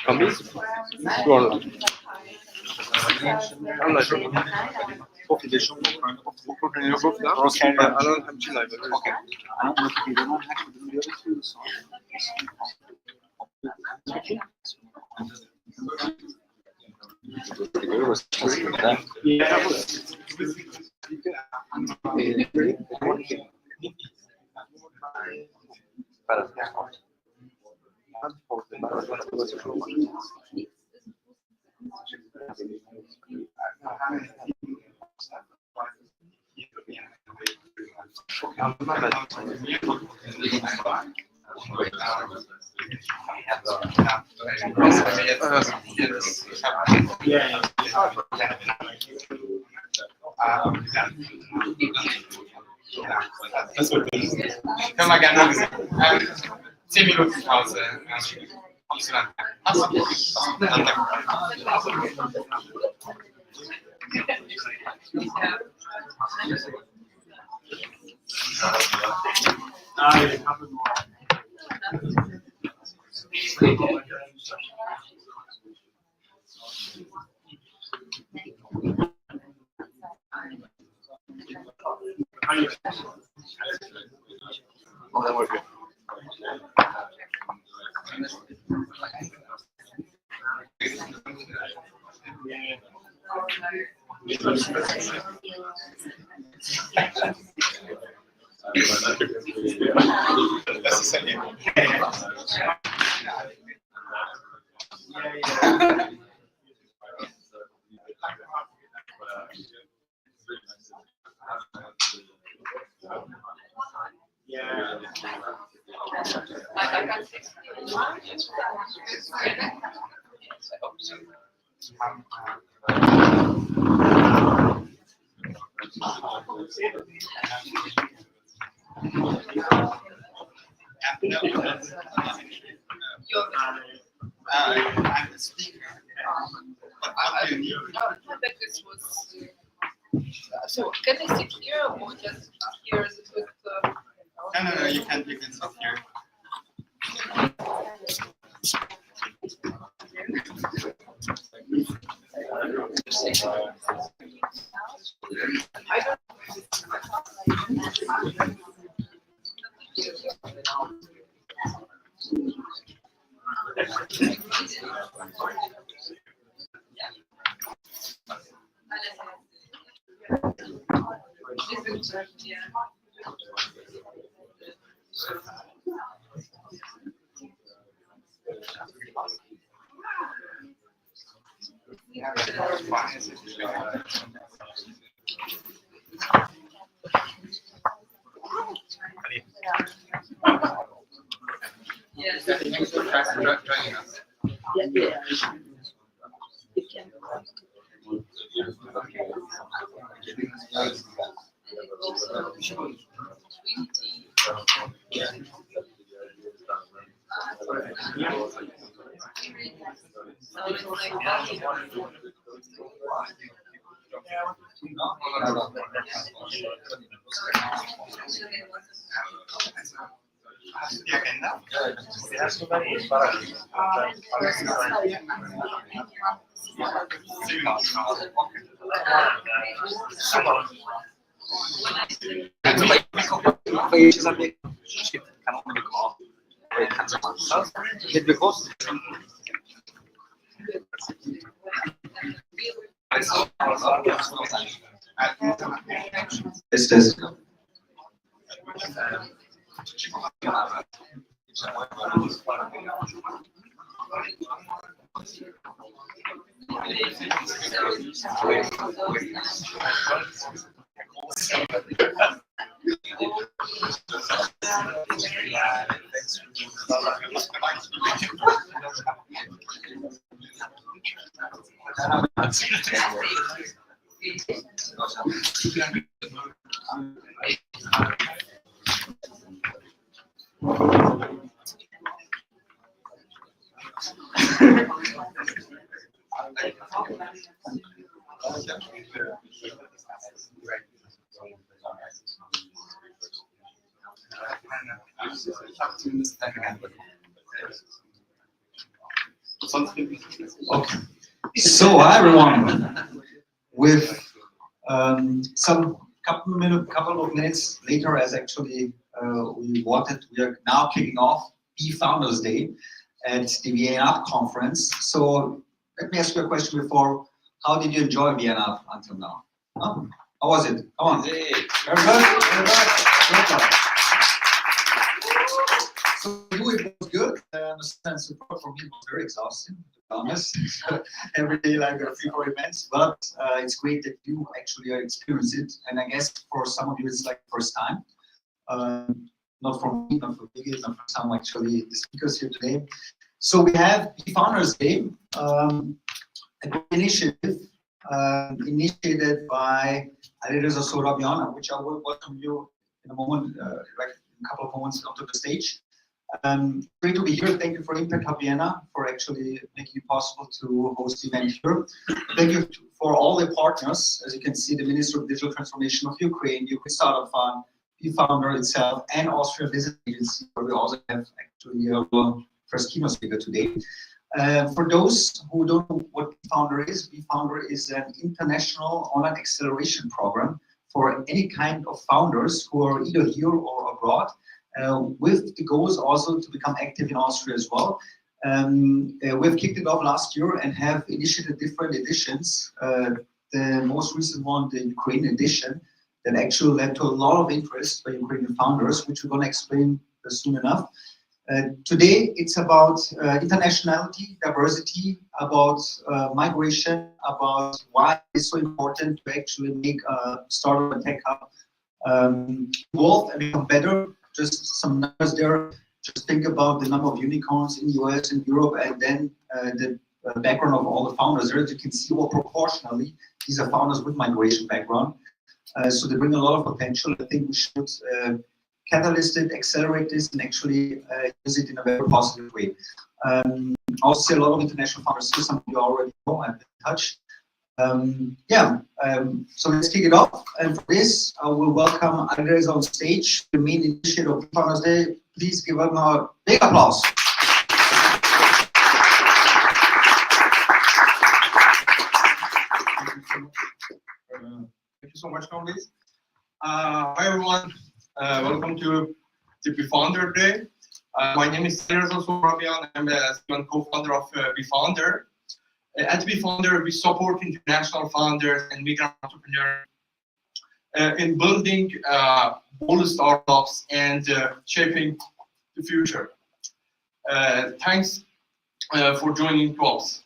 Cambies? Voilà. Allah Of de şu alan hemçin live. Okay. Können wir gerne 10 Minuten Pause. Kommst du dann? Das ist ja I'm the speaker. I bet this was. So can I sit here or just here with the? No. You can sit here. I don't. Yes. Thanks for joining us. Yeah. Die Agenda? Ist Okay. So, hi everyone. With some couple of minutes later, as actually we wanted, we are now kicking off BeFounders Day at the ViennaUP conference. So, let me ask you a question before. How did you enjoy ViennaUP until now? Huh? How was it? Come on. Very good. Very good. Very good. So it was good. And support for me was very exhausting, to be honest. Every day, like a few more events. But it's great that you actually experience it. And I guess for some of you, it's like the first time. Not for me, not for Biggie, not for some actually the speakers here today. So we have BeFounders Day, a great initiative initiated by Alireza Sorabiana, which I will welcome you in a moment, like in a couple of moments onto the stage. Great to be here. Thank you for Impact Hub Vienna for actually making it possible to host the event here. Thank you for all the partners. As you can see, the Ministry of Digital Transformation of Ukraine, Ukraine Startup Fund, BeFounder itself, and Austrian Business Agency, where we also have actually our first keynote speaker today. For those who don't know what BeFounder is an international online acceleration program for any kind of founders who are either here or abroad, with the goals also to become active in Austria as well. We've kicked it off last year and have initiated different editions. The most recent one, the Ukrainian edition, that actually led to a lot of interest by Ukrainian founders, which we're going to explain soon enough. Today, it's about internationality, diversity, about migration, about why it's so important to actually make a startup and tech hub evolve and become better. Just some numbers there. Just think about the number of unicorns in the US and Europe, and then the background of all the founders there. As you can see, well, proportionally, these are founders with migration background. So they bring a lot of potential. I think we should catalyst it, accelerate this, and actually use it in a very positive way. I also see a lot of international founders here. Some of you already know, I'm in touch. So let's kick it off. And for this, I will welcome Alireza on stage, the main initiator of Founders Day. Please give him a big applause. Thank you so much, Comrades. Hi, everyone. Welcome to the BeFounder Day. My name is Alireza Sorabian. I'm a co-founder of BeFounder. At BeFounder, we support international founders and migrant entrepreneurs in building bold startups and shaping the future. Thanks for joining us.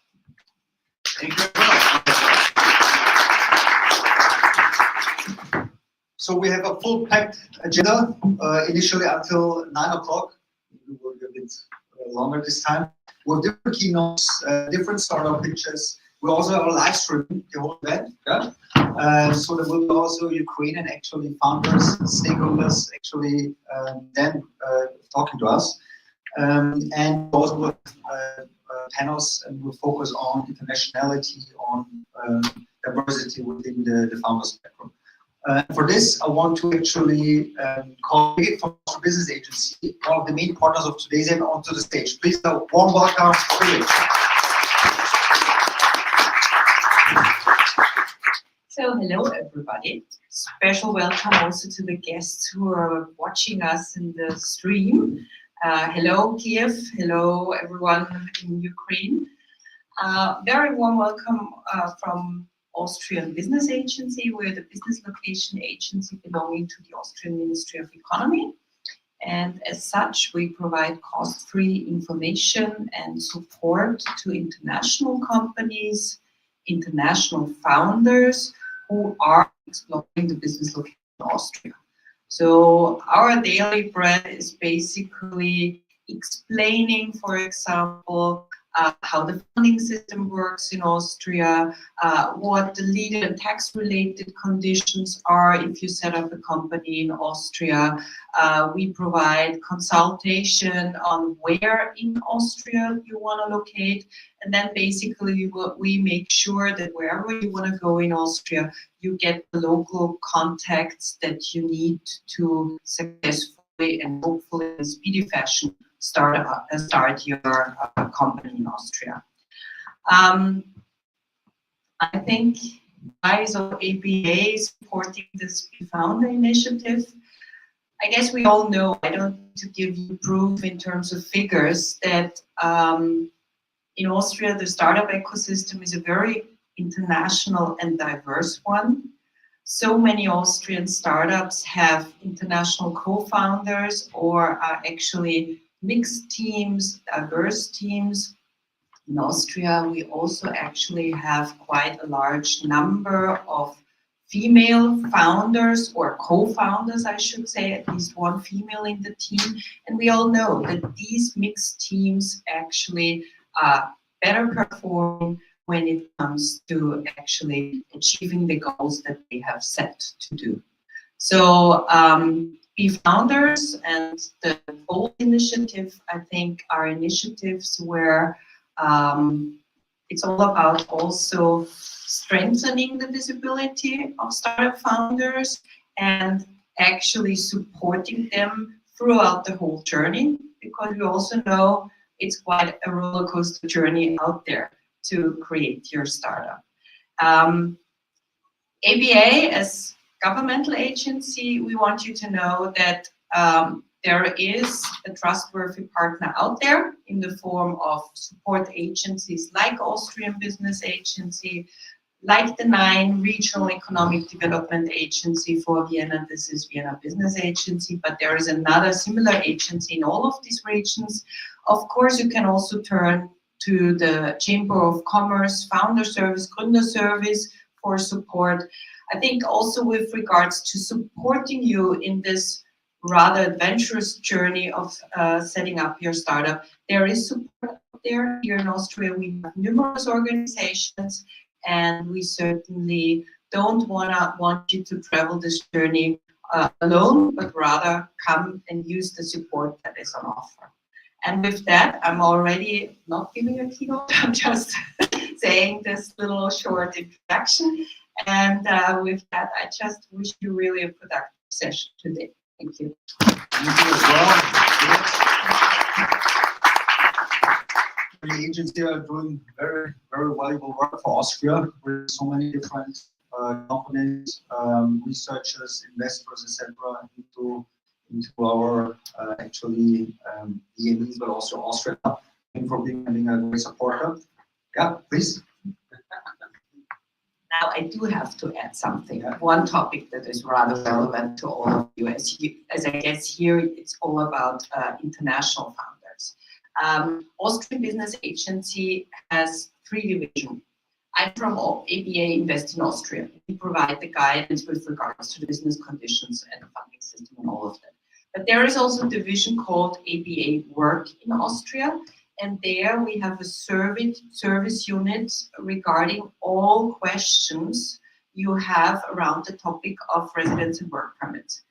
Thank you very much. So we have a full packed agenda, initially until 9 o'clock. We will be a bit longer this time. With different keynotes, different startup pitches. We also have a live stream the whole event. Yeah? So there will be also Ukrainian actually founders, stakeholders actually then talking to us. And also with panels, and we'll focus on internationality, on diversity within the founders spectrum. For this, I want to actually call from Austrian Business Agency, one of the main partners of today's event, onto the stage. Please, a warm welcome, Philip. So, hello everybody. Special welcome also to the guests who are watching us in the stream. Hello Kiev, hello everyone in Ukraine. Very warm welcome from Austrian Business Agency. We're the business location agency belonging to the Austrian Ministry of Economy. And as such, we provide cost-free information and support to international companies, international founders who are exploring the business location in Austria. So our daily bread is basically explaining, for example, how the funding system works in Austria, what the legal and tax-related conditions are if you set up a company in Austria. We provide consultation on where in Austria you want to locate, and then basically we make sure that wherever you want to go in Austria, you get the local contacts that you need to successfully quickly and hopefully in a speedy fashion start your company in Austria. I think why is ABA supporting this BeFounder initiative? I guess we all know, I don't need to give you proof in terms of figures, that in Austria the startup ecosystem is a very international and diverse one. So many Austrian startups have international co-founders or are actually mixed teams, diverse teams. In Austria, we also actually have quite a large number of female founders or co-founders, I should say, at least one female in the team. And we all know that these mixed teams actually are better performing when it comes to actually achieving the goals that they have set to do. So BeFounders and the Bold Initiative, I think, are initiatives where it's all about also strengthening the visibility of startup founders and actually supporting them throughout the whole journey, because we also know it's quite a roller coaster journey out there to create your startup. ABA, as governmental agency, we want you to know that there is a trustworthy partner out there in the form of support agencies like Austrian Business Agency, like the 9 Regional Economic Development Agency for Vienna. This is Vienna Business Agency, but there is another similar agency in all of these regions. Of course, you can also turn to the Chamber of Commerce, Founder Service, Gründer Service for support. I think also with regards to supporting you in this rather adventurous journey of setting up your startup, there is support out there. Here in Austria, we have numerous organizations, and we certainly don't want you to travel this journey alone, but rather come and use the support that is on offer. And with that, I'm already not giving a keynote, I'm just saying this little short introduction. And with that, I just wish you really a productive session today. Thank you. Thank you as well. The agency are doing very, very valuable work for Austria with so many different companies, researchers, investors, etc. into our actually EMEs, but also Austria. Thank you for being a great supporter. Yeah, please. Now I do have to add something. One topic that is rather relevant to all of you, as I guess here it's all about international founders. Austrian Business Agency has 3 divisions. I'm from ABA Invest in Austria. We provide the guidance with regards to the business conditions and the funding system and all of that. But there is also a division called ABA Work in Austria. And there we have a service unit regarding all questions you have around the topic of residence and work permits.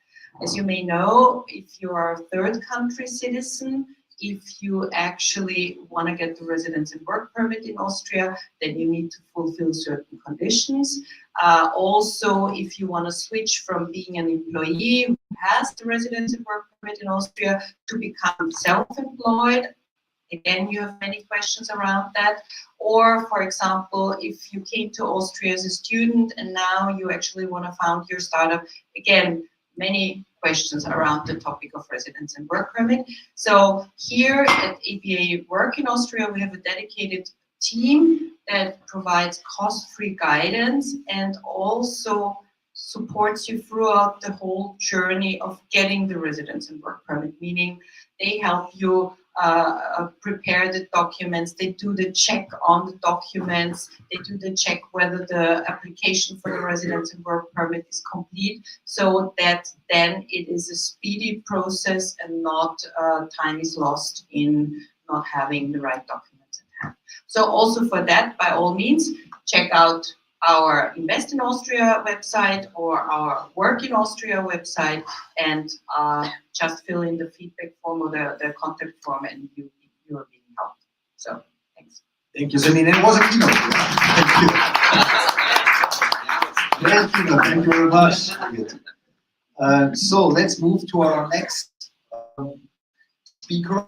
As you may know, if you are a third country citizen, if you actually want to get the residence and work permit in Austria, then you need to fulfill certain conditions. Also, if you want to switch from being an employee who has the residence and work permit in Austria to become self-employed, again, you have many questions around that. Or, for example, if you came to Austria as a student and now you actually want to found your startup, again, many questions around the topic of residence and work permit. So here at ABA Work in Austria, we have a dedicated team that provides cost-free guidance and also supports you throughout the whole journey of getting the residence and work permit, meaning they help you prepare the documents, they do the check on the documents, they do the check whether the application for the residence and work permit is complete, so that then it is a speedy process and not time is lost in not having the right documents at hand. So also for that, by all means, check out our Invest in Austria website or our Work in Austria website and just fill in the feedback form or the contact form and you are being helped. So, thanks. Thank you, Janine. It was a keynote. Thank you. Thank you very much. So let's move to our next speaker,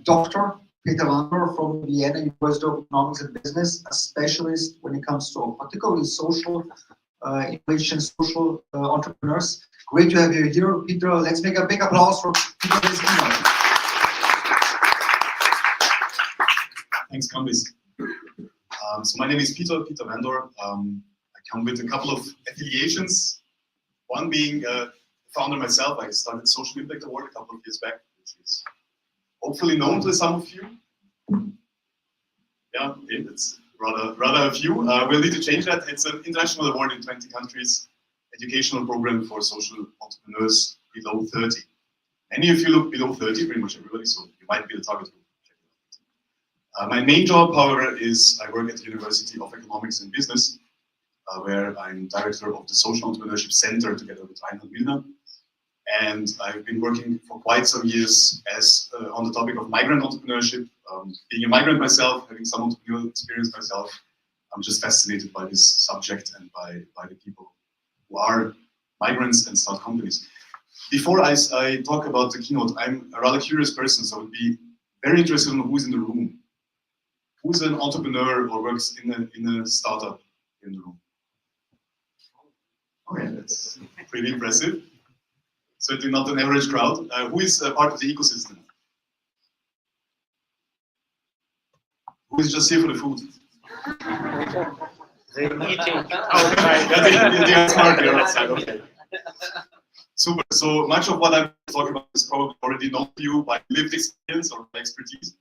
Dr. BeFounder from Vienna University of Economics and Business, a specialist when it comes to particularly social innovation, social entrepreneurs. Great to have you here, Peter. Let's make a big applause for Peter. Thanks, Candice. So my name is Peter Vendor. I come with a couple of affiliations. One being founder myself. I started Social Impact Award a couple of years back, which is hopefully known to some of you. Yeah, okay, it's rather a few. We'll need to change that. It's an international award in 20 countries, educational program for social entrepreneurs below 30. Many of you look below 30, pretty much everybody, so you might be the target group. My main job, however, is I work at the University of Economics and Business, where I'm director of the Social Entrepreneurship Center together with Reinhard Milner. And I've been working for quite some years as on the topic of migrant entrepreneurship. Being a migrant myself, having some entrepreneurial experience myself, I'm just fascinated by this subject and by the people who are migrants and start companies. Before I talk about the keynote, I'm a rather curious person, so I would be very interested in who's in the room. Who's an entrepreneur or works in a startup in the room? Okay, that's pretty impressive. Certainly not an average crowd. Who is part of the ecosystem? Who is just here for the food? They're eating outside. They are smart, they are outside, okay. Super. So much of what I'm talking about is probably already known to you by lived experience or by expertise.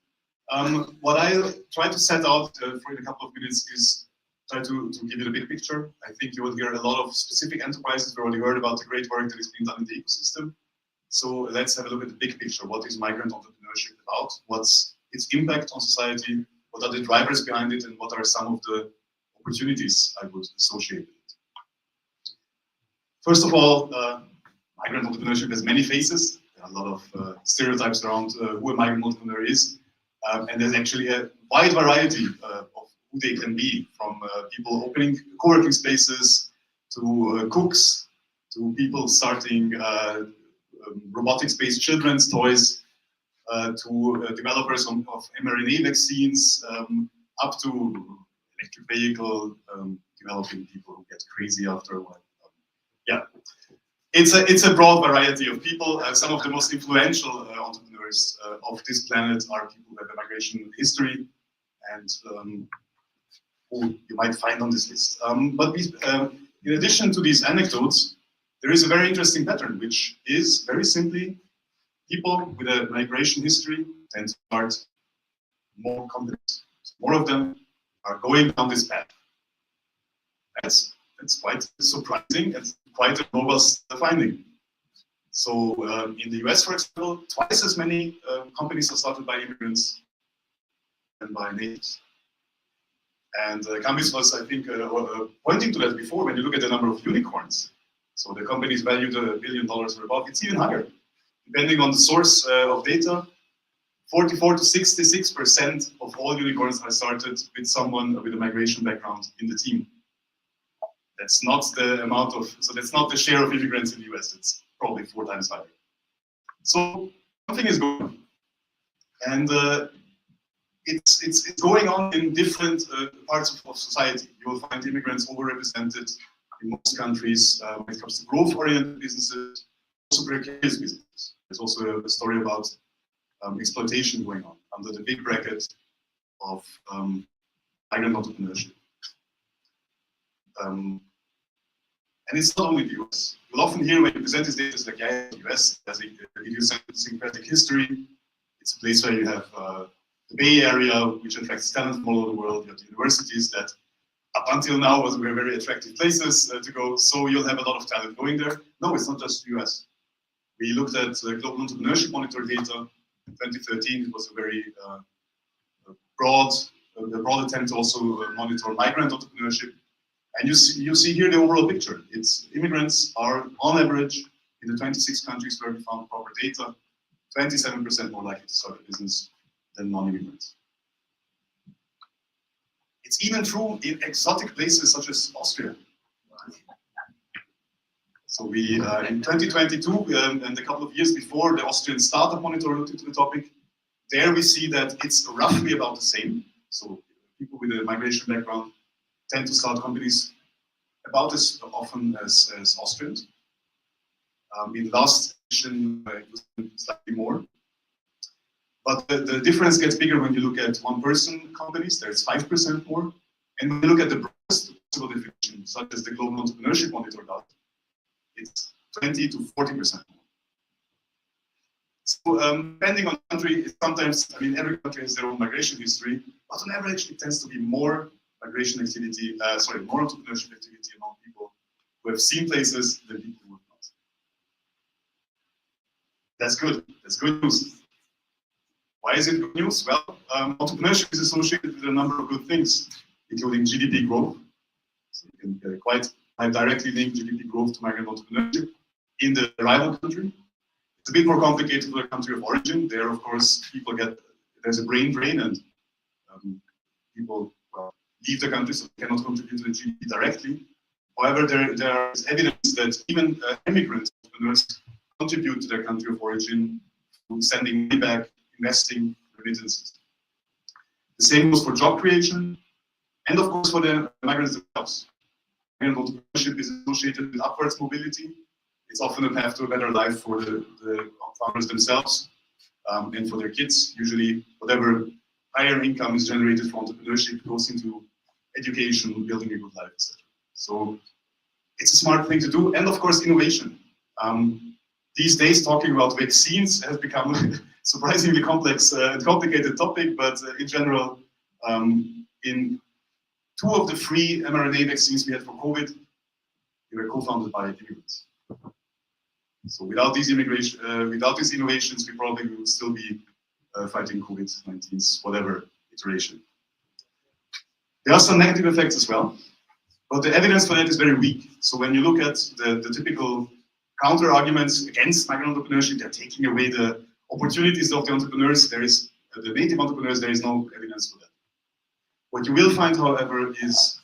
What I'll try to set out for in a couple of minutes is try to give you the big picture. I think you will hear a lot of specific enterprises. We already heard about the great work that is being done in the ecosystem. So let's have a look at the big picture. What is migrant entrepreneurship about? What's its impact on society? What are the drivers behind it? And what are some of the opportunities I would associate with it? First of all, migrant entrepreneurship has many faces. There are a lot of stereotypes around who a migrant entrepreneur is. And there's actually a wide variety of who they can be, from people opening co-working spaces, to cooks, to people starting robotics-based children's toys, to developers of mRNA vaccines, up to electric vehicle developing people who get crazy after a while. Yeah, it's a broad variety of people. Some of the most influential entrepreneurs of this planet are people who have a migration history and who you might find on this list. But in addition to these anecdotes, there is a very interesting pattern, which is very simply people with a migration history tend to start more companies. More of them are going down this path. That's quite surprising and quite a robust finding. So in the US, for example, twice as many companies are started by immigrants than by natives. And Candice was, I think, pointing to that before. When you look at the number of unicorns, so the companies valued $1 billion or above, it's even higher. Depending on the source of data, 44 to 66% of all unicorns are started with someone with a migration background in the team. That's not the amount of, so that's not the share of immigrants in the US. It's probably 4 times higher. So something is going on. And it's going on in different parts of society. You will find immigrants overrepresented in most countries when it comes to growth-oriented businesses, also precarious businesses. There's also a story about exploitation going on under the big bracket of migrant entrepreneurship. And it's not only the US. You'll often hear when you present this data, it's like, yeah, the US has a idiosyncratic history. It's a place where you have the Bay Area, which attracts talent from all over the world. You have the universities that up until now were very attractive places to go. So you'll have a lot of talent going there. No, it's not just the US. We looked at Global Entrepreneurship Monitor data. In 2013, it was a very broad attempt to also monitor migrant entrepreneurship. And you see here the overall picture. It's immigrants are, on average, in the 26 countries where we found proper data, 27% more likely to start a business than non-immigrants. It's even true in exotic places such as Austria. So we, in 2022, and a couple of years before, the Austrian Startup Monitor looked into the topic. There we see that it's roughly about the same. So people with a migration background tend to start companies about as often as Austrians. In the last edition, it was slightly more. But the difference gets bigger when you look at one-person companies. There's 5% more. And when you look at the broadest possible definition, such as the Global Entrepreneurship Monitor does, it's 20 to 40% more. So depending on country, sometimes, I mean, every country has their own migration history, but on average, it tends to be more migration activity, more entrepreneurship activity among people who have seen places than people who have not. That's good. That's good news. Why is it good news? Well, entrepreneurship is associated with a number of good things, including GDP growth. So you can quite directly link GDP growth to migrant entrepreneurship in the arrival country. It's a bit more complicated for the country of origin. There, of course, there's a brain drain, and people leave the country, so they cannot contribute to the GDP directly. However, there is evidence that even immigrant entrepreneurs contribute to their country of origin through sending money back, investing, remittances. The same goes for job creation, and of course for the migrants themselves. Migrant entrepreneurship is associated with upwards mobility. It's often a path to a better life for the founders themselves and for their kids. Usually, whatever higher income is generated from entrepreneurship goes into education, building a good life, etc. So it's a smart thing to do, and of course, innovation. These days, talking about vaccines has become a surprisingly complex and complicated topic, but in general, in 2 of the 3 mRNA vaccines we had for COVID, they were co-founded by immigrants. So without these innovations, we probably would still be fighting COVID-19's whatever iteration. There are some negative effects as well, but the evidence for that is very weak. So when you look at the typical counter arguments against migrant entrepreneurship, they're taking away the opportunities of the entrepreneurs. The native entrepreneurs, there is no evidence for that. What you will find, however, is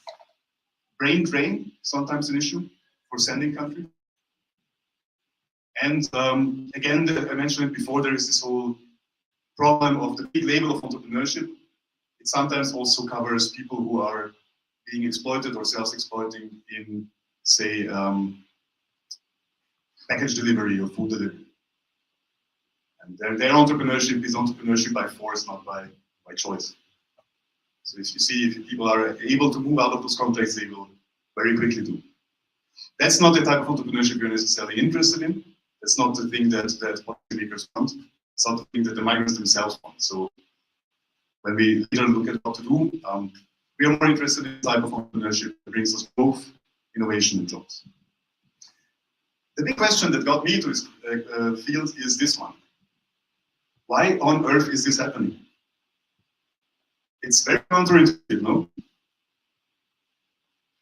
brain drain, sometimes an issue for sending countries. And again, I mentioned it before, there is this whole problem of the big label of entrepreneurship. It sometimes also covers people who are being exploited or self-exploiting in, say, package delivery or food delivery. And their entrepreneurship is entrepreneurship by force, not by choice. So if you see, if people are able to move out of those contexts, they will very quickly do. That's not the type of entrepreneurship you're necessarily interested in. That's not the thing that policymakers want. It's not the thing that the migrants themselves want. So when we later look at what to do, we are more interested in the type of entrepreneurship that brings us both innovation and jobs. The big question that got me to this field is this one. Why on earth is this happening? It's very counterintuitive, no?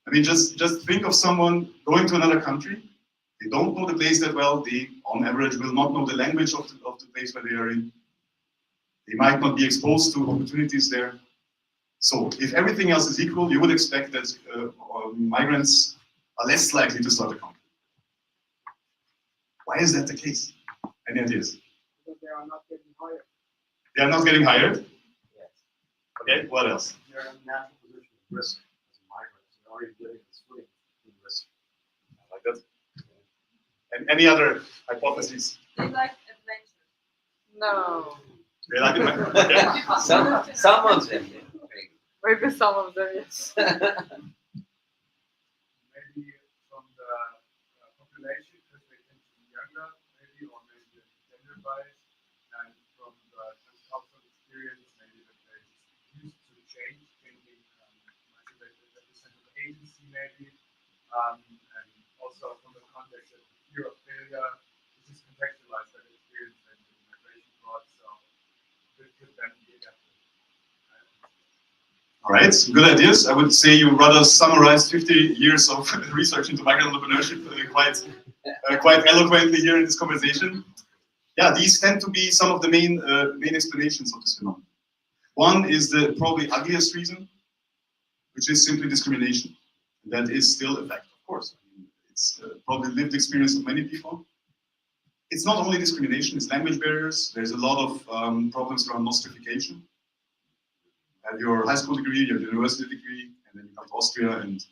I mean, just think of someone going to another country. They don't know the place that well. They, on average, will not know the language of the place where they are in. They might not be exposed to opportunities there. So, if everything else is equal, you would expect that migrants are less likely to start a company. Why is that the case? Any ideas? Because they are not getting hired. They are not getting hired? Yes. Okay, what else? They're in a natural position of risk as a migrant. They're already getting this footing in risk. I like that. And any other hypotheses? They like adventure. No. They like it? Okay. Some of them. Maybe some of them, yes. Maybe from the population, because they tend to be younger, maybe, or maybe gender bias, and from the cultural experience, maybe that they're used to change, changing, there's a sense of agency, maybe, and also from the context of fear of failure, which is contextualized that experience that the migration brought, so it could then be adapted. All right, good ideas. I would say you rather summarized 50 years of research into migrant entrepreneurship quite eloquently here in this conversation. Yeah, these tend to be some of the main explanations of this phenomenon. One is the probably ugliest reason, which is simply discrimination. That is still a fact, of course. It's probably lived experience of many people. It's not only discrimination, it's language barriers. There's a lot of problems around nostrification. You have your high school degree, you have your university degree, and then you come to Austria, and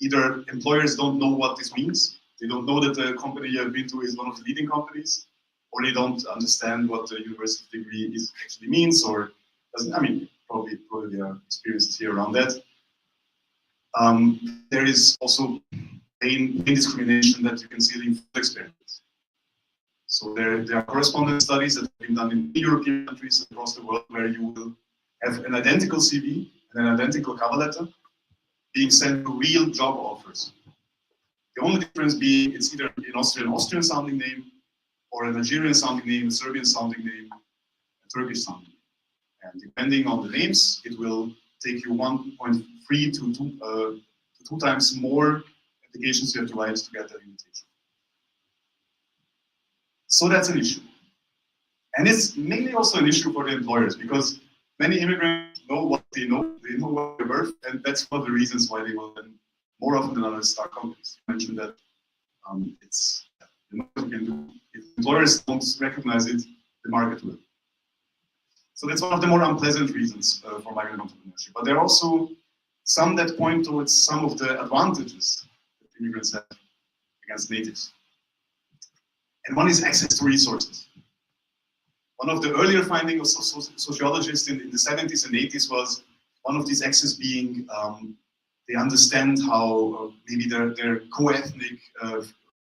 either employers don't know what this means, they don't know that the company you have been to is one of the leading companies, or they don't understand what the university degree actually means, or doesn't. I mean, probably there are experiences here around that. There is also main discrimination that you can see in food experiments. So there are correspondence studies that have been done in European countries across the world where you will have an identical CV and an identical cover letter being sent to real job offers. The only difference being it's either in Austria an Austrian sounding name, or a Nigerian sounding name, a Serbian sounding name, a Turkish sounding name. And depending on the names, it will take you 1.3 to 2 times more applications you have to write to get that invitation. So that's an issue. And it's mainly also an issue for the employers, because many immigrants know what they know what they're worth, and that's one of the reasons why they will then more often than others start companies. You mentioned that it's what you can do. If employers don't recognize it, the market will. So that's one of the more unpleasant reasons for migrant entrepreneurship. But there are also some that point towards some of the advantages that immigrants have against natives. And one is access to resources. One of the earlier findings of sociologists in the 70s and 80s was one of these access being they understand how maybe their co-ethnic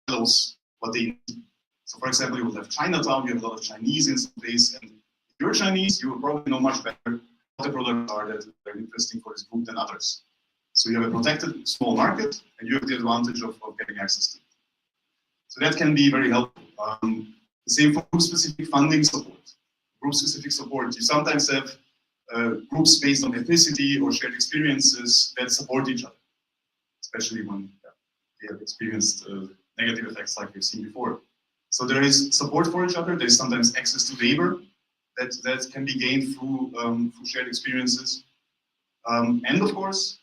fellows, what they need. So for example, you will have Chinatown, you have a lot of Chinese in some place, and if you're Chinese, you will probably know much better what the products are that are interesting for this group than others. So you have a protected small market, and you have the advantage of getting access to it. So that can be very helpful. The same for group-specific funding support. Group-specific support, you sometimes have groups based on ethnicity or shared experiences that support each other, especially when they have experienced negative effects like we've seen before. So there is support for each other. There's sometimes access to labor that can be gained through shared experiences. And of course,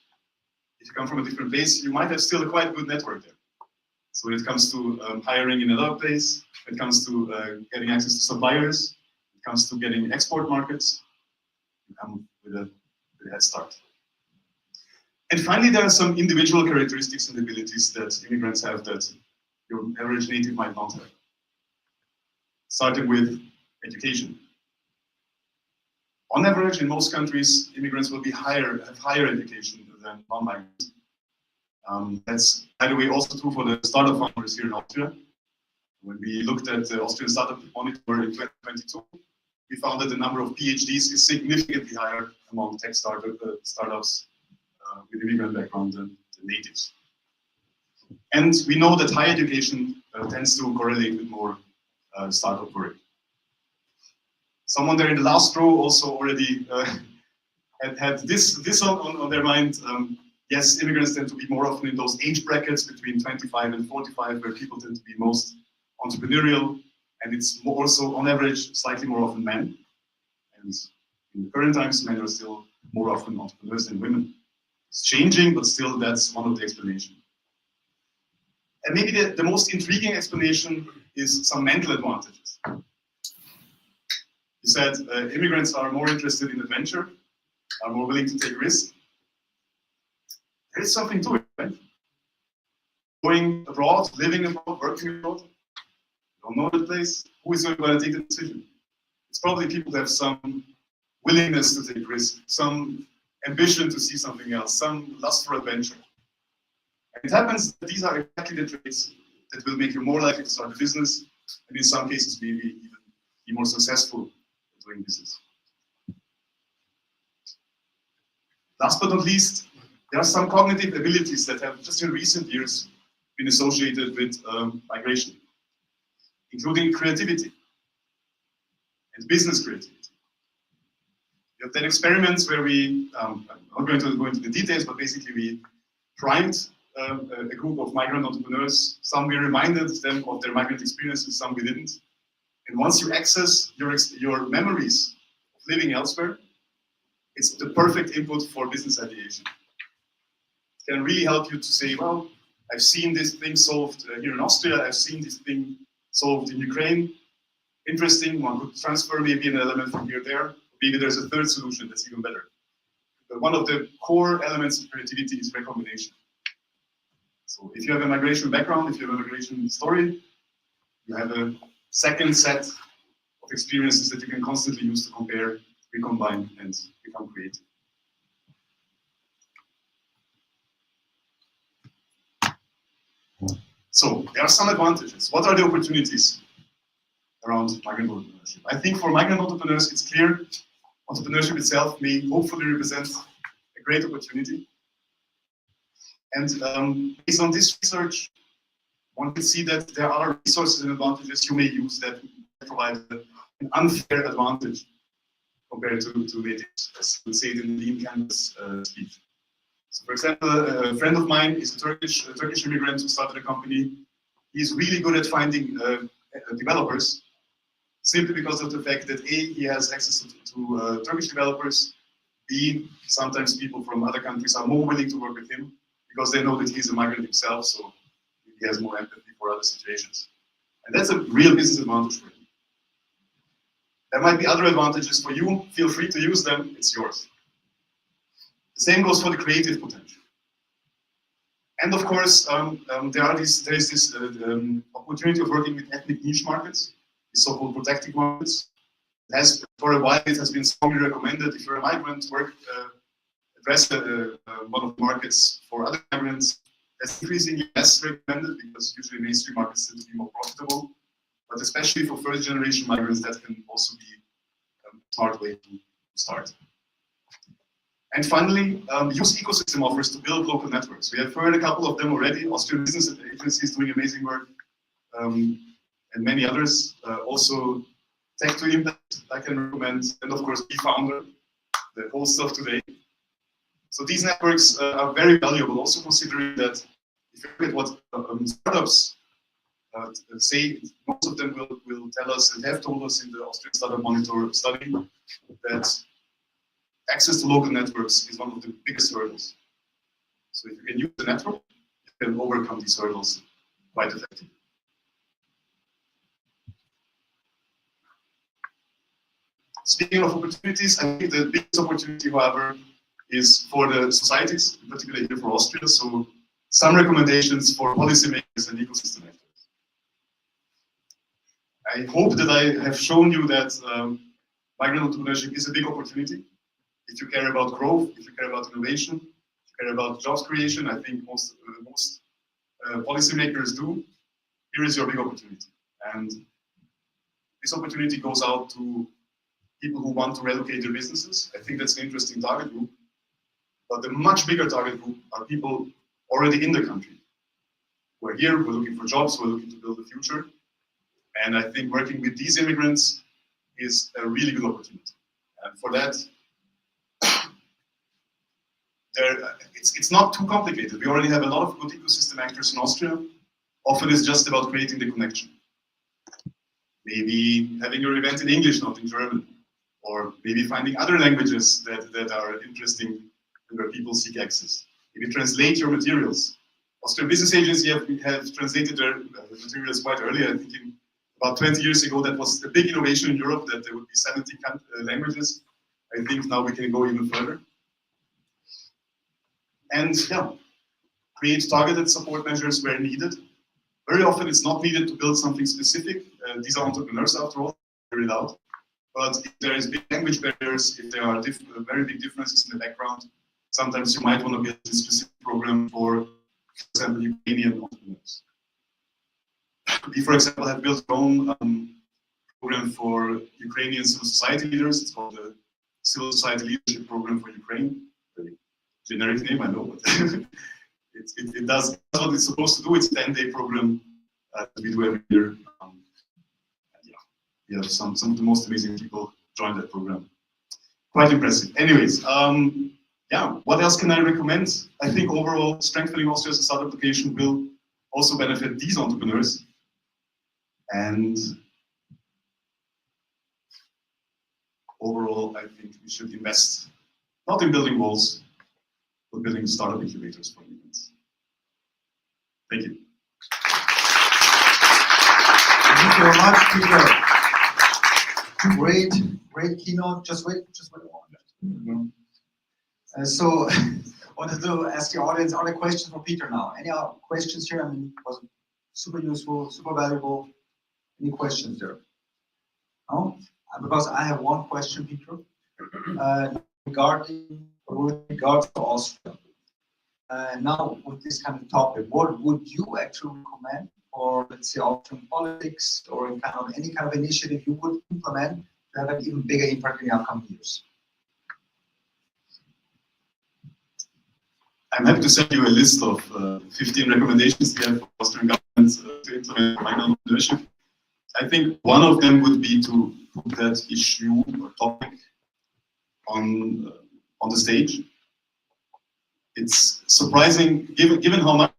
if you come from a different place, you might have still a quite good network there. So when it comes to hiring in another place, when it comes to getting access to suppliers, when it comes to getting export markets, you come with a head start. And finally, there are some individual characteristics and abilities that immigrants have that your average native might not have. Starting with education. On average, in most countries, immigrants will have higher education than non-migrants. That's, by the way, also true for the startup founders here in Austria. When we looked at the Austrian Startup Monitor in 2022, we found that the number of PhDs is significantly higher among tech startups with immigrant background than natives. And we know that higher education tends to correlate with more startup work. Someone there in the last row also already had this on their mind. Yes, immigrants tend to be more often in those age brackets between 25 and 45, where people tend to be most entrepreneurial, and it's also, on average, slightly more often men. And in the current times, men are still more often entrepreneurs than women. It's changing, but still, that's one of the explanations. And maybe the most intriguing explanation is some mental advantages. You said immigrants are more interested in adventure, are more willing to take risks. There is something to it, right? Going abroad, living abroad, working abroad, you don't know the place, who is going to take the decision? It's probably people that have some willingness to take risks, some ambition to see something else, some lust for adventure. And it happens that these are exactly the traits that will make you more likely to start a business, and in some cases maybe even be more successful in doing business. Last but not least, there are some cognitive abilities that have just in recent years been associated with migration, including creativity and business creativity. We have done experiments where we, I'm not going to go into the details, but basically we primed a group of migrant entrepreneurs. Some we reminded them of their migrant experiences, some we didn't. And once you access your memories of living elsewhere, it's the perfect input for business ideation. It can really help you to say, well, I've seen this thing solved here in Austria. I've seen this thing solved in Ukraine. Interesting. One could transfer maybe an element from here there. Maybe there's a third solution that's even better. But one of the core elements of creativity is recombination. So if you have a migration background, if you have a migration story, you have a second set of experiences that you can constantly use to compare, recombine, and become creative. So there are some advantages. What are the opportunities around migrant entrepreneurship? I think for migrant entrepreneurs, it's clear entrepreneurship itself may hopefully represent a great opportunity. And based on this research, one can see that there are resources and advantages you may use that provide an unfair advantage compared to natives, as we say it in the Lean Canvas speech. So for example, a friend of mine is a Turkish immigrant who started a company. He's really good at finding developers, simply because of the fact that A, he has access to Turkish developers, B, sometimes people from other countries are more willing to work with him because they know that he's a migrant himself, so he has more empathy for other situations. And that's a real business advantage for him. There might be other advantages for you. Feel free to use them. It's yours. The same goes for the creative potential. And of course, there is this opportunity of working with ethnic niche markets, the so-called protected markets. For a while, it has been strongly recommended if you're a migrant, address one of the markets for other migrants. That's increasingly less recommended because usually mainstream markets tend to be more profitable. But especially for first-generation migrants, that can also be a smart way to start. And finally, use ecosystem offers to build local networks. We have heard a couple of them already. Austrian Business Agency is doing amazing work, and many others. Also, Tech to Impact, I can recommend, and of course, BeFounder, the whole stuff today. So these networks are very valuable, also considering that if you look at what startups say, most of them will tell us and have told us in the Austrian Startup Monitor study that access to local networks is one of the biggest hurdles. So if you can use the network, you can overcome these hurdles quite effectively. Speaking of opportunities, I think the biggest opportunity, however, is for the societies, particularly here for Austria. So some recommendations for policymakers and ecosystem actors. I hope that I have shown you that migrant entrepreneurship is a big opportunity. If you care about growth, if you care about innovation, if you care about jobs creation, I think most policymakers do. Here is your big opportunity. And this opportunity goes out to people who want to relocate their businesses. I think that's an interesting target group. But the much bigger target group are people already in the country. We're here, we're looking for jobs, we're looking to build a future. And I think working with these immigrants is a really good opportunity. And for that, it's not too complicated. We already have a lot of good ecosystem actors in Austria. Often it's just about creating the connection. Maybe having your event in English, not in German. Or maybe finding other languages that are interesting and where people seek access. Maybe translate your materials. Austrian Business Agency have translated their materials quite early. I think about 20 years ago, that was a big innovation in Europe, that there would be 70 languages. I think now we can go even further. And yeah, create targeted support measures where needed. Very often it's not needed to build something specific. These are entrepreneurs after all, figure it out. But if there is big language barriers, if there are very big differences in the background, sometimes you might want to build a specific program for example, Ukrainian entrepreneurs. We, for example, have built our own program for Ukrainian civil society leaders. It's called the Civil Society Leadership Program for Ukraine. Very generic name, I know, but it does what it's supposed to do. It's a 10-day program that we do every year. We have some of the most amazing people join that program. Quite impressive. Anyways, yeah, what else can I recommend? I think overall, strengthening Austria as a startup location will also benefit these entrepreneurs. And overall, I think we should invest not in building walls, but building startup incubators for immigrants. Thank you. Thank you very much, Peter. Great keynote. Just wait a moment. So, wanted to ask the audience, are there questions for Peter now? Any questions here? I mean, was it super useful, super valuable? Any questions there? No? Because I have one question, Peter, regarding with regards to Austria. Now, with this kind of topic, what would you actually recommend, or let's say Austrian politics, or in kind of any kind of initiative you would implement to have an even bigger impact in the upcoming years? I'm happy to send you a list of 15 recommendations we have for Austrian government to implement migrant entrepreneurship. I think one of them would be to put that issue or topic on the stage. It's surprising, given how much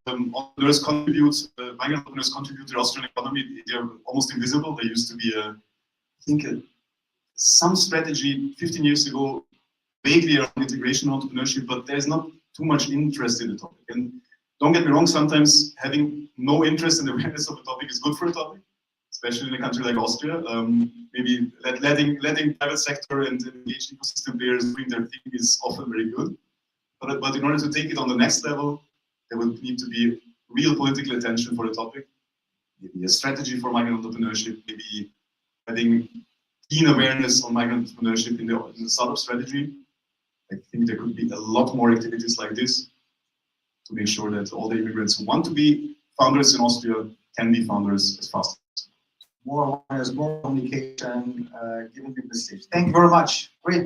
entrepreneurs contribute, migrant entrepreneurs contribute to the Austrian economy. They're almost invisible. There used to be, I think, some strategy 15 years ago, vaguely around integration entrepreneurship, but there's not too much interest in the topic. And don't get me wrong, sometimes having no interest in the awareness of a topic is good for a topic, especially in a country like Austria. Maybe letting private sector and engaged ecosystem players doing their thing is often very good. But in order to take it on the next level, there will need to be real political attention for the topic, maybe a strategy for migrant entrepreneurship, maybe having keen awareness on migrant entrepreneurship in the startup strategy. I think there could be a lot more activities like this to make sure that all the immigrants who want to be founders in Austria can be founders as fast as possible. More awareness, more communication, giving the message. Thank you very much. Great.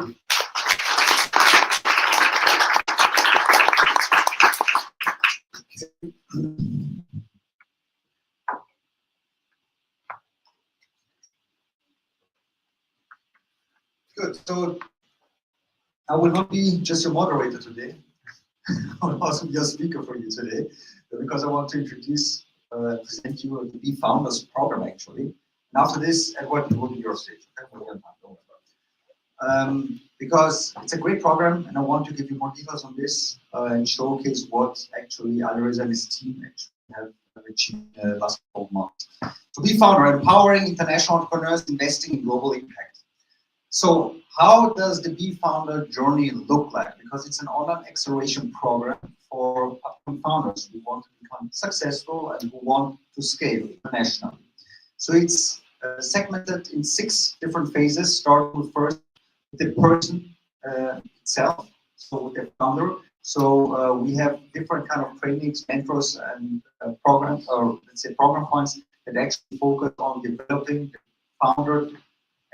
Good. So I will not be just your moderator today. I will also be a speaker for you today, because I want to introduce, present you the BeFounders program actually. And after this, Edward, it will be your stage. Because it's a great program, and I want to give you more details on this and showcase what actually Alireza and his team actually have achieved in the last 12 months. So BeFounder, empowering international entrepreneurs investing in global impact. So how does the BeFounder journey look like? Because it's an online acceleration program for upcoming founders who want to become successful and who want to scale internationally. So it's segmented in 6 different phases, starting with first the person itself, so with the founder. So we have different kind of trainings, mentors, and programs, or let's say program points that actually focus on developing the founder,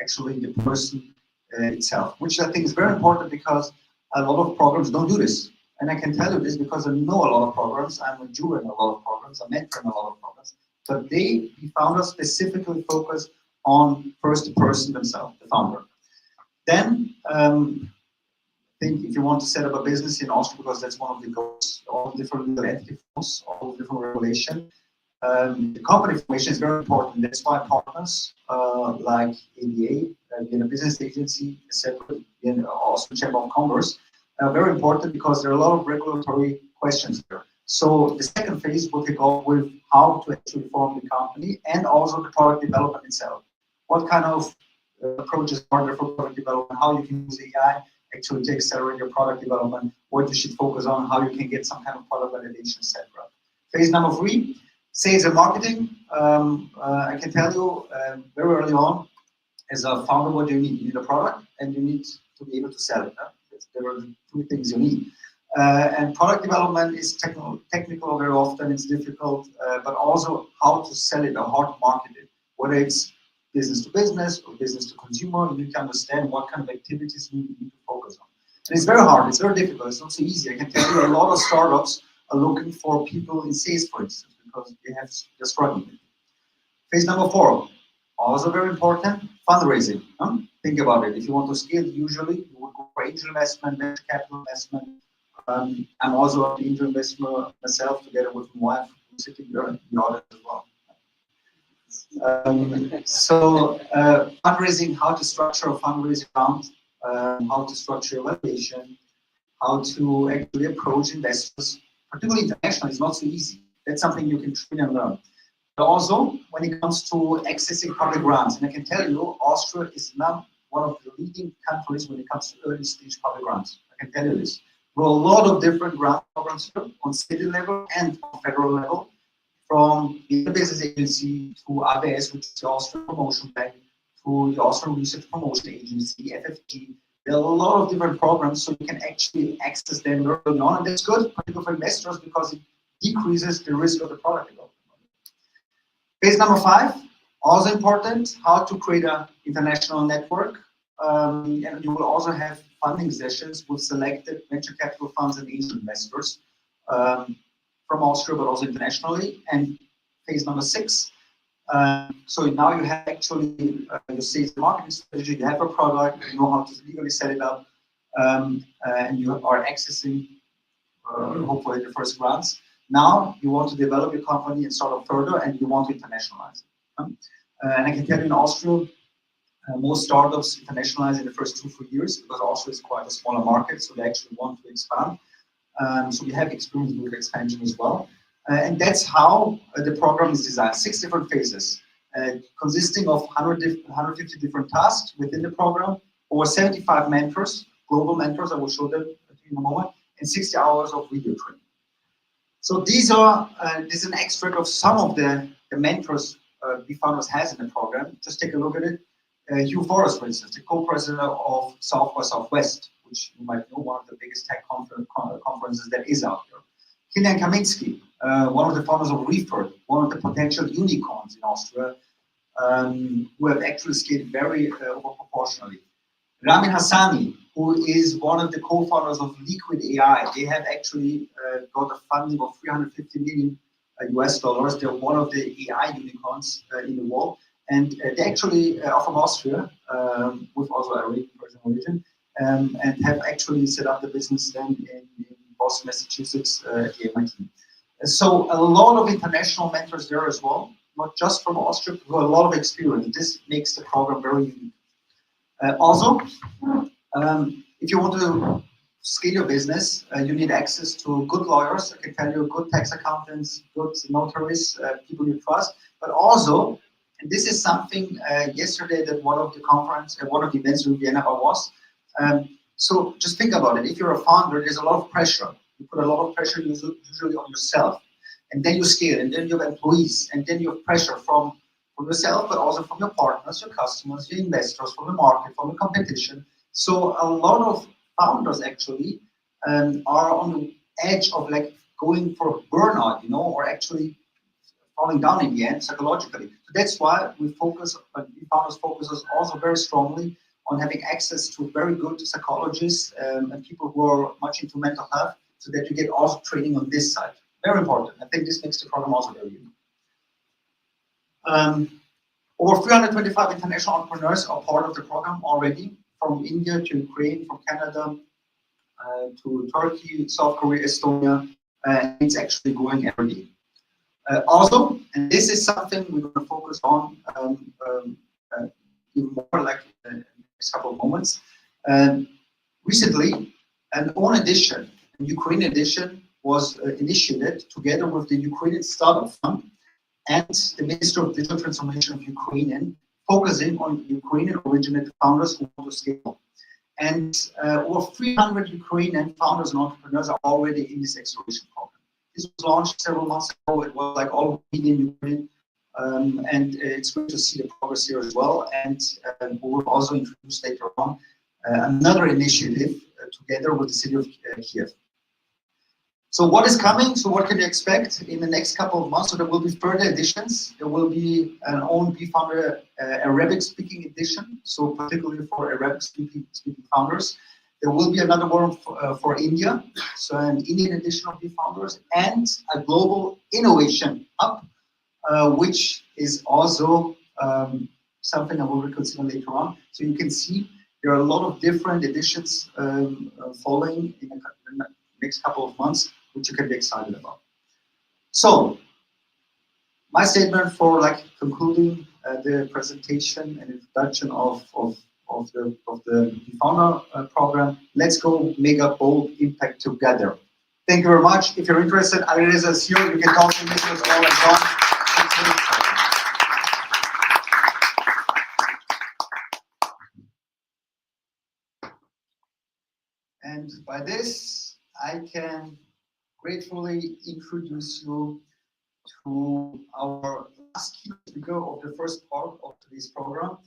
actually the person itself, which I think is very important because a lot of programs don't do this. And I can tell you this because I know a lot of programs, I'm a juror in a lot of programs, I'm mentoring a lot of programs, but the founders specifically focus on first the person themselves, the founder. Then, I think if you want to set up a business in Austria, because that's one of the goals, all different legal entity forms, all different regulation, the company formation is very important. That's why partners like ABA, Vienna Business Agency, etc., and also Chamber of Commerce, are very important because there are a lot of regulatory questions there. So the second phase will take off with how to actually form the company and also the product development itself. What kind of approaches are there for product development, how you can use AI actually to accelerate your product development, what you should focus on, how you can get some kind of product validation, etc. Phase number 3, sales and marketing. I can tell you very early on, as a founder, what you need. You need a product and you need to be able to sell it. There are the 2 things you need. And product development is technical very often, it's difficult, but also how to sell it or how to market it, whether it's business to business or business to consumer. You need to understand what kind of activities you need to focus on. And it's very hard, it's very difficult, it's not so easy. I can tell you a lot of startups are looking for people in sales, for instance, because they're struggling. Phase number 4, also very important, fundraising. Think about it. If you want to scale, usually you would go for angel investment, venture capital investment. I'm also an angel investor myself, together with my wife, who's sitting there in the audience as well. Fundraising, how to structure a fundraising round, how to structure evaluation, how to actually approach investors, particularly international, is not so easy. That's something you can train and learn. But also, when it comes to accessing public grants, and I can tell you, Austria is now one of the leading countries when it comes to early stage public grants. I can tell you this. There are a lot of different grant programs here on city level and on federal level, from the Business Agency to ABS, which is the Austrian Promotion Bank, to the Austrian Research Promotion Agency, FFG. There are a lot of different programs, so you can actually access them early on, and that's good, particularly for investors, because it decreases the risk of the product development. Phase number 5, also important, how to create an international network. And you will also have funding sessions with selected venture capital funds and angel investors from Austria, but also internationally. And phase number 6, so now you have actually your sales and marketing strategy, you have a product, you know how to legally set it up, and you are accessing hopefully the first grants. Now you want to develop your company and start up further, and you want to internationalize it. And I can tell you in Austria, most startups internationalize in the first 2-3 years, because Austria is quite a smaller market, so they actually want to expand. So we have experience with expansion as well. And that's how the program is designed. 6 different phases, consisting of 150 different tasks within the program, over 75 mentors, global mentors, I will show them in a moment, and 60 hours of video training. So these are, this is an extract of some of the mentors BeFounders has in the program. Just take a look at it. Hugh Forrest, for instance, the co-president of South by Southwest, which you might know, one of the biggest tech conferences that is out there. Kilian Kaminski, one of the founders of Refer, one of the potential unicorns in Austria, who have actually scaled very overproportionally. Ramin Hassani, who is one of the co-founders of Liquid AI. They have actually got a funding of $350 million US. They're one of the AI unicorns in the world. And they actually are from Austria, with also Arabian origin, and have actually set up the business then in Boston, Massachusetts, at the MIT. So a lot of international mentors there as well, not just from Austria, but a lot of experience. This makes the program very unique. Also, if you want to scale your business, you need access to good lawyers. I can tell you, good tax accountants, good notaries, people you trust, but also, and this is something yesterday that one of the events in Vienna was. So just think about it. If you're a founder, there's a lot of pressure. You put a lot of pressure usually on yourself, and then you scale, and then you have employees, and then you have pressure from yourself, but also from your partners, your customers, your investors, from the market, from the competition. So a lot of founders actually are on the edge of like going for burnout, you know, or actually falling down in the end psychologically. So that's why we focus, BeFounders focuses also very strongly on having access to very good psychologists and people who are much into mental health, so that you get also training on this side. Very important. I think this makes the program also very unique. Over 325 international entrepreneurs are part of the program already, from India to Ukraine, from Canada to Turkey, South Korea, Estonia. It's actually growing every day. Also, and this is something we're going to focus on even more, like in the next couple of moments. Recently, an own edition, a Ukrainian edition, was initiated together with the Ukrainian Startup Fund and the Minister of Digital Transformation of Ukraine, focusing on Ukrainian originated founders who want to scale. And over 300 Ukrainian founders and entrepreneurs are already in this acceleration program. This was launched several months ago. It was like all in Ukraine, and it's great to see the progress here as well. And we will also introduce later on another initiative together with the city of Kiev. So what is coming? So what can you expect in the next couple of months? So there will be further editions. There will be an own BeFounder Arabic speaking edition, so particularly for Arabic speaking founders. There will be another one for India, so an Indian edition of BeFounders, and a global innovation hub, which is also something I will reconsider later on. So you can see there are a lot of different editions following in the next couple of months, which you can be excited about. So my statement for like concluding the presentation and introduction of the BeFounder program: let's go make a bold impact together. Thank you very much. If you're interested, Alireza is here. You can talk to Nicholas all and John. And by this, I can gratefully introduce you to our last key speaker of the first part of today's program,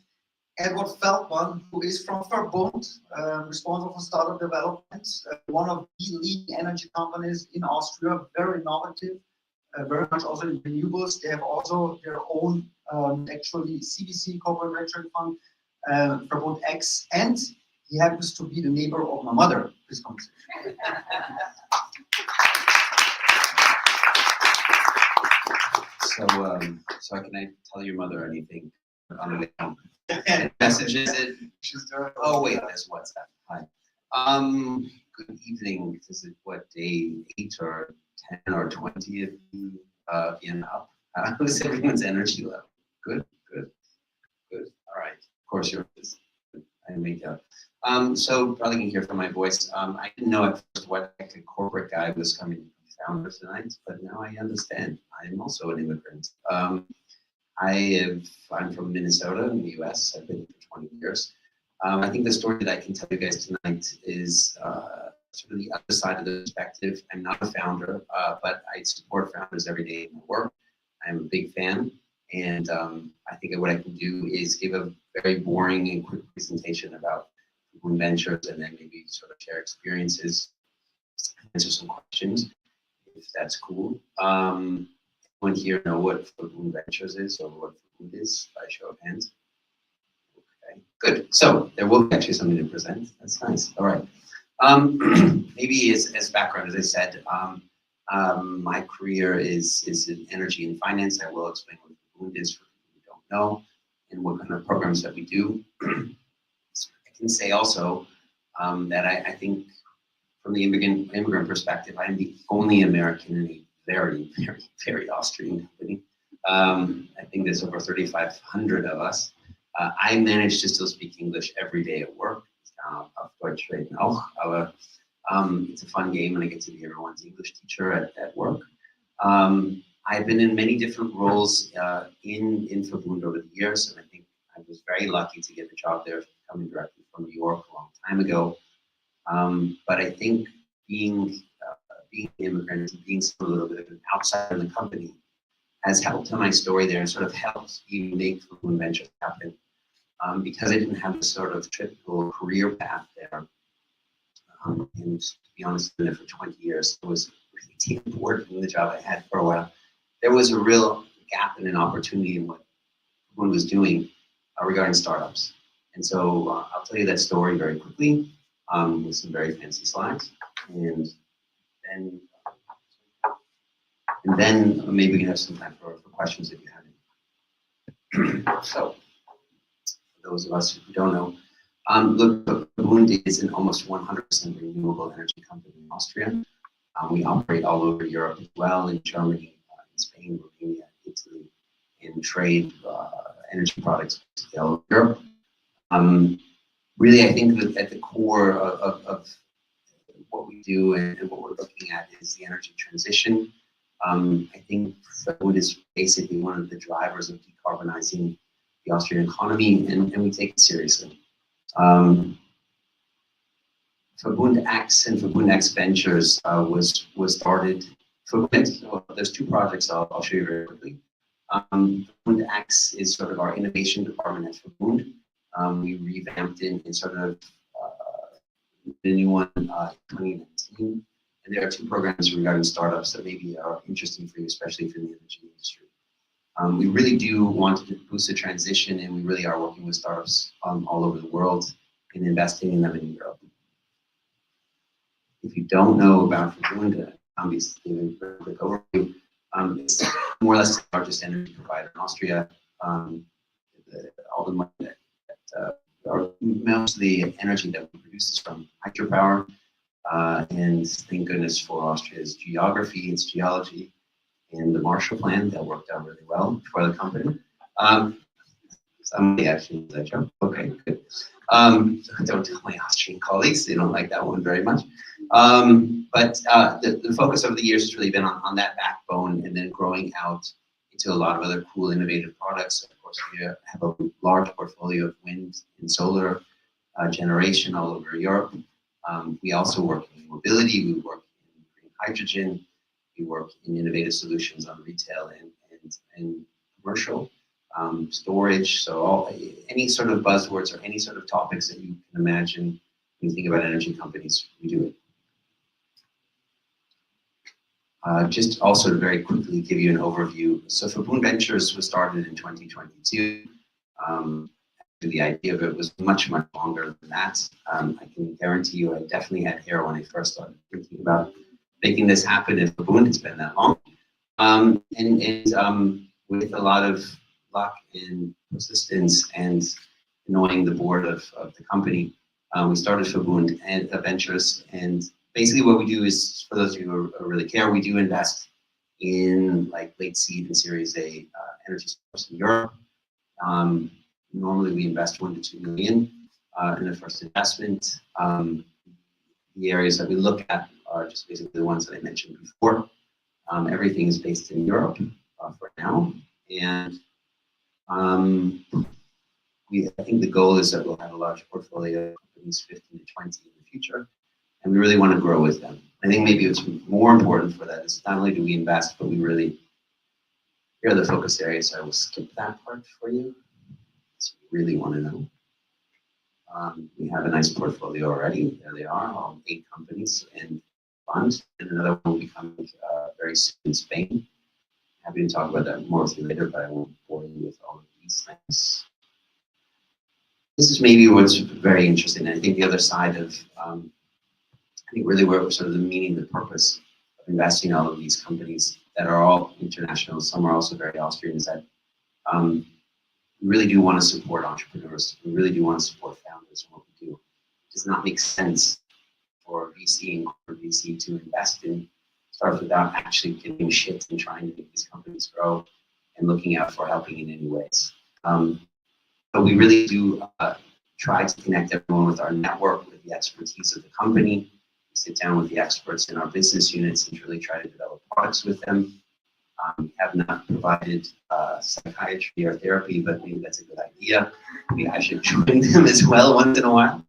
Edward Feldman, who is from Verbund, responsible for startup development, one of the leading energy companies in Austria, very innovative, very much also in renewables. They have also their own, actually, CVC, corporate venture fund, Verbund X, and he happens to be the neighbor of my mother. Please come. So can I tell your mother anything on the way home? Messages. She's there. Oh wait, there's WhatsApp. Hi. Good evening. Is it what, day 8 or 10 or 20 of the ViennaUP? How is everyone's energy level? Good. All right. Of course yours. I make up. So probably can hear from my voice. I didn't know at first what like a corporate guy was coming founder tonight, but now I understand. I'm also an immigrant. I'm from Minnesota in the US. I've been here for 20 years. I think the story that I can tell you guys tonight is sort of the other side of the perspective. I'm not a founder, but I support founders every day in my work. I'm a big fan. And I think what I can do is give a very boring and quick presentation about Verbund Ventures and then maybe sort of share experiences, answer some questions, if that's cool. Anyone here know what Verbund Ventures is or what Verbund is by show of hands? Okay, good. So there will be actually something to present. That's nice. All right. Maybe as background, as I said, my career is in energy and finance. I will explain what Verbund is for people who don't know and what kind of programs that we do. I can say also that I think from the immigrant perspective, I'm the only American in a very, very, very Austrian company. I think there's over 3,500 of us. I manage to still speak English every day at work. Auf Deutsch reden auch, aber it's a fun game and I get to be everyone's English teacher at work. I've been in many different roles in Verbund over the years, and I think I was very lucky to get the job there coming directly from New York a long time ago. But I think being an immigrant and being a little bit of an outsider in the company has helped tell my story there and sort of helped even make Verbund Ventures happen. Because I didn't have a sort of typical career path there. And to be honest, I've been there for 20 years. I was really bored in the job I had for a while. There was a real gap and an opportunity in what Verbund was doing regarding startups. And so I'll tell you that story very quickly with some very fancy slides. And then maybe we can have some time for questions if you have any. So, for those of us who don't know, look, Verbund is an almost 100% renewable energy company in Austria. We operate all over Europe as well, in Germany, in Spain, Romania, Italy, in trade, energy products all over Europe. Really, I think that at the core of what we do and what we're looking at is the energy transition. I think Verbund is basically one of the drivers of decarbonizing the Austrian economy, and we take it seriously. Verbund X and Verbund X Ventures was started. There's two projects I'll show you very quickly. Verbund X is sort of our innovation department at Verbund. We revamped in sort of the new one in 2019. And there are two programs regarding startups that maybe are interesting for you, especially if you're in the energy industry. We really do want to boost the transition, and we really are working with startups all over the world and investing in them in Europe. If you don't know about Verbund, I'll just give you a very quick overview. It's more or less the largest energy provider in Austria. All the money most of the energy that we produce is from hydropower. And thank goodness for Austria's geography, its geology, and the Marshall Plan that worked out really well for the company. Somebody actually did that joke. Okay, good. Don't tell my Austrian colleagues, they don't like that one very much. The focus over the years has really been on that backbone and then growing out into a lot of other cool, innovative products. Of course, we have a large portfolio of wind and solar generation all over Europe. We also work in mobility, we work in green hydrogen, we work in innovative solutions on retail and commercial. Storage, so any sort of buzzwords or any sort of topics that you can imagine when you think about energy companies, we do it. Just also to very quickly give you an overview. So Verbund Ventures was started in 2022. The idea of it was much, much longer than that. I can guarantee you I definitely had hair when I first started thinking about making this happen in Verbund. It's been that long. With a lot of luck and persistence and annoying the board of the company, we started Verbund and Ventures. And basically what we do is, for those of you who really care, we do invest in like late seed and Series A energy startups in Europe. Normally we invest 1 to 2 million in the first investment. The areas that we look at are just basically the ones that I mentioned before. Everything is based in Europe for now. And I think the goal is that we'll have a large portfolio of companies, 15 to 20 in the future, and we really want to grow with them. I think maybe what's more important for that is not only do we invest, but we really, here are the focus areas. I will skip that part for you, so you really want to know. We have a nice portfolio already. There they are, all 8 companies and funds, and another one will be coming very soon in Spain. Happy to talk about that more with you later, but I won't bore you with all of these things. This is maybe what's very interesting. I think the other side of, I think really where sort of the meaning, the purpose of investing in all of these companies that are all international, some are also very Austrian, is that we really do want to support entrepreneurs. We really do want to support founders in what we do. It does not make sense for VC and corporate VC to invest in startups without actually giving shit and trying to make these companies grow and looking out for helping in any ways. But we really do try to connect everyone with our network, with the expertise of the company. We sit down with the experts in our business units and really try to develop products with them. We have not provided psychiatry or therapy, but maybe that's a good idea. Maybe I should join them as well once in a while.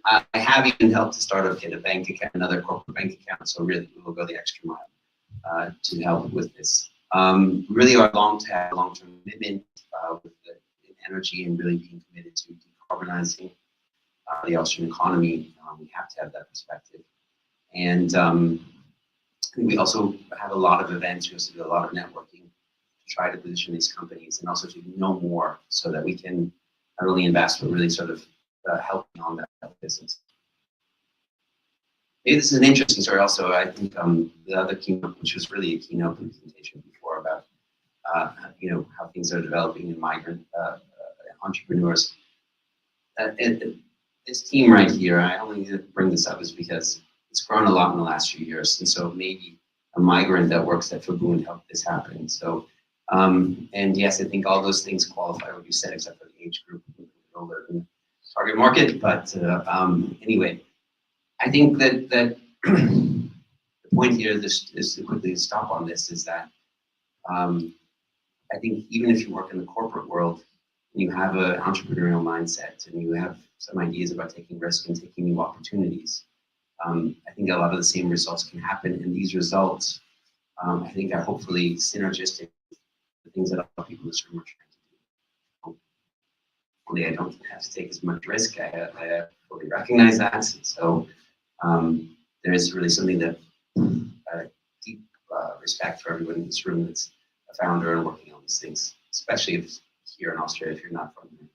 I have even helped a startup get a bank account, another corporate bank account, so really we will go the extra mile to help with this. Really our long-term commitment with the energy and really being committed to decarbonizing the Austrian economy. We have to have that perspective. And we also have a lot of events. We also do a lot of networking to try to position these companies and also to know more so that we can not only invest, but really sort of helping on that business. Maybe this is an interesting story also. I think the other keynote, which was really a keynote presentation before about you know, how things are developing in migrant entrepreneurs. This team right here, I only bring this up is because it's grown a lot in the last few years, and so maybe a migrant that works at Verbund helped this happen. So, and yes, I think all those things qualify what you said, except for the age group, older than target market. But anyway, I think that the point here is to quickly stop on this is that I think even if you work in the corporate world, you have an entrepreneurial mindset and you have some ideas about taking risk and taking new opportunities. I think a lot of the same results can happen, and these results, I think, are hopefully synergistic with the things that other people in this room are trying to do. Hopefully, I don't have to take as much risk. I fully recognize that. So there is really something that deep respect for everyone in this room that's a founder and working on these things, especially if here in Australia, if you're not from here.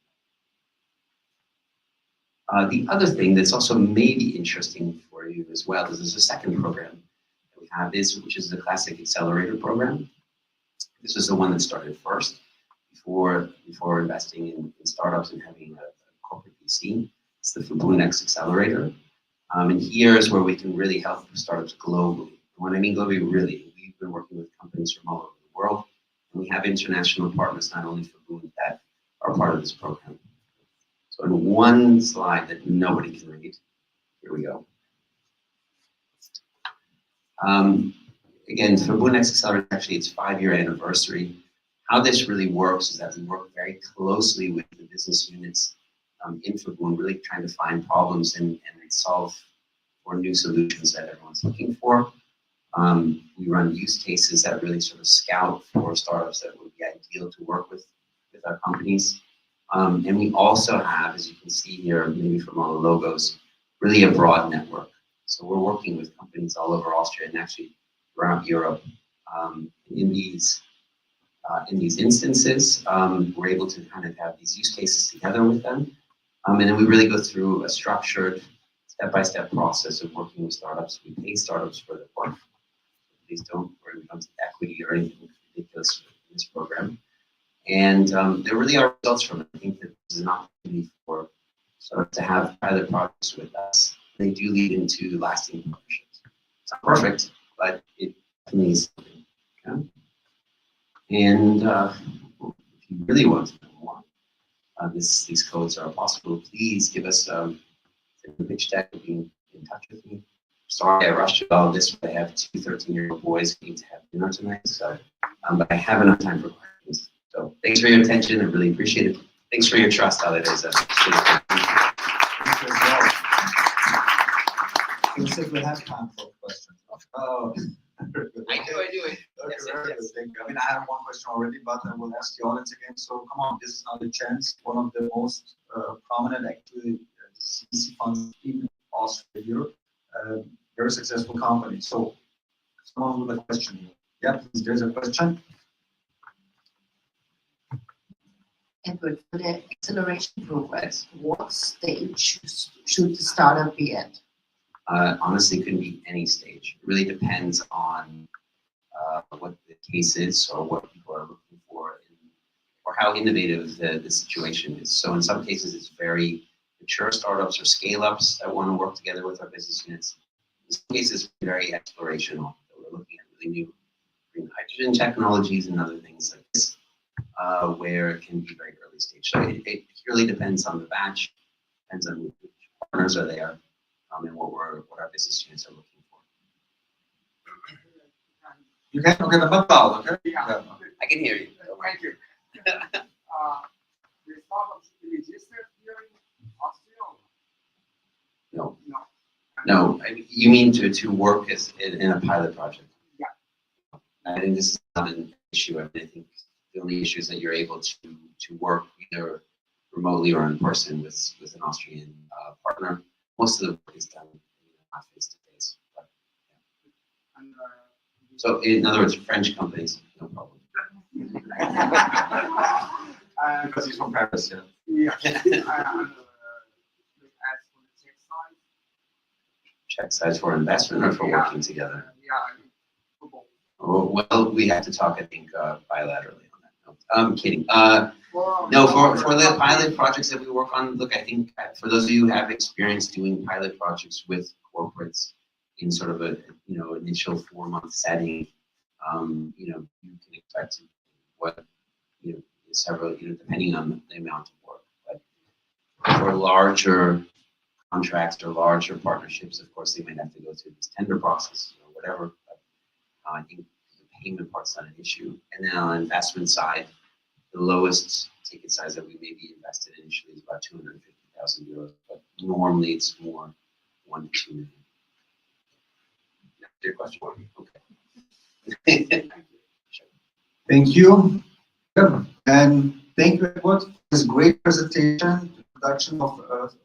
The other thing that's also maybe interesting for you as well is there's a second program that we have, which is the classic accelerator program. This was the one that started first before investing in startups and having a corporate VC. It's the Verbund X Accelerator. And here is where we can really help startups globally. When I mean globally, really, we've been working with companies from all over the world. And we have international partners, not only Verbund, that are part of this program. on one slide that nobody can read. Here we go. Again, for Next Accelerator, actually its 5-year anniversary. How this really works is that we work very closely with the business units in Verbund, really trying to find problems and solve for new solutions that everyone's looking for. We run use cases that really sort of scout for startups that would be ideal to work with our companies. And we also have, as you can see here, maybe from all the logos, really a broad network. So we're working with companies all over Austria and actually throughout Europe. In these instances, we're able to kind of have these use cases together with them. And then we really go through a structured step-by-step process of working with startups. We pay startups for their work. Please don't worry when it comes to equity or anything ridiculous in this program. And there really are results from it. I think that this is an opportunity for startups to have pilot projects with us. They do lead into lasting partnerships. It's not perfect, but it definitely is something. Okay? And if you really want to know more, these codes are possible. Please give us a pitch deck and be in touch with me. Sorry I rushed all of this, but I have 2 13-year-old boys who need to have dinner tonight. So, but I have enough time for questions. So thanks for your attention. I really appreciate it. Thanks for your trust, holidays. You said we have time for questions. Oh. I do. Okay, very good. Thank you. I mean, I have one question already, but I will ask the audience again. So come on, this is not a chance. One of the most prominent, actually, CC funds in Austria, Europe. Very successful company. So someone with a question here. Yeah, please, there's a question. Edward, for the acceleration progress, what stage should the startup be at? Honestly, it could be any stage. It really depends on what the case is or what people are looking for or how innovative the situation is. So in some cases, it's very mature startups or scale-ups that want to work together with our business units. In some cases, it's very explorational. So we're looking at really new green hydrogen technologies and other things like this, where it can be very early stage. So it really depends on the batch, depends on which partners are there, and what our business units are looking for. You can okay, but loud, okay? Yeah. I can hear you. Thank you. The startup should be registered here in Austria? No. No. No, you mean to work as in a pilot project? Yeah. I think this is not an issue. I mean, I think the only issue is that you're able to work either remotely or in person with an Austrian partner. Most of the work is done not face to face. So in other words, French companies, no problem. Because he's from Paris, yeah. Yeah. As for the check size. Check size for investment or for working together? Yeah. Oh, well, we have to talk, I think, bilaterally on that. No, I'm kidding. No, for the pilot projects that we work on, look, I think for those of you who have experience doing pilot projects with corporates in sort of a initial 4-month setting, you can expect what several depending on the amount of work. But for larger contracts or larger partnerships, of course, they might have to go through this tender process or whatever. But I think the payment part's not an issue. And then on the investment side, the lowest ticket size that we may be invested initially is about 250,000 euros, but normally it's more 1 to 2 million. Yeah, your question. Okay. Thank you. And thank you, Edward, for this great presentation, introduction of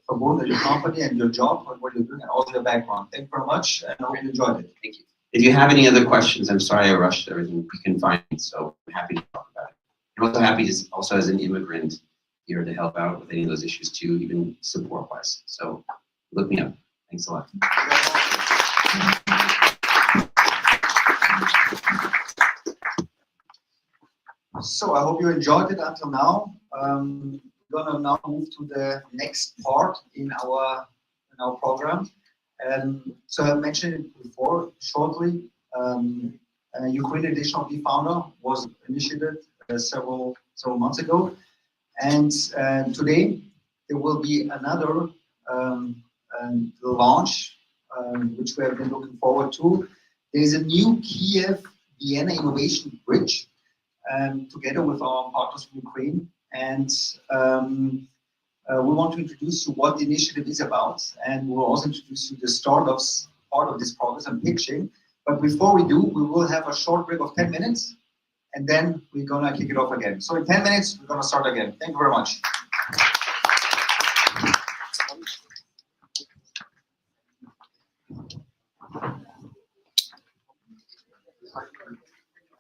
Verbund, your company and your job, and what you're doing, and also your background. Thank you very much, and I hope you enjoyed it. Thank you. If you have any other questions, I'm sorry I rushed everything. You can find me, so I'm happy to talk about it. I'm also happy also as an immigrant here to help out with any of those issues too, even support-wise. So look me up. Thanks a lot. So I hope you enjoyed it until now. We're gonna now move to the next part in our program. So I mentioned it before shortly. Ukraine edition of BeFounder was initiated several months ago, and today there will be another launch, which we have been looking forward to. There's a new Kiev-Vienna Innovation Bridge, together with our partners from Ukraine. And we want to introduce you what the initiative is about, and we'll also introduce you the startups part of this progress I'm pitching. But before we do, we will have a short break of 10 minutes, and then we're gonna kick it off again. So in 10 minutes, we're gonna start again. Thank you very much.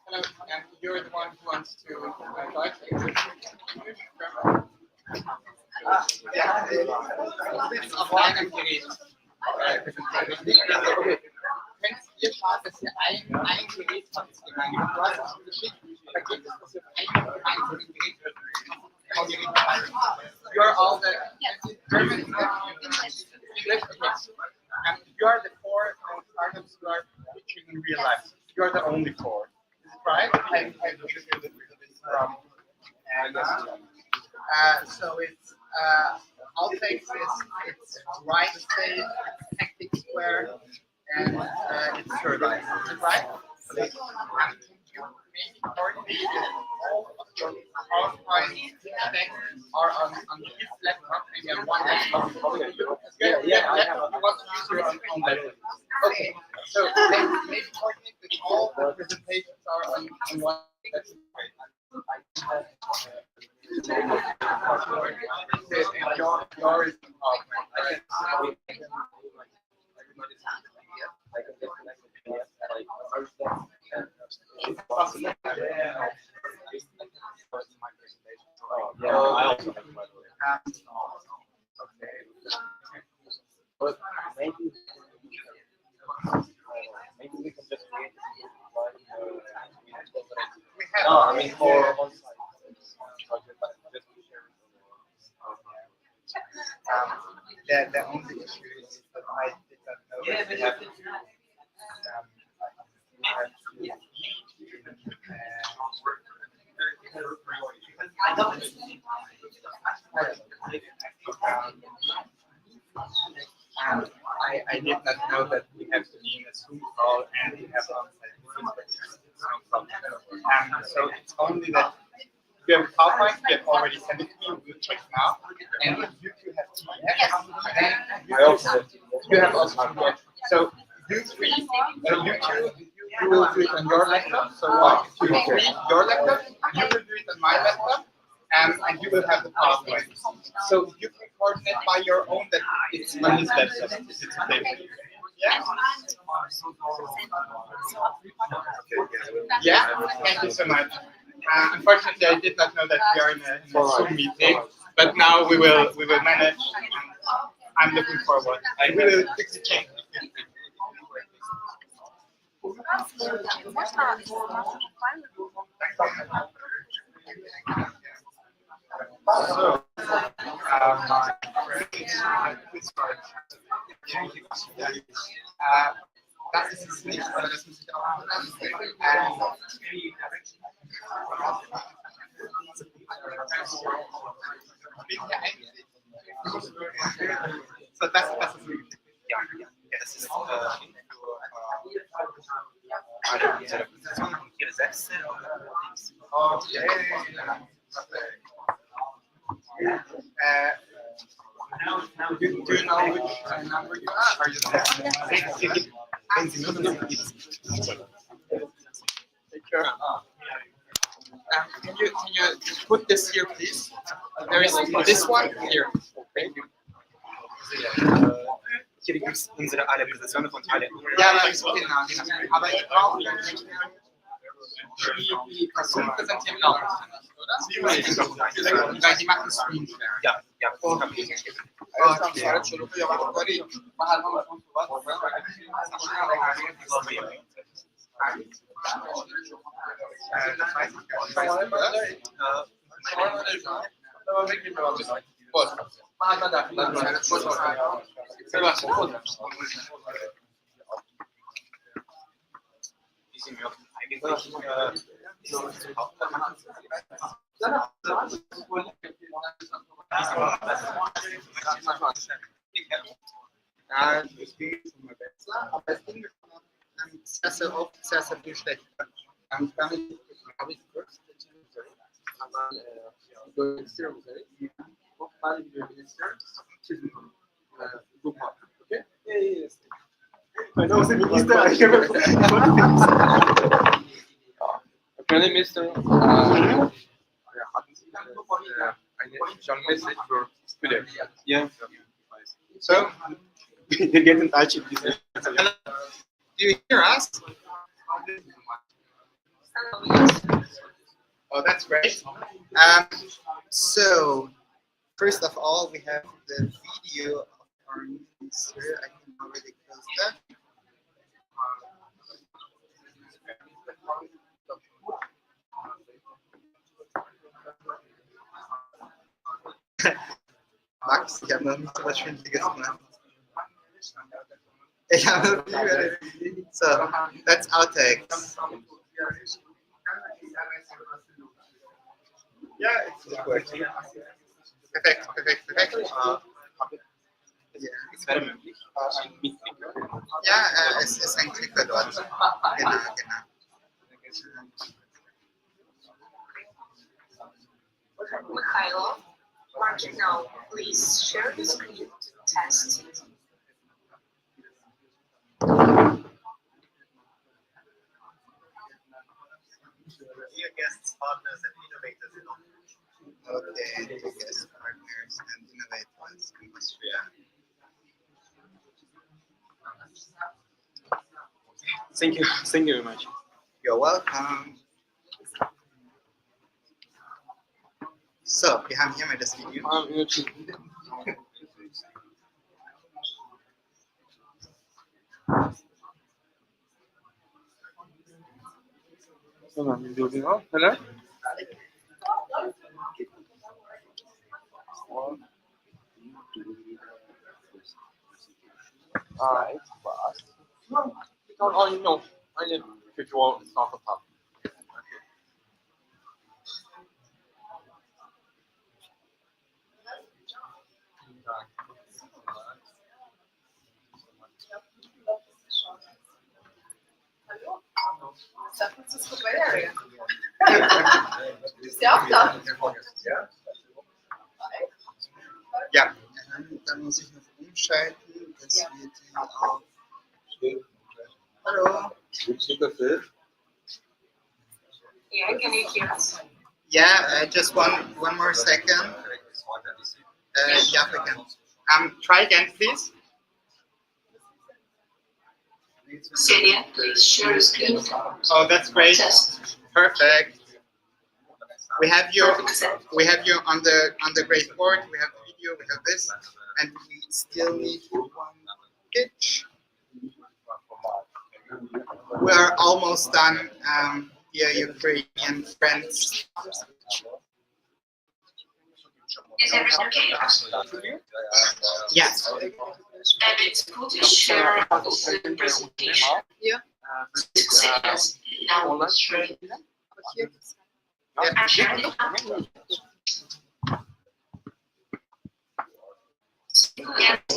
Hello, and you're the one who wants to guide auf einem Gerät. Könnt ihr schauen, dass ihr ein Gerät habt? Du hast es geschickt, da geht es, dass ihr auf einem einzelnen Gerät You are all the German, English, okay. And you are the four startups who are pitching in real life. You are the only four. Right? I understood it from so it's Altex it's right state, it's hectic square, and it's turbine. Is it right? And you maybe coordinate all of your PowerPoint texts are on this laptop, maybe on one laptop. Yeah, laptop you want to use your own laptop. Okay, so maybe coordinate that all the presentations are on one. That's great. Yours is But maybe we can just create we have. no, I mean for on site. The only issue is that I did not know that we have I did not know that we have to be in a Zoom call and we have on-site. So it's only that you have PowerPoint, you have already sent it to me, we'll check now. And if you two have PDF, then you have also PDF. So you three, you will do it on your laptop. So 1, 2, 3, your laptop, you will do it on my laptop, and you will have the PowerPoint. So you can coordinate by your own that it's on his laptop. It's okay for you. Yeah? Yeah, thank you so much. Unfortunately, I did not know that we are in a Zoom meeting, but now we will manage. I'm looking forward. We will fix the change. So, das ist es nicht, aber das muss ich auch so das ist ja, das ist unsere Position und ihre Sätze. Okay. Do you know which number you are? Can you put this here, please? There is this one here. Thank you. Hier gibt es unsere alle Präsentationen von alle. Ja, genau. Aber ich brauche die Person präsentieren auch, oder? Weil die machen Screenshare. Ja, ja. Ja, ich gehe schon mal besser, aber es ging sehr, sehr oft sehr, sehr viel schlechter. Gar nicht, habe ich kurz, aber durch Series, bei Minister, super. Okay? Yes. I know the minister, I have Prime Minister, eine schon Message für Students. Yeah. So, wir gehen falsch in diese. Do you hear us? Oh, that's great. So, first of all, we have the video of our minister. I can already close that. Max, ich habe noch nicht so was Schwindeliges gemacht. Ich habe noch nie so, that's outtakes. Ja, it's working. Perfekt, perfekt, perfekt. Es wäre möglich, ein Mitklicker. Ja, es ist ein Klicker dort. Genau, genau. Mikhailo, Marginal, please share the screen to test. Dear guests, partners, and innovators in Austria. Okay, dear guests, partners, and innovators in Austria. Thank you very much. You're welcome. So, wir haben hier mal das Video. Hello? It's fast. No, I need visual stuff up. San Francisco Bay Area. Ist ja auch da. Ja, dann muss ich noch umschalten, dass wir die auf. Hallo. Yeah, can you hear us? Yeah, just one more second. Yeah, we can. Try again, please. Celia, please share the screen. Oh, that's great. Test. Perfect. We have you on the great board. We have the video. We have this, and we still need one pitch. We are almost done. Dear Ukrainian friends. Is everything okay? Yes. And it's good to share the presentation. Yeah. Celia's now sharing. I'm sharing it now.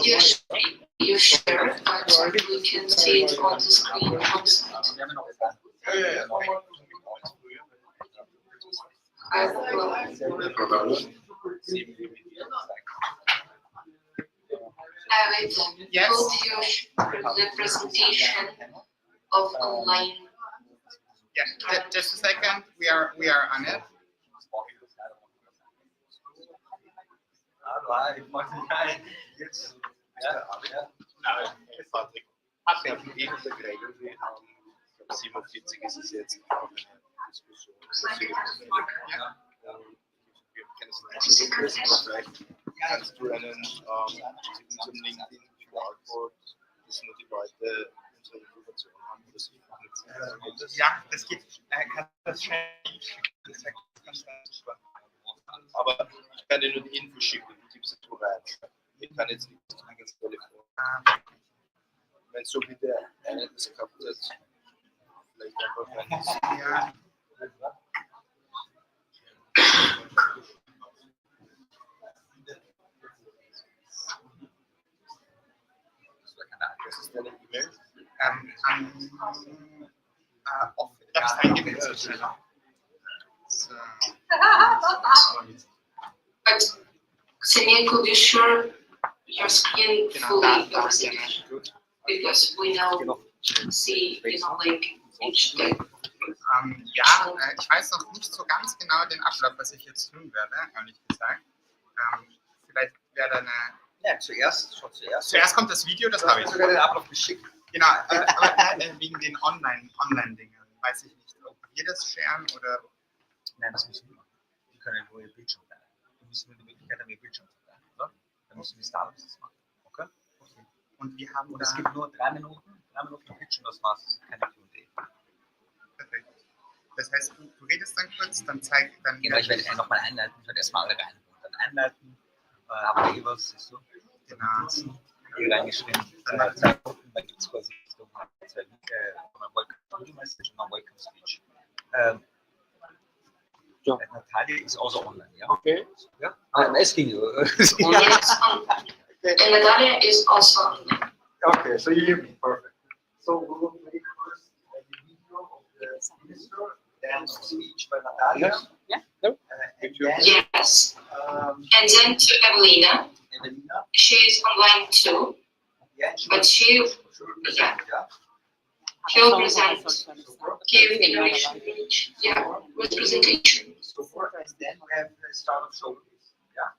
Yeah, you share, but we can see it on the screen on the side. I will. Yes. Go to the presentation of online. Yeah, just a second. We are on it. Kannst du einen zum LinkedIn QR-Code, das nur die Leute unsere Informationen haben, das nicht. Ja, das geht. Kann das schnell schicken? Aber ich kann dir nur die Info schicken, du gibst es nur rein. Ich kann jetzt nicht ans Telefon. Wenn so wie der eine das gehabt hat, vielleicht einfach wenn Ja. Das ist deine E-Mail. Darf ich eingeben? So schneller. So. But Samir, could you share your screen Genau, fully da because, gerne. Gut. because we now see, like each day. Ja, ich weiß noch nicht so ganz genau den Ablauf, was ich jetzt tun werde, ehrlich gesagt. Vielleicht wäre eine. Ja, zuerst. Zuerst kommt das Video, das habe ich. sogar den Ablauf geschickt. Genau, aber wegen den Online-Dingen. Weiß ich nicht, ob wir das sharen oder. Nein, das müssen wir machen. Die können nur ihr Bildschirm teilen. Wir müssen nur die Möglichkeit haben, ihr Bildschirm zu teilen, oder? Dann müssen die Startups das machen. Okay? Und wir haben Und es gibt nur 3 Minuten Bildschirm, das war's. Das ist keine Q&A. Perfekt. Das heißt, du redest dann kurz, dann zeig dann. Genau, ich werde nochmal einleiten. Ich werde erstmal alle rein und dann einleiten. Aber eh was, siehst du? Genau. Hier reingeschrieben. Dann nach 2 Minuten, dann gibt es quasi ein Welcome Message und ein Welcome Speech. Natalia is also online, yeah? Okay. Yeah? I'm asking you. Yes, and Natalia is also online. Okay, so you hear me, perfect. So we will play first the video of the minister, then speech by Natalia. Yeah. No. And then, Yes. And then to Evelina. Evelina. She is online too, Yeah, but she will present, give innovation speech, with presentation. So for and then we have the startup showcase. Yeah.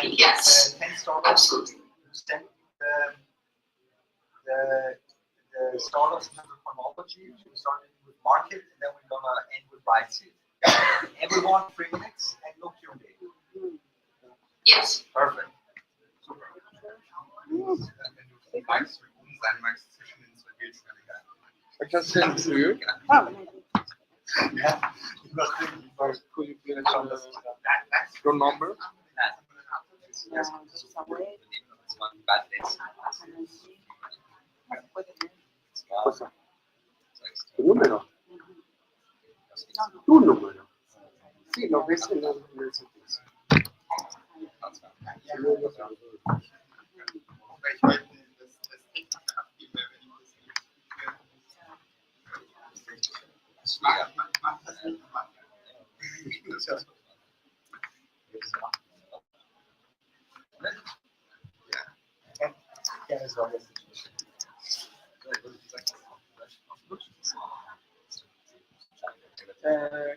And Yes, 10 startups. absolutely. Send the startups in the chronology. We started with market, and then we're gonna end with right seed. Everyone 3 minutes and no Q&A. Yes. Perfect. Super. I can send to you. Yeah. Could you please your number? Yes. Bad days. Cosa? Tu numero? Tu numero? Sì, l'ho visto nel servizio.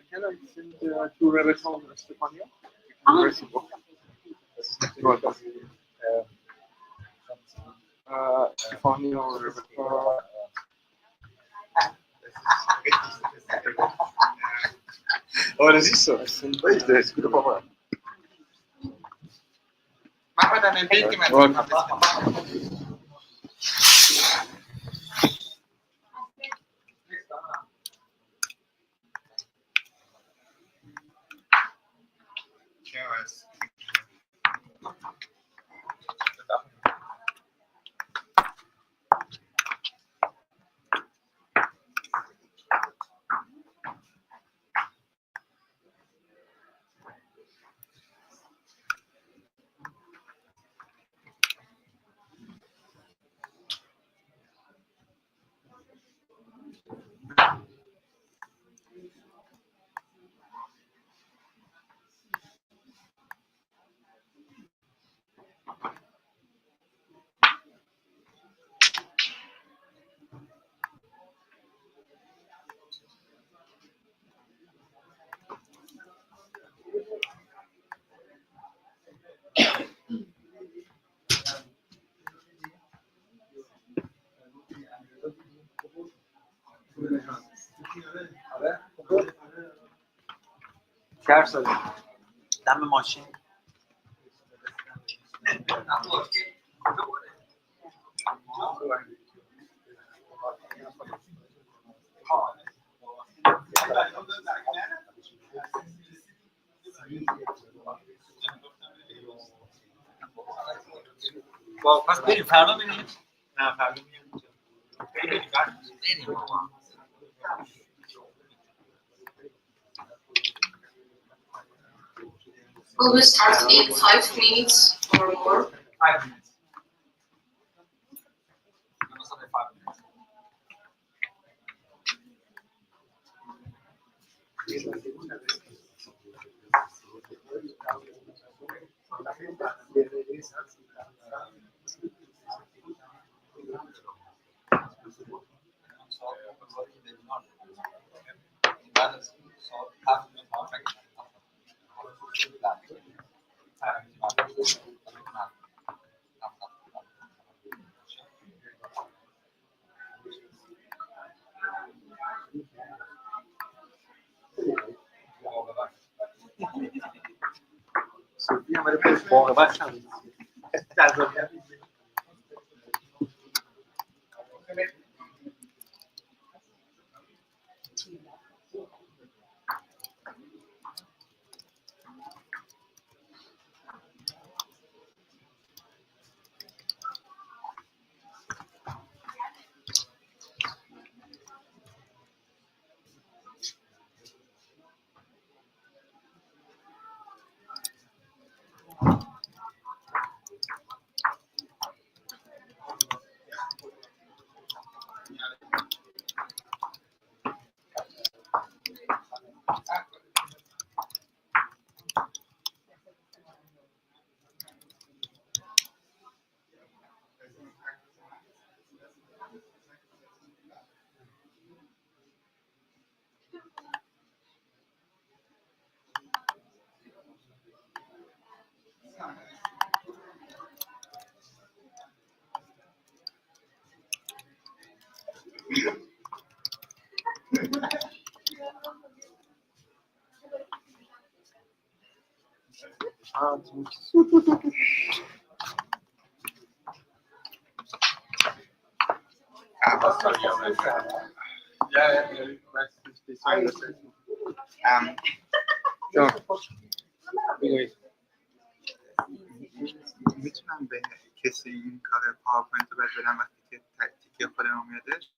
Can I send to Rebecca and Stefania? Stefania or Rebecca? Oh, das ist so. Das ist guter Papa. Machen wir dann ein Bild gemeinsam. Ters dame ماشین پس بریم فردا میریم نه فردا میریم بریم Will we start in 5 minutes or more? 5 minutes. Vamos a hacer 5 minutes. Sofia, mas depois fora, vai saber. میتونم به کسی این کار پاورپوینت رو بدم وقتی که تکیه خودم میادش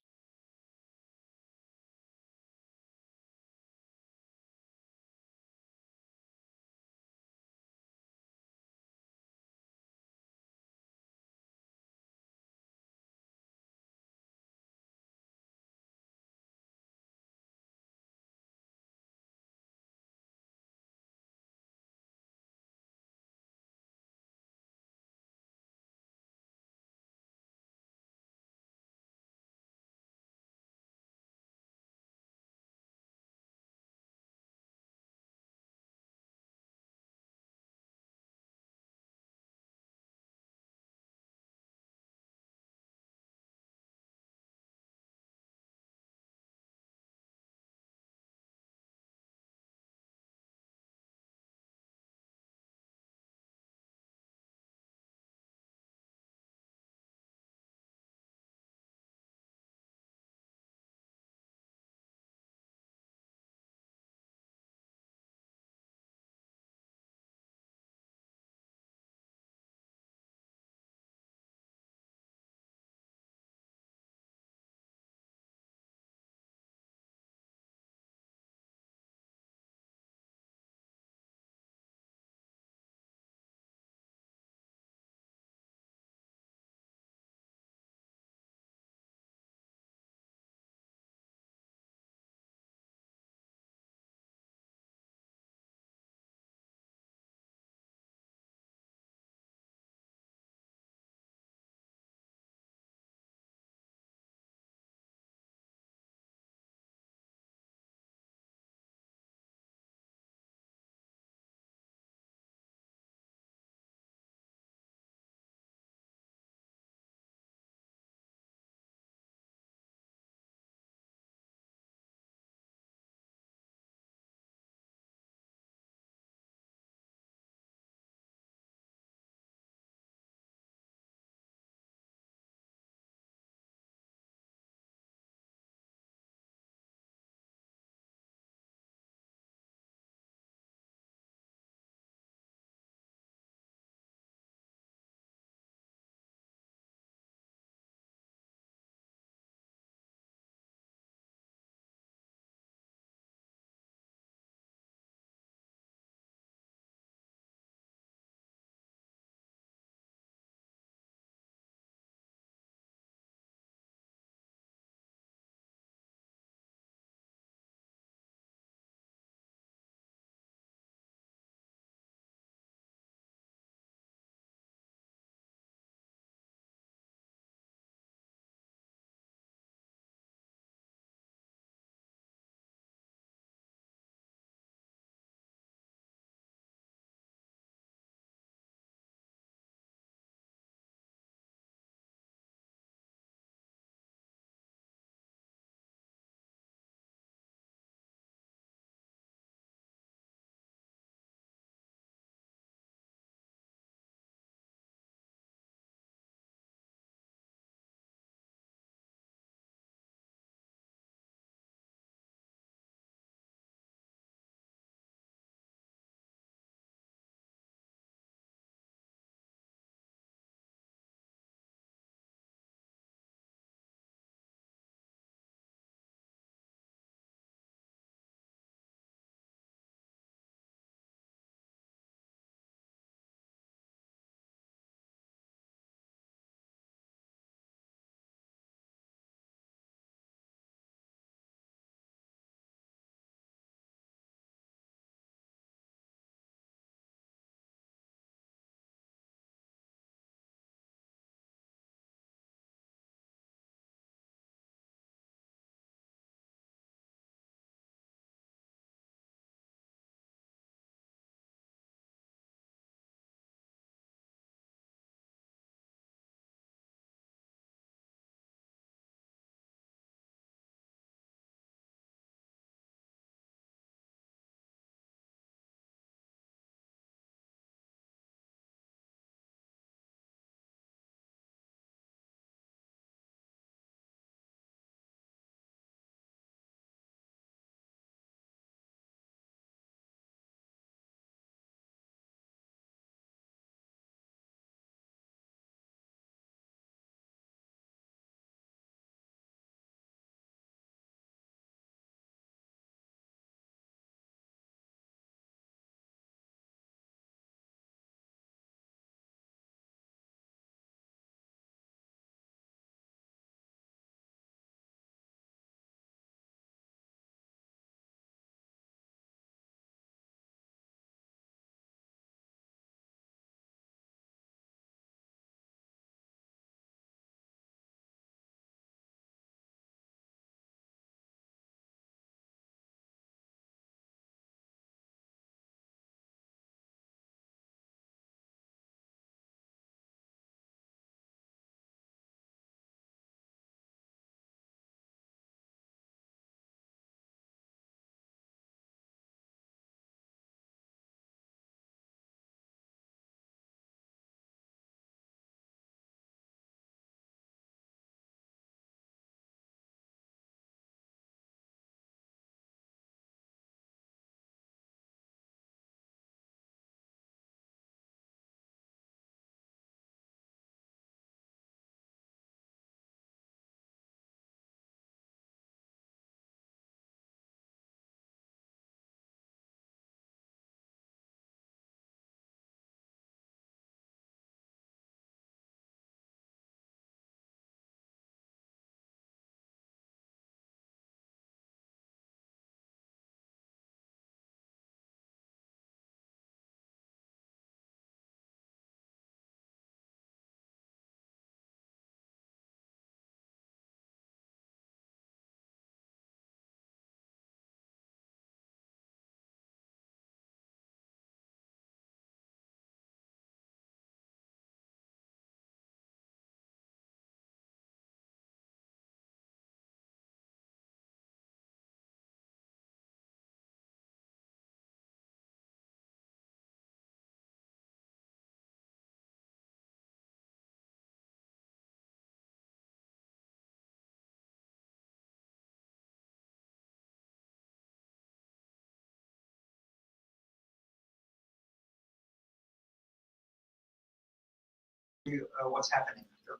actually what's happening here.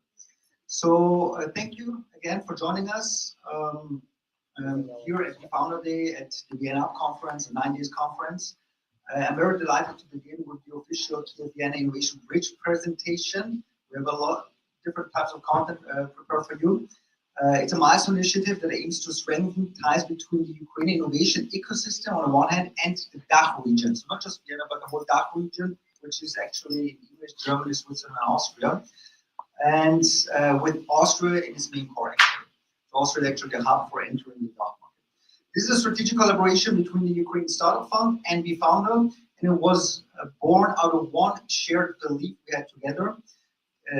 So thank you again for joining us here at BeFounder Day at the ViennaUP conference, the 9 days conference. I'm very delighted to begin with the official Vienna Innovation Bridge presentation. We have a lot of different types of content prepared for you. It's a milestone initiative that aims to strengthen ties between the Ukrainian innovation ecosystem on the one hand and the DACH region. So not just Vienna, but the whole DACH region, which is actually English, Germany, Switzerland, and Austria. And with Austria in its main core activity. Austria is actually the hub for entering the DACH market. This is a strategic collaboration between the Ukraine Startup Fund and BeFounder, and it was born out of one shared belief we had together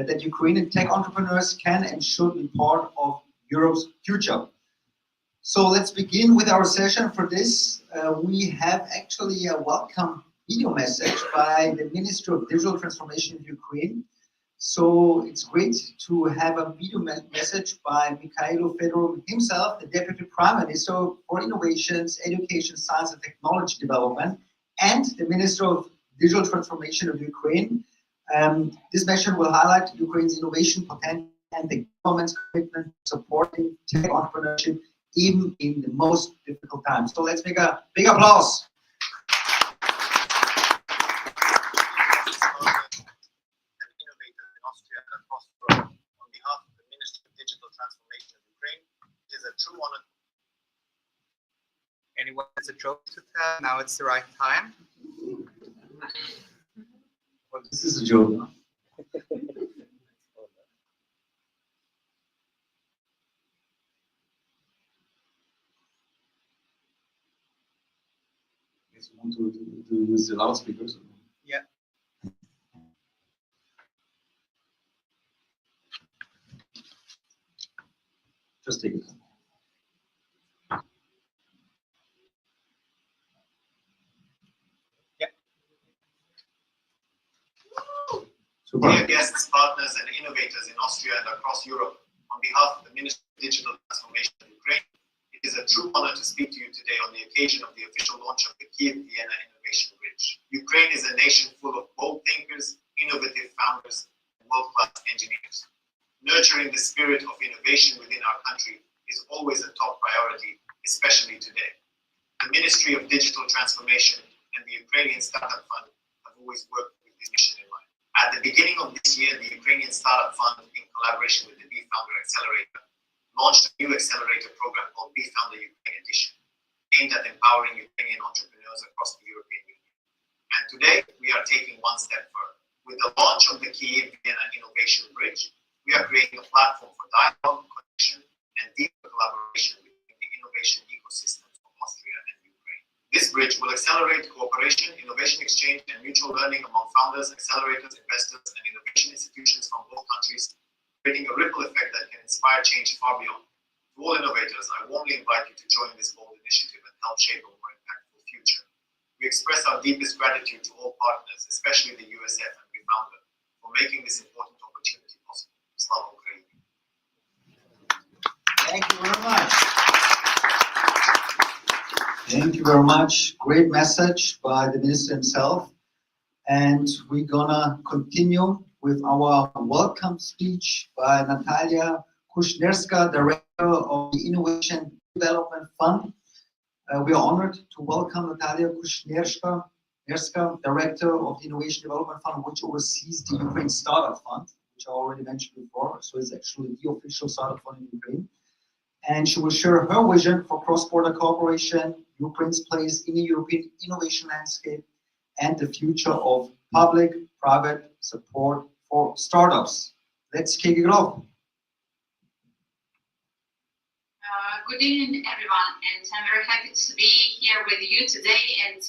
that Ukrainian tech entrepreneurs can and should be part of Europe's future. So let's begin with our session. For this, we have actually a welcome video message by the Ministry of Digital Transformation of Ukraine. So it's great to have a video message by Mikhailo Fedorov himself, the Deputy Prime Minister for Innovations, Education, Science and Technology Development, and the Minister of Digital Transformation of Ukraine. This message will highlight Ukraine's innovation potential and the government's commitment to supporting tech entrepreneurship even in the most difficult times. So let's make a big applause. Anyone has a joke to tell? Now it's the right time. Well, this is a joke. Guess you want to use the loudspeakers? Yeah. Just take it. Dear guests, partners, and innovators in Austria and across Europe, on behalf of the Ministry of Digital Transformation of Ukraine, it is a true honor to speak to you today on the occasion of the official launch of the Kiev-Vienna Innovation Bridge. Ukraine is a nation full of bold thinkers, innovative founders, and world-class engineers. Nurturing the spirit of innovation within our country is always a top priority, especially today. The Ministry of Digital Transformation and the Ukrainian Startup Fund have always worked with this mission in mind. At the beginning of this year, the Ukrainian Startup Fund, in collaboration with the BeFounder Accelerator, launched a new accelerator program called BeFounder Ukraine Edition, aimed at empowering Ukrainian entrepreneurs across the European Union. And today, we are taking one step further. With the launch of the Kiev-Vienna Innovation Bridge, we are creating a platform for dialogue, connection, and deeper collaboration between the innovation ecosystems of Austria and Ukraine. This bridge will accelerate cooperation, innovation exchange, and mutual learning among founders, accelerators, investors, and innovation institutions from both countries, creating a ripple effect that can inspire change far beyond. To all innovators, I warmly invite you to join this bold initiative and help shape a more impactful future. We express our deepest gratitude to all partners, especially the USF and BeFounder, for making this important opportunity possible. Slava Ukraini. Thank you very much. Thank you very much. Great message by the minister himself. And we're gonna continue with our welcome speech by Natalia Kushnerska, Director of the Innovation Development Fund. We are honored to welcome Natalia Kushnerska, Director of the Innovation Development Fund, which oversees the Ukraine Startup Fund, which I already mentioned before. So it's actually the official startup fund in Ukraine. And she will share her vision for cross-border cooperation, Ukraine's place in the European innovation landscape, and the future of public-private support for startups. Let's kick it off. Good evening, everyone, and I'm very happy to be here with you today. And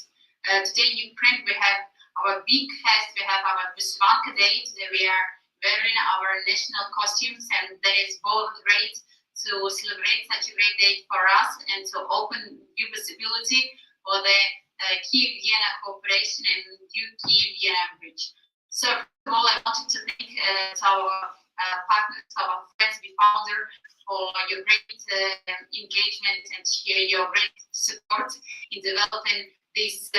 today in Ukraine, we have our big fest. We have our BeFounder Day. Today we are wearing our national costumes, and that is both great to celebrate such a great day for us and to open new possibility for the Kiev-Vienna cooperation and new Kiev-Vienna bridge. So first of all, I wanted to thank our partners, our friends, BeFounder, for your great engagement and your great support in developing this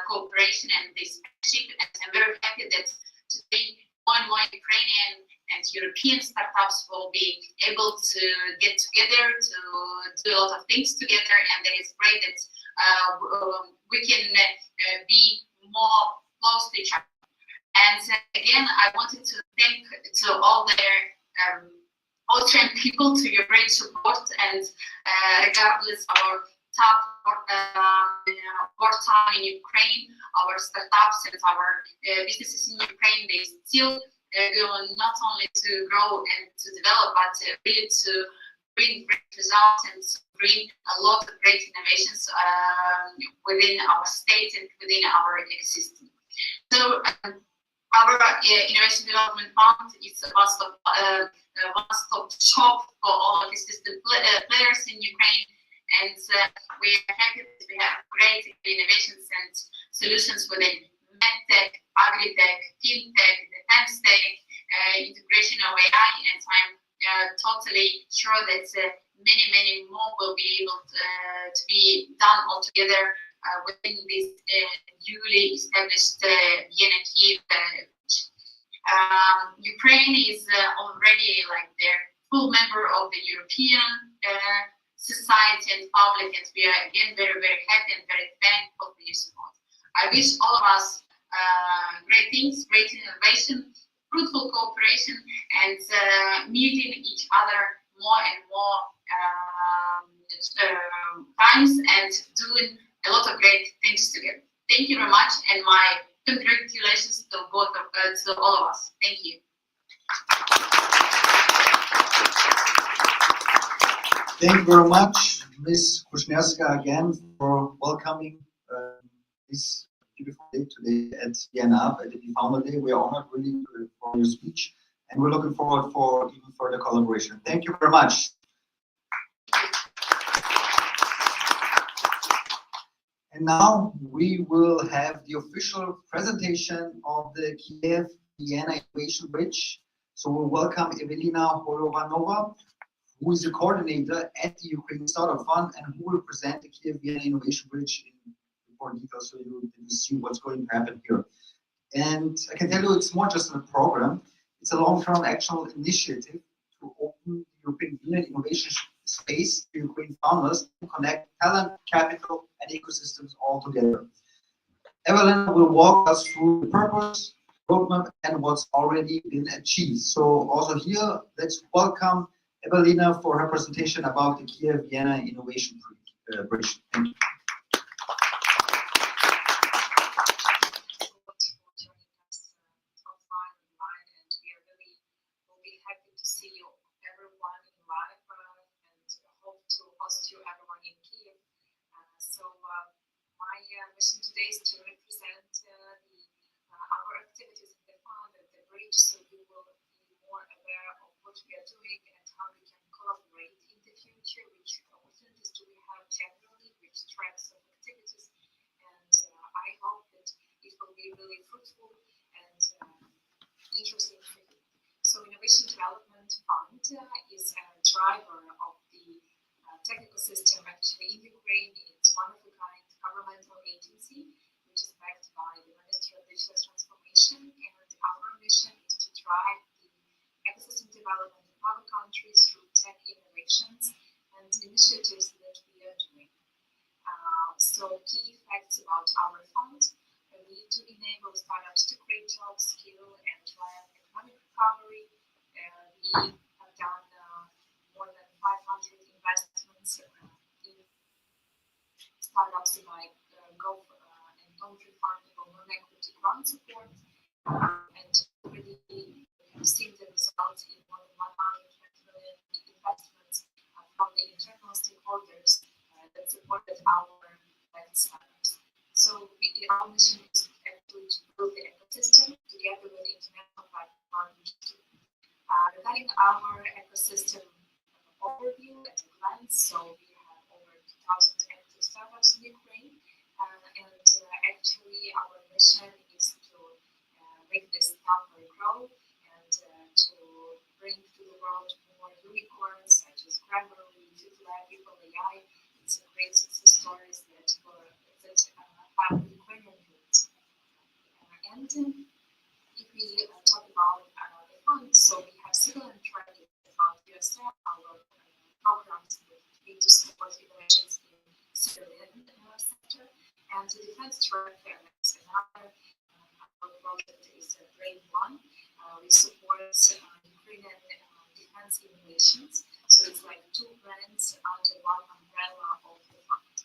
cooperation and this partnership. And I'm very happy that today more and more Ukrainian and European startups will be able to get together to do a lot of things together, and then it's great that we can be more close to each other. And again, I wanted to thank to all their Austrian people to your great support, and regardless of our tough wartime in Ukraine, our startups and our businesses in Ukraine, they still go not only to grow and to develop, but really to bring great results and to bring a lot of great innovations within our state and within our ecosystem. So our Innovation Development Fund is a one-stop shop for all ecosystem players in Ukraine, and we are happy that we have great innovations and solutions within medtech, agritech, fintech, defense tech, integration of AI, and I'm totally sure that many more will be able to be done altogether within this newly established ViennaUP. Ukraine is already like their full member of the European society and public, and we are again very happy and very thankful for your support. I wish all of us great things, great innovation, fruitful cooperation, and meeting each other more and more times and doing a lot of great things together. Thank you very much, and my congratulations to both of to all of us. Thank you. Thank you very much, Ms. Kushnierska, again for welcoming this beautiful day today at ViennaUP at the BeFounder Day. We are honored really for your speech, and we're looking forward for even further collaboration. Thank you very much. And now we will have the official presentation of the Kiev-Vienna Innovation Bridge. So we'll welcome Evelina Holovanova, who is the coordinator at the Ukraine Startup Fund and who will present the Kiev-Vienna Innovation Bridge in more detail, so you can see what's going to happen here. And I can tell you it's more just a program. It's a long-term actual initiative to open the European Union innovation space to Ukraine founders to connect talent, capital, and ecosystems all together. Evelyn will walk us through the purpose, roadmap, and what's already been achieved. So also here, let's welcome Evelina for her presentation about the Kiev-Vienna Innovation Bridge. Thank you. My mission today is to represent our activities in the fund and the bridge, so you will be more aware of what we are doing and how we can collaborate in the future, which opportunities do we have generally, which tracks of activities, and I hope that it will be really fruitful and interesting for you. So Innovation Development Fund is a driver of the technical system actually in Ukraine. It's one of a kind governmental agency which is backed by the Ministry of Digital Transformation, and our mission is to drive the ecosystem development in other countries through tech innovations and initiatives that we are doing. So key facts about our fund: we do enable startups to create jobs, skill, and drive economic recovery. We have done more than 500 investments in startups like and non-refundable non-equity grant support, and already we have seen the results in more than 120 million investments from the internal stakeholders that supported our startups. So our mission is actually to build the ecosystem together with international partners. Regarding our ecosystem overview at a glance, so we have over 2,000 active startups in Ukraine, and actually our mission is to make this number grow and to bring to the world more unicorns such as Grammarly, GitLab, People AI. It's a great success stories that have Ukrainian roots. And if we talk about And the defense track is another. Our project is Brain One. We support Ukrainian defense innovations. So it's like two brands under one umbrella of the fund.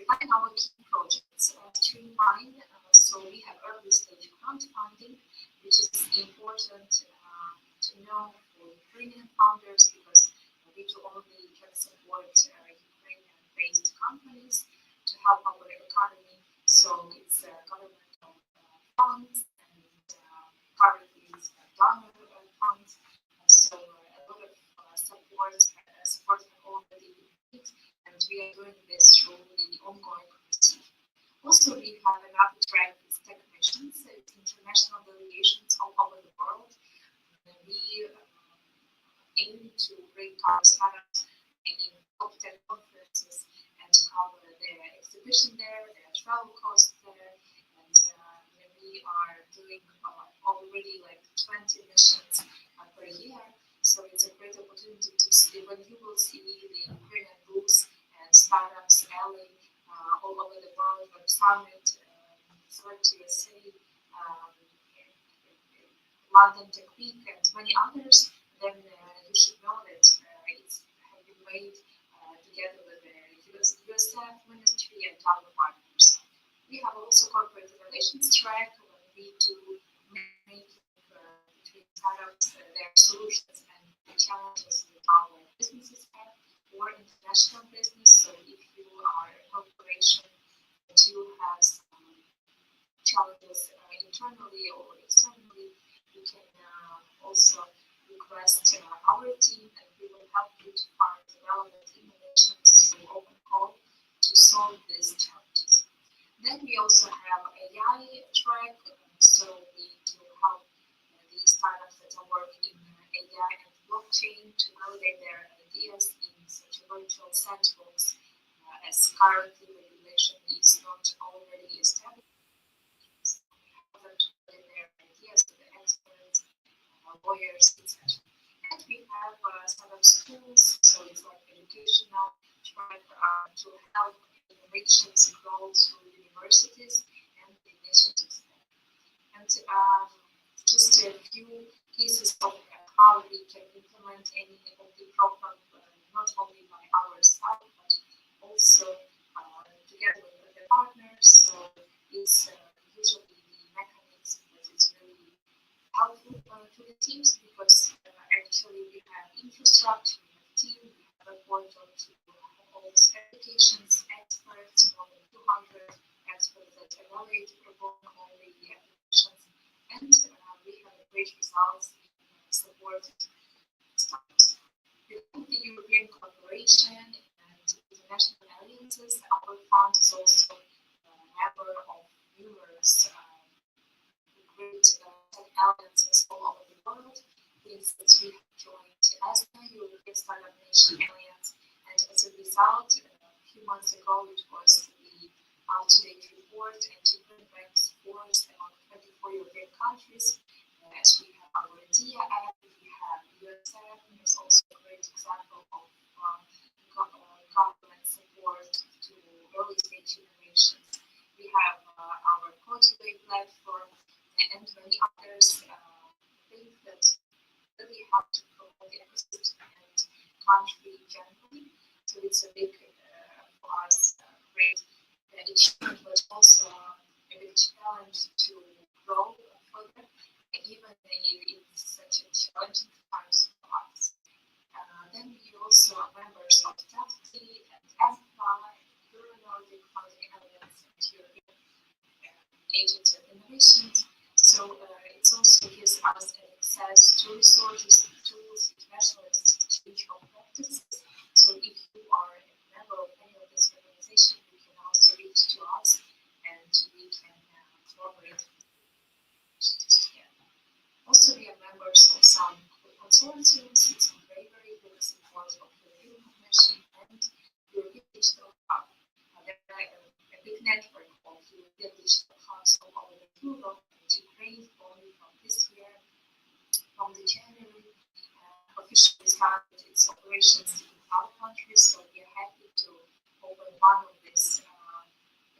Regarding our key projects, Streamline, so we have early stage crowdfunding, which is important to know for Ukrainian founders because we do only can support Ukrainian-based companies to help our economy. So it's governmental funds and currently it's donor funds. So a lot of support have already been made, and we are doing this through the ongoing procedure. Also, we have another track is tech missions, it's international delegations all over the world. We aim to bring our startups in top 10 conferences and cover their exhibition there, their travel costs there, and we are doing already like 20 missions per year. So it's a great opportunity to see when you will see the Ukrainian booths and startups alley all over the world, Web Summit, Third USA, London Tech Week, and many others, then you should know that it's has been made together with the USF Ministry and other partners. We have also corporate relations track when we do making between startups, their solutions and the challenges that our businesses have, or international business. So if you are a corporation and you have some challenges internally or externally, you can also request our team and we will help you to find relevant innovations through open call to solve these challenges. Then we also have AI track, so we do help the startups that are working in AI and blockchain to validate their ideas in such a virtual sandbox, as currently regulation is not already established. We help them to validate their ideas to the experts, lawyers, etc. And we have startup schools, so it's like educational track to help innovations grow through universities and initiatives. And just a few cases of how we can implement any of the program, not only by our side, but also together with the partners. So it's usually the mechanism that is really helpful to the teams because actually we have infrastructure, we have team, we have a portal to all these applications, experts, more than 200 experts that evaluate all the applications, and we have great results in supported startups. Within the European cooperation and international alliances, our fund is also a member of numerous great alliances all over the world. For instance, we have joined ESNA, European Startup Nation Alliance, and as a result, a few months ago, it was the up-to-date report and different ranks scores among 24 European countries. As we have our DIA app, we have USF, and it's also a great example of government support to early stage innovations. We have our Cultivate platform and many others think that really help to promote the ecosystem and country generally. So it's a big, for us, great achievement, but also a big challenge to grow further, even in such a challenging times for us. Then we also are members of TAFT and EFPA, Euro-Nordic Funding Alliance, and European Agency of Innovations. So it also gives us access to resources, tools, international exchange of practices. So if you are a member of any of these organizations, you can also reach to us and we can collaborate together. Also, we are members of some consortiums in some bravery with the support of the European Commission and European Digital Hub. There are a big network of European digital hubs all over Europe and Ukraine only from this year, from the January, officially started its operations in our countries, so we are happy to open one of these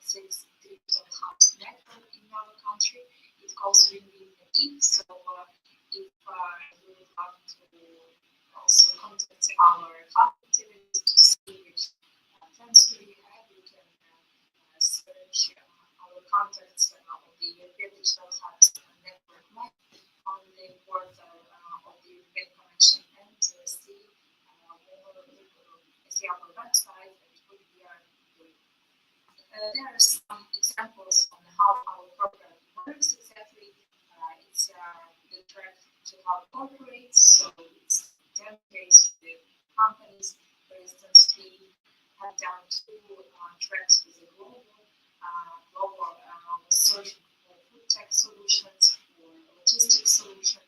digital hubs network in our country. It calls ViennaUP. So if you would love to also contact our hub activities to see which plans we have, you can search our contacts on the European Digital Hubs network map on the portal of the European Connection and see our website and what we are doing. There are some examples on how our program works exactly. It's the track to how it operates, so it's dedicated to companies. For instance, we have done two tracks with the global searching for food tech solutions, for logistics solution,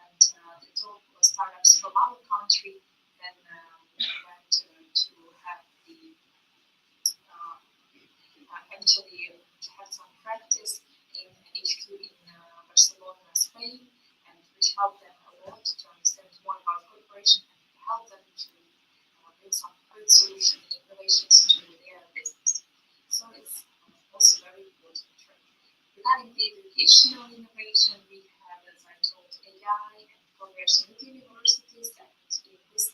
and the top startups from our country then went to have the actually to have some practice in HQ in Barcelona, Spain, and which helped them a lot to understand more about cooperation and help them to bring some great solution innovations to their business. So it's also very important. Regarding the educational innovation, we have, as I told, AI and collaboration with universities, and in this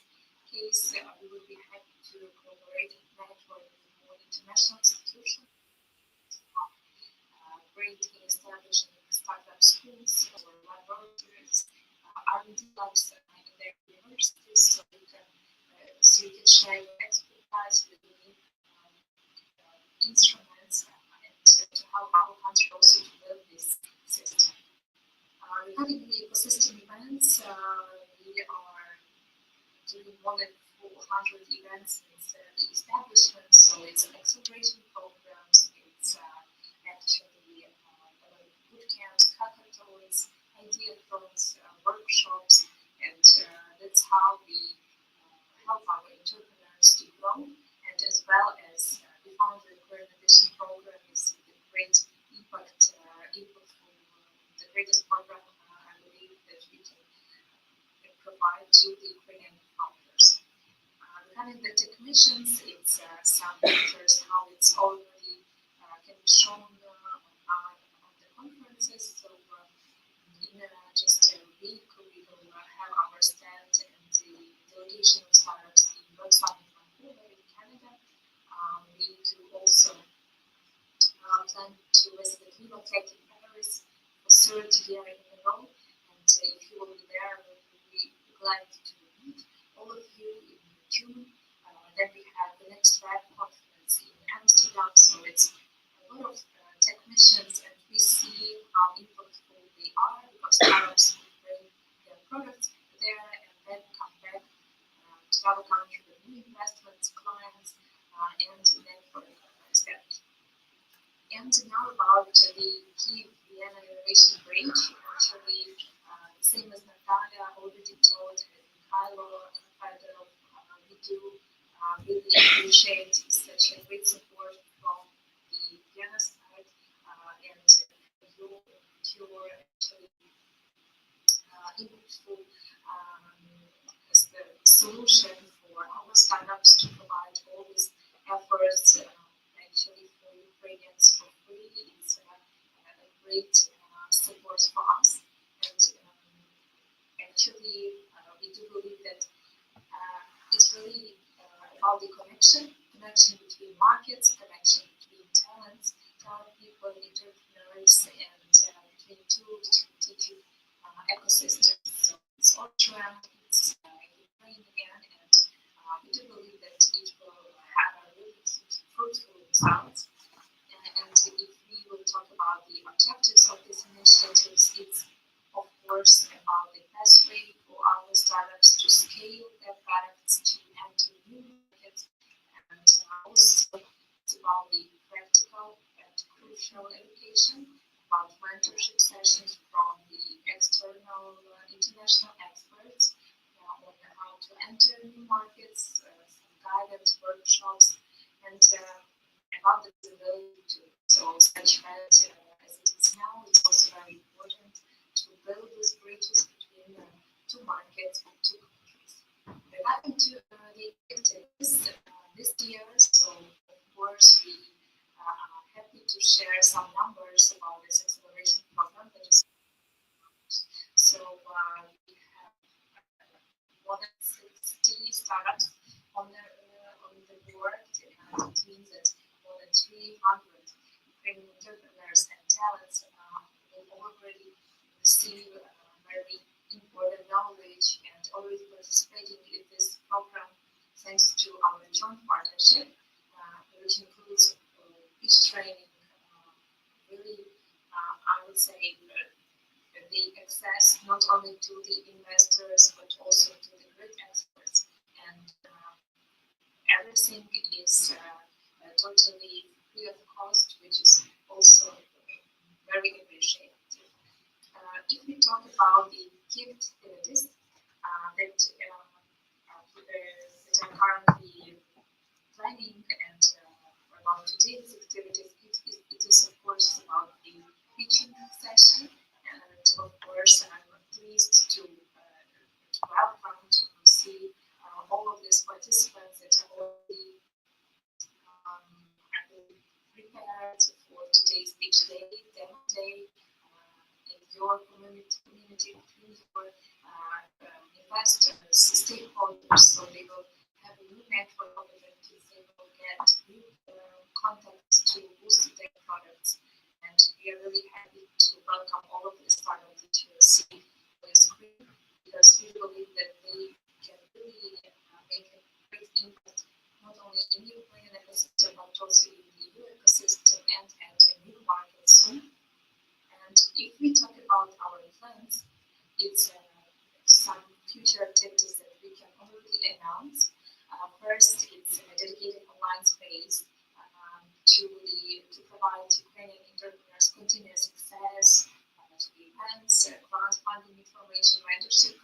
case, we would be happy to cooperate and network with more international institutions. Great in establishing startup schools or laboratories, R&D labs in their universities, so you can share your expertise with unique instruments and to help our country also to build this system. Regarding the ecosystem events, we are doing more than 400 events since the establishment, so it's an acceleration programs, it's actually boot camps, hackathons, ideathons, workshops, and that's how we help our entrepreneurs to grow, and as well as we found the Career Addition program is the great impact for the greatest program I believe that we can provide to the Ukrainian founders. Regarding the technicians, it's some pictures how it's already can be shown on the conferences. So in just a week, we will have our stand and the delegation of startups in Web Summit Vancouver in Canada. We do also plan to visit the Tech in Paris for third year in a row. And if you will be there, we will be glad to meet all of you in June. Then we have the next web conference in Amsterdam. So it's a lot of technicians, and we see how impactful they are because startups bring their products there and then come back to our country with new investments, clients, and network establishment. And now about the key Vienna Innovation Bridge. Actually, same as Natalia already told, and Mikhailo and Fedorov, we do really appreciate such a great support from the Vienna side, and your actually impactful as the solution for our startups to provide all these efforts actually for Ukrainians for free. It's a great support for us, and actually we do believe that it's really about the connection between markets, connection between talent people, entrepreneurs, and between two strategic ecosystems. So it's Austria, it's Ukrainian, and we do believe that it will have a really fruitful results. And if we will talk about the objectives of these initiatives, it's of course about the best way for our startups to scale their products to enter new markets, and also it's about the practical and crucial education, about mentorship sessions from the external international experts on how to enter new markets, some guidance workshops, and about the visibility to so such as it is now, it's also very important to build these bridges between two markets and two countries. Regarding to the activities this year, so of course we are happy 60 startups on the board, and it means that more than 300 Ukrainian entrepreneurs and talents will already receive very important knowledge and already participating in this program thanks to our joint partnership, which includes pitch training, really, I would say, the access not only to the investors but also to the grid experts, and everything is totally free of cost, which is also very appreciated. If we talk about the key activities that are currently planning and about today's activities, it is of course about the pitching session, and of course I'm pleased to welcome to see all of these participants that are already prepared for today's pitch day, demo day, in your community, between your investors, stakeholders, so they will have a new network opportunities, they will get new contacts to boost their products. And we are really happy to welcome all of the startups that you see on the screen, because we believe that they can really make a great impact not only in the Ukrainian ecosystem but also in the EU ecosystem and enter new markets soon. And if we talk about our plans, it's some future activities that we can already announce. First, it's a dedicated online space to provide Ukrainian entrepreneurs continuous access to the events, grant funding information, mentorship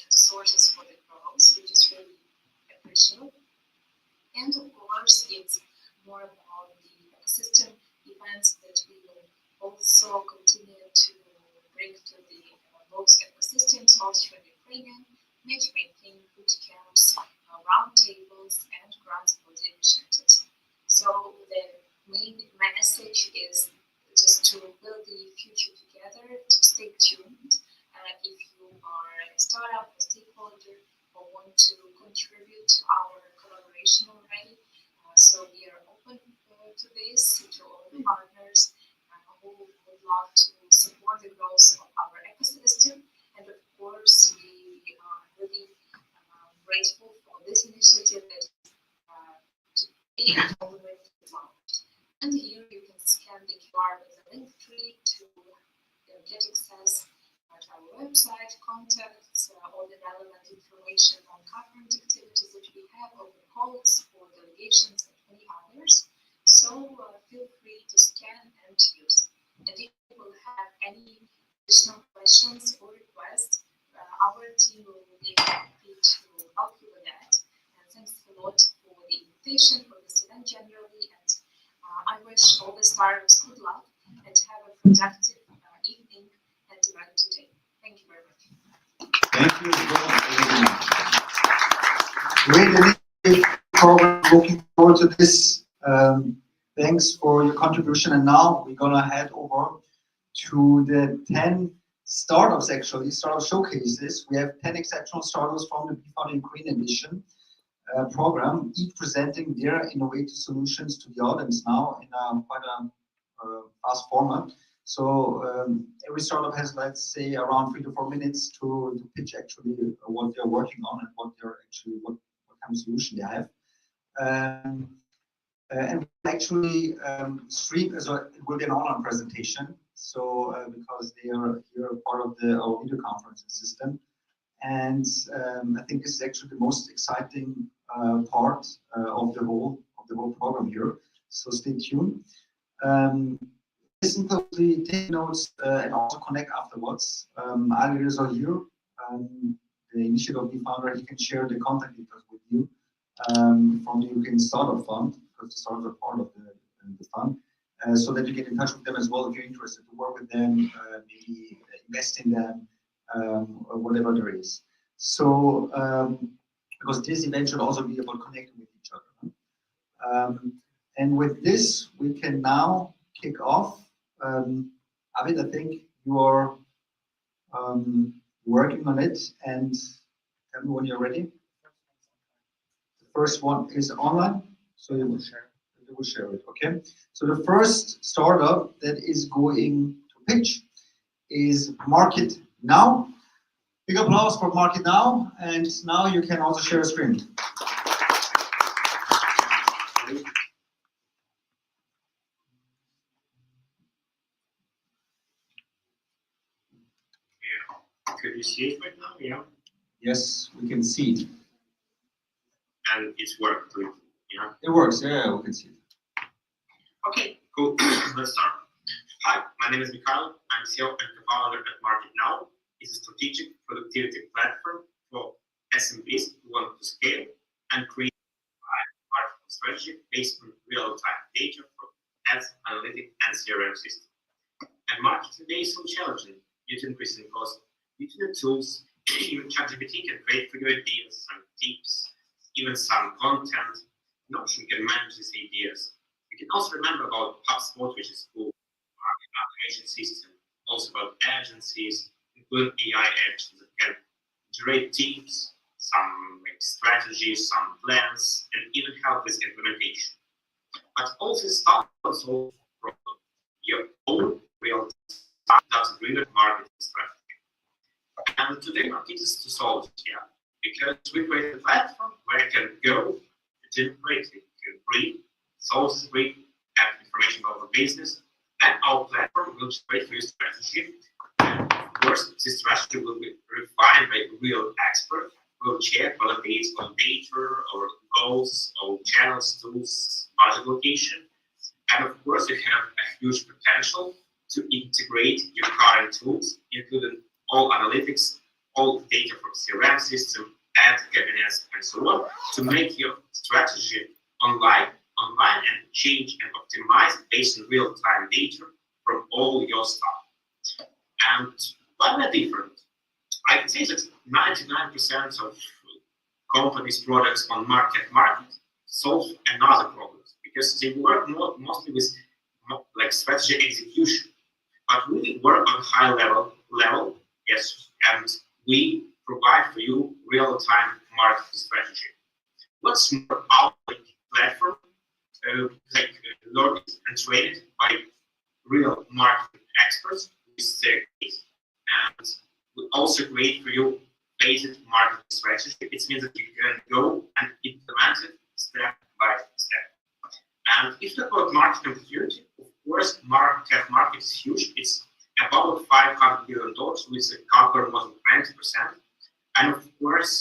sources for the growth, which is really appreciable. And of course, it's more about the ecosystem events that we will also continue to bring to the both ecosystems, also in Ukrainian, matchmaking, boot camps, roundtables, and grants for the initiatives. So the main message is just to build the future together, to stay tuned. If you are a startup, a stakeholder, or want to contribute to our collaboration already, so we are open to this, to all the partners who would love to support the growth of our ecosystem. And of course, we are really grateful for this initiative that today and already launched. And here you can scan the QR with a link tree to get access to our website, contacts, all the relevant information on current activities that we have, open calls for delegations and many others. So feel free to scan and use. And if you will have any additional questions or requests, our team will be happy to help you with that. And thanks a lot for the invitation, for this event generally, and I wish all the startups good luck and have a productive evening and event today. Thank you very much. Thank you. Great program. Looking forward to this. Thanks for your contribution. And now we're gonna head over to the 10 startups, actually, startup showcases. We have 10 exceptional startups from the BeFounder Ukraine edition program, each presenting their innovative solutions to the audience now in quite a fast format. So every startup has, let's say, around 3 to 4 minutes to pitch actually what they're working on and what kind of solution they have. And actually stream, so it will be an online presentation. So because they are here part of our video conferencing system, and I think this is actually the most exciting part of the whole program here. So stay tuned. Listen closely, take notes, and also connect afterwards. Ali is here, the initiative of BeFounder. He can share the contact details with you from the Ukraine Startup Fund, because the startups are part of the fund, so that you get in touch with them as well if you're interested to work with them, maybe invest in them, or whatever there is. So, because this event should also be about connecting with each other. And with this, we can now kick off. Abid, I think you are working on it, and Tell me when you're ready. The first one is online, so you will share it. Okay. So the first startup that is going to pitch is Market Now. Big applause for Market Now, and now you can also share a screen. Could you see it right now? Yeah. Yes, we can see it. And it's worked too. Yeah. It works. Yeah, we can see it. Okay, cool. Let's start. Hi, my name is Mikhail. I'm CEO and co-founder at Market Now. It's a strategic productivity platform for SMBs who want to scale and create a marketing strategy based on real-time data from ads, analytics, and CRM system. And marketing today is so challenging due to increasing cost. Due to the tools, even ChatGPT can create for you ideas, some tips, even some content. Notion can manage these ideas. You can also remember about HubSpot, which is cool, market automation system, also about agencies, including AI actions that can generate tips, some strategies, some plans, and even help with implementation. But all this stuff is solve problem. Your own real-time data-driven marketing strategy. And today our key is to solve it here, because we create a platform where you can go, generate, you can read, source, read, have information about the business, and our platform will generate for your strategy. And of course, this strategy will be refined by a real expert who will check whether based on data or goals or channels, tools, budget allocation. And of course, you have a huge potential to integrate your current tools, including all analytics, all data from CRM system, ad cabinets, and so on, to make your strategy online and change and optimize based on real-time data from all your stuff. And why are they different? I can say that 99% of companies' products on market solve another problem, because they work mostly with like strategy execution, but we work on high level, yes, and we provide for you real-time marketing strategy. What's more, our platform learned and trained by real marketing experts with their case, and we also create for you basic marketing strategy. It means that you can go and implement it step by step. And if you talk about marketing opportunity, of course, market is huge. It's about $500 billion with a cover more than 20%. And of course,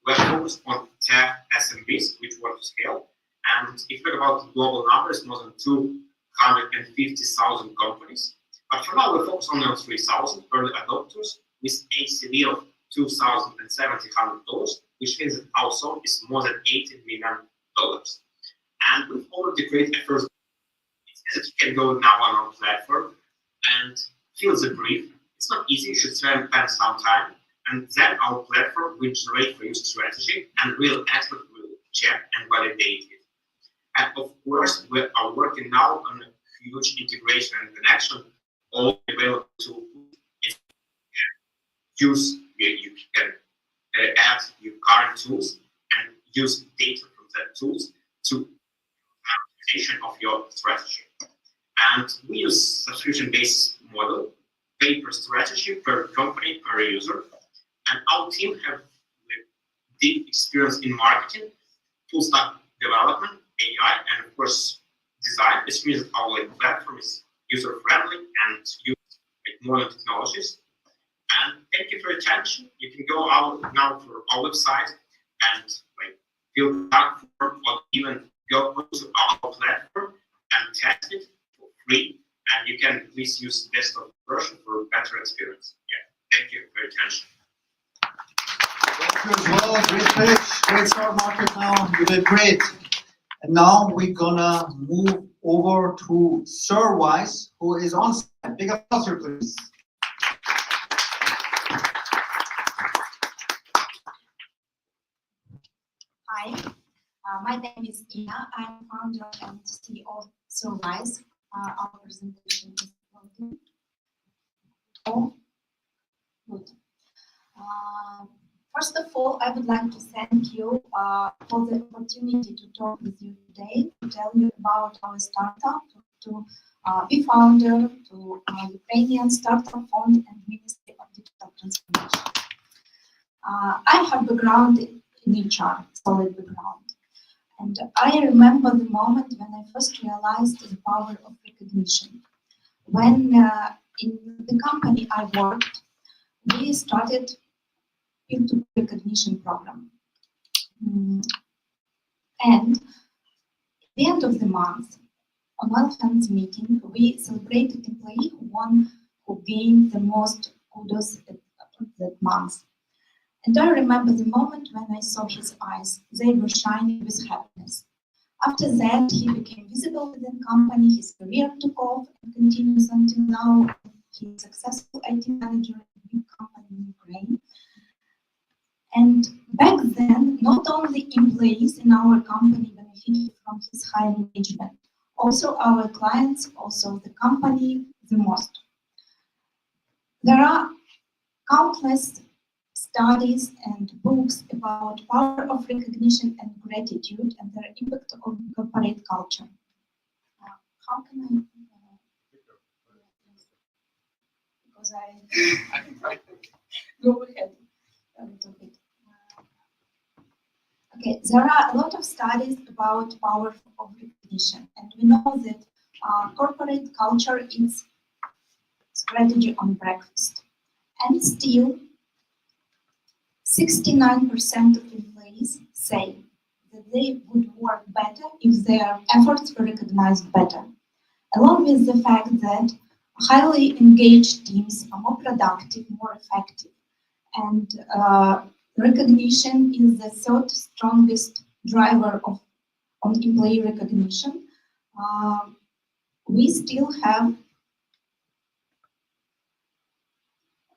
we're focused on tech SMBs, which want to scale. And if you talk about global numbers, more than 250,000 companies. But for now, we focus only on 3,000 early adopters with ACV of $2,700, which means that our sum is more than $80 million. And we've already created a first. It means that you can go now on our platform and fill the brief. It's not easy, you should spend some time. And then our platform will generate for you strategy, and real expert will check and validate it. And of course, we are working now on a huge integration and connection, all available to use. You can add your current tools and use data from that tools to optimization of your strategy. And we use subscription-based model, pay per strategy, per company, per user. And our team have deep experience in marketing, full stack development, AI, and of course design. This means that our platform is user-friendly and use modern technologies. And thank you for your attention. You can go out now to our website and fill out form, or even go to our platform and test it for free. And you can please use the desktop version for a better experience. Yeah, thank you for your attention. Thank you as well. Great pitch. Great start, Market Now. You did great. And now we're gonna move over to Sir Wise, who is on site. Big applause here, please. Hi, my name is Ina. I'm founder and CEO of Survive. Our presentation is working. Oh, good. First of all, I would like to thank you for the opportunity to talk with you today, to tell you about our startup, to BeFounder, to Ukrainian Startup Fund and Ministry of Digital Transformation. I have background in HR, solid background. And I remember the moment when I first realized the power of recognition. When in the company I worked, we started into recognition program. And at the end of the month, on all hands meeting, we celebrated employee who gained the most kudos at that month. And I remember the moment when I saw his eyes, they were shining with happiness. After that, he became visible within the company, his career took off and continues until now. He's a successful IT manager in a big company in Ukraine. And back then, not only employees in our company benefited from his high engagement, also our clients, also the company, the most. There are countless studies and books about power of recognition and gratitude and their impact on corporate culture. How can I? Because I go ahead a little bit. Okay, there are a lot of studies about power of recognition, and we know that corporate culture is strategy on breakfast, and still 69% of employees say that they would work better if their efforts were recognized better, along with the fact that highly engaged teams are more productive, more effective, and recognition is the third strongest driver on employee recognition. We still have,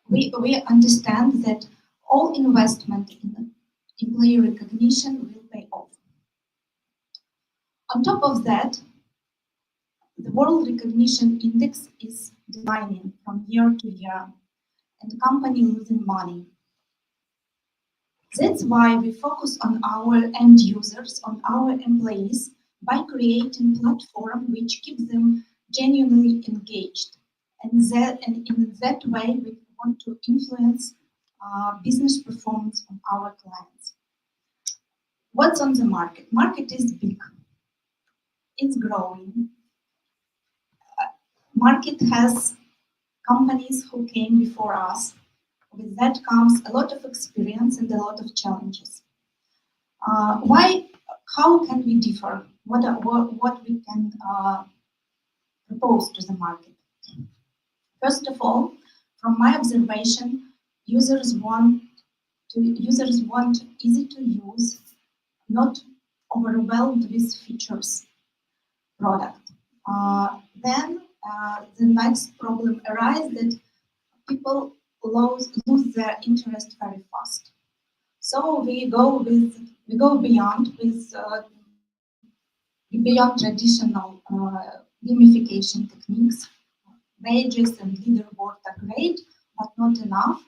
we understand that all investment in employee recognition will pay off. On top of that, the World Recognition Index is declining from year to year, and the company losing money. That's why we focus on our end users, on our employees, by creating a platform which keeps them genuinely engaged. And in that way, we want to influence business performance of our clients. What's on the market? Market is big. It's growing. Market has companies who came before us. With that comes a lot of experience and a lot of challenges. How can we differ? What we can propose to the market? First of all, from my observation, users want easy to use, not overwhelmed with features product. Then the next problem arises that people lose their interest very fast. So we go beyond traditional gamification techniques. Badges and leaderboard are great, but not enough.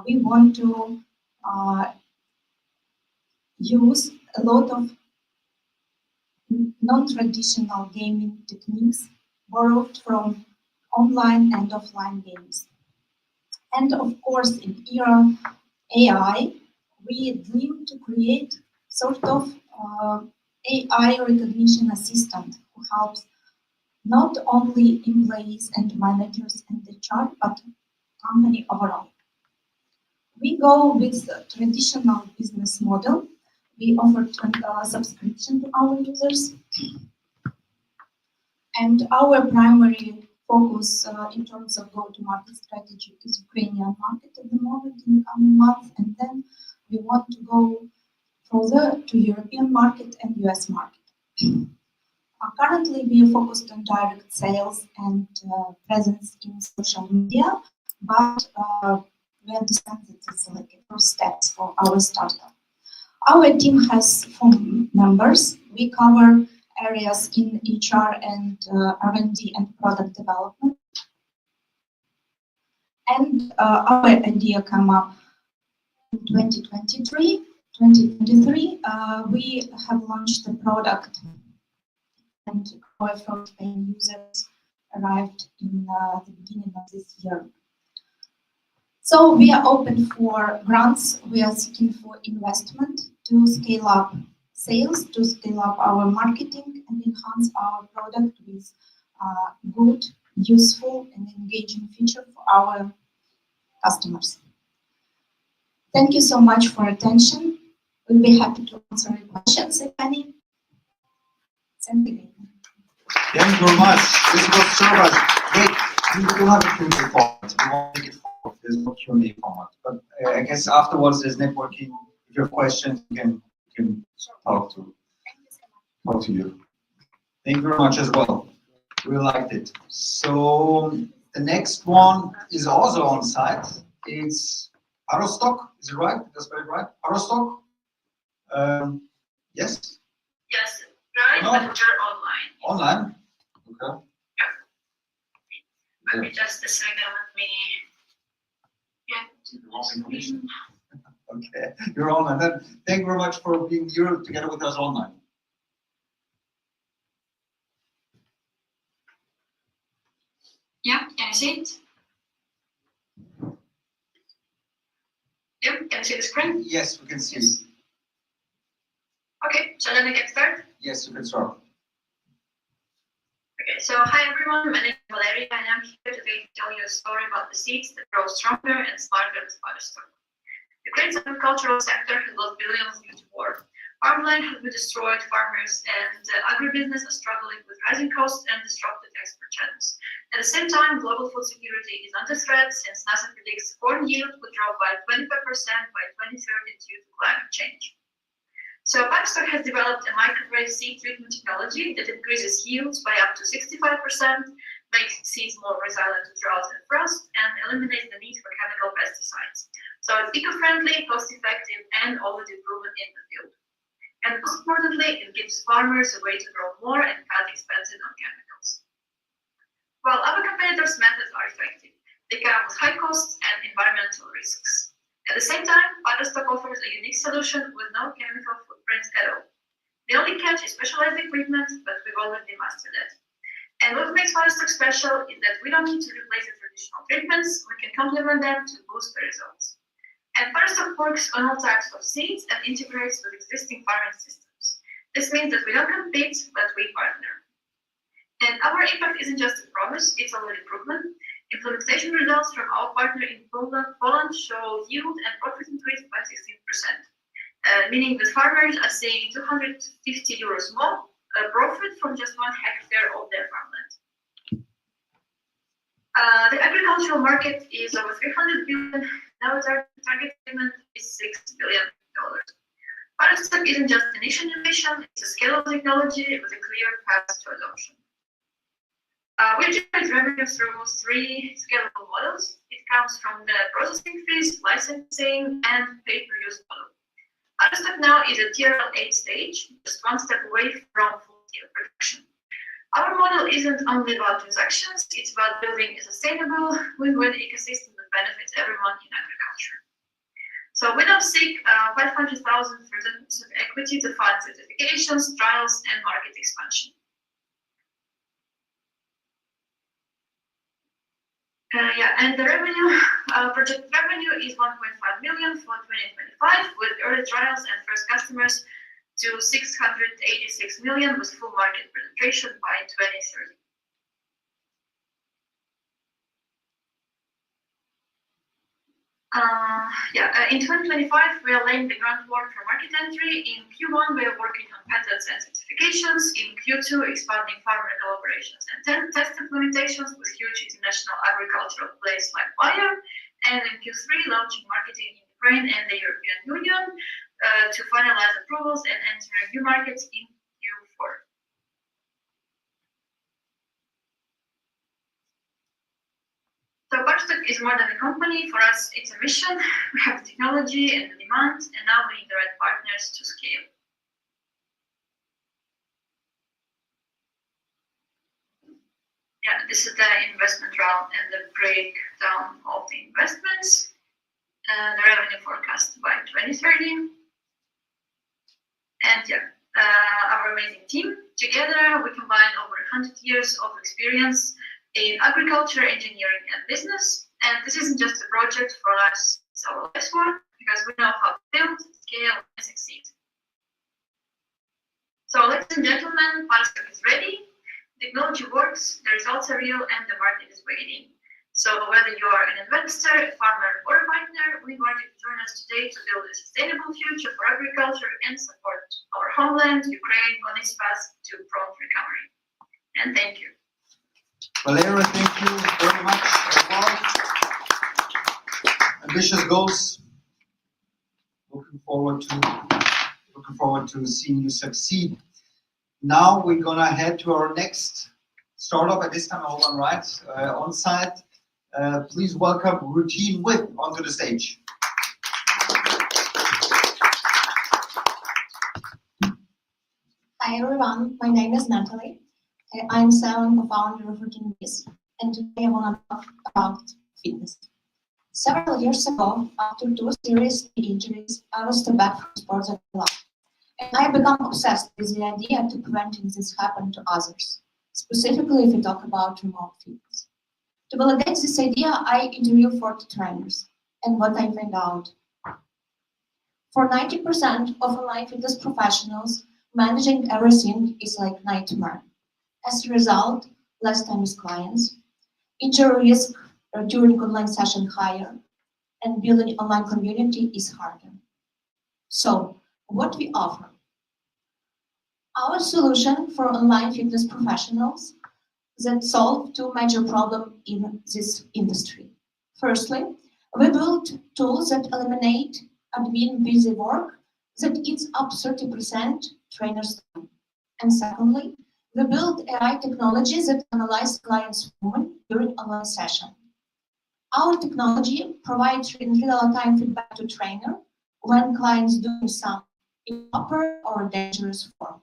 We want to use a lot of non-traditional gaming techniques borrowed from online and offline games. And of course, in era AI, we dream to create sort of AI recognition assistant who helps not only employees and managers and HR, but company overall. We go with the traditional business model. We offer subscription to our users. And our primary focus in terms of go-to-market strategy is Ukrainian market at the moment in the coming months. And then we want to go further to European market and US market. Currently, we are focused on direct sales and presence in social media, but we understand that it's like a first steps for our startup. Our team has 4 members. We cover areas in HR and R&D and product development. And our idea came up in 2023, we have launched the product, and our first paying users arrived in the beginning of this year. So we are open for grants. We are seeking for investment to scale up sales, to scale up our marketing, and enhance our product with good, useful, and engaging feature for our customers. Thank you so much for attention. We'll be happy to answer your questions, if any. Thank you. Thank you very much. This was so much. Wait, we will have a Q&A format. We won't make it forward. There's no Q&A format. But I guess afterwards there's networking. If you have questions, you can talk to you. Thank you very much as well. We liked it. So the next one is also on site. It's Arostock. Is it right? That's very right. Arostock. Yes. Yes, right, No. but we're online. Online. Okay. Yeah. Let me just a second, let me Information. Okay, you're online. Then thank you very much for being here together with us online. Yeah, can you see it? Yeah, can you see the screen? Yes, we can see. Okay, so let me get started. Yes, you can start. Okay, so hi everyone, my name is Valeria and I'm here today to tell you a story about the seeds that grow stronger and smarter as livestock. Ukraine's agricultural sector has lost billions due to war. Farmland has been destroyed, farmers and agribusiness are struggling with rising costs and disrupted export channels. At the same time, global food security is under threat since NASA predicts corn yield would drop by 25% by 2030 due to climate change. So BeFounder has developed a microwave seed treatment technology that increases yields by up to 65%, makes seeds more resilient to drought and frost, and eliminates the need for chemical pesticides. So it's eco-friendly, cost-effective, and already proven in the field. And most importantly, it gives farmers a way to grow more and cut expenses on chemicals. While other competitors' methods are effective, they come with high costs and environmental risks. At the same time, BeFounder offers a unique solution with no chemical footprint at all. The only catch is specialized equipment, but we've already mastered it. And what makes BeFounder special is that we don't need to replace the traditional treatments, we can complement them to boost the results. And BeFounder works on all types of seeds and integrates with existing farming systems. This means that we don't compete, but we partner. And our impact isn't just a promise, it's already proven. Implementation results from our partner in Poland show yield and profit increase by 16%, meaning that farmers are seeing 250 euros more profit from just 1 hectare of their farmland. The agricultural market is over 300 billion. Now our target segment is $6 billion. BeFounder isn't just a niche innovation, it's a scalable technology with a clear path to adoption. We generate revenue through 3 scalable models. It comes from the processing fees, licensing, and pay-per-use model. BeFounder now is at TRL 8 stage, just 1 step away from full-scale production. Our model isn't only about transactions, it's about building a sustainable win-win ecosystem that benefits everyone in agriculture. So we don't seek 500,000 for equity to fund certifications, trials, and market expansion. And the revenue, projected revenue is 1.5 million for 2025 with early trials and first customers to 686 million with full market penetration by 2030. In 2025, we are laying the groundwork for market entry. In Q1, we are working on patents and certifications. In Q2, expanding farmer collaborations and test implementations with huge international agricultural players like Bayer. And in Q3, launching marketing in Ukraine and the European Union to finalize approvals and enter new markets in Q4. So BeFounder is more than a company. For us, it's a mission. We have the technology and the demand, and now we need the right partners to scale. This is the investment round and the breakdown of the investments. the revenue forecast by 2030. And yeah, our amazing team. Together, we combine over 100 years of experience in agriculture, engineering, and business. And this isn't just a project for us, it's our life's work, because we know how to build, scale, and succeed. So, ladies and gentlemen, Parasec is ready, technology works, the results are real, and the market is waiting. So, whether you are an investor, a farmer, or a partner, we invite you to join us today to build a sustainable future for agriculture and support our homeland, Ukraine, on its path to prompt recovery. And thank you. Valeria, thank you very much as well. Ambitious goals. Looking forward to seeing you succeed. Now we're gonna head to our next startup. At this time, hold on, right on site. Please welcome Routine With onto the stage. Hi everyone, my name is Natalie. I'm co-founder of Routine With, and today I want to talk about fitness. Several years ago, after 2 serious knee injuries, I was stepped back from sports I love. And I became obsessed with the idea to preventing this happen to others, specifically if we talk about remote fitness. To validate this idea, I interviewed 40 trainers, and what I found out. For 90% of online fitness professionals, managing everything is like nightmare. As a result, less time with clients, injury risk during online session higher, and building online community is harder. So, what we offer? Our solution for online fitness professionals that solve 2 major problems in this industry. Firstly, we build tools that eliminate admin busy work that eats up 30% trainers' time. And secondly, we build AI technology that analyze clients' movement during online session. Our technology provides in real-time feedback to trainer when clients doing some improper or dangerous form.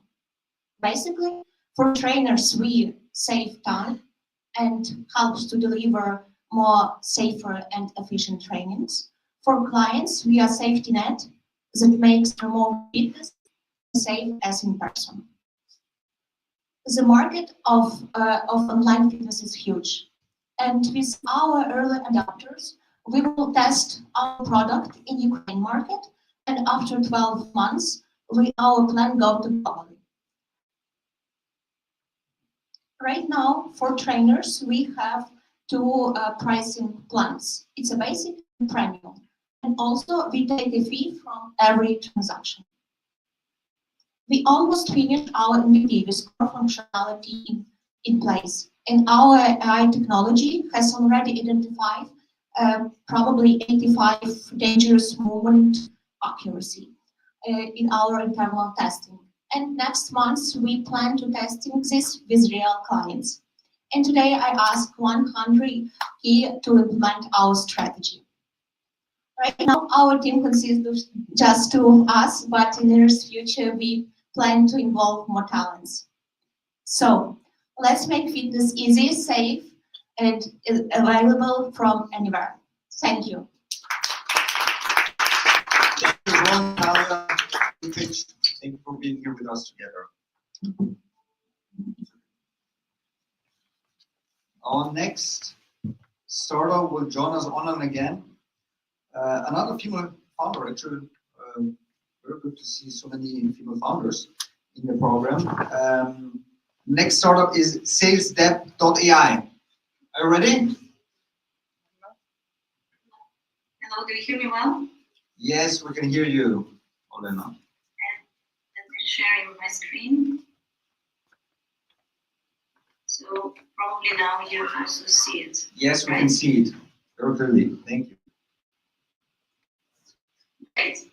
Basically, for trainers, we save time and helps to deliver more safer and efficient trainings. For clients, we are safety net that makes remote fitness safe as in person. The market of online fitness is huge. And with our early adopters, we will test our product in Ukraine market, and after 12 months, our plan go to globally. Right now, for trainers, we have 2 pricing plans. It's a basic and premium. And also, we take a fee from every transaction. We almost finished our MVP with core functionality in place. And our AI technology has already identified probably 85 dangerous movement accuracy in our internal testing. And next month, we plan to testing this with real clients. And today I ask 100 here to implement our strategy. Right now, our team consists of just 2 of us, but in the near future, we plan to involve more talents. So let's make fitness easy, safe, and available from anywhere. Thank you. Thank you, Ron, Natalia. Thank you for being here with us together. Our next startup will join us on again. Another female founder, actually. Very good to see so many female founders in the program. Next startup is salesdep.ai. Are you ready? Hello, do you hear me well? Yes, we can hear you, Olena. I'm sharing my screen. So probably now you also see it. Yes, we right? can see it very clearly. Thank you. Great.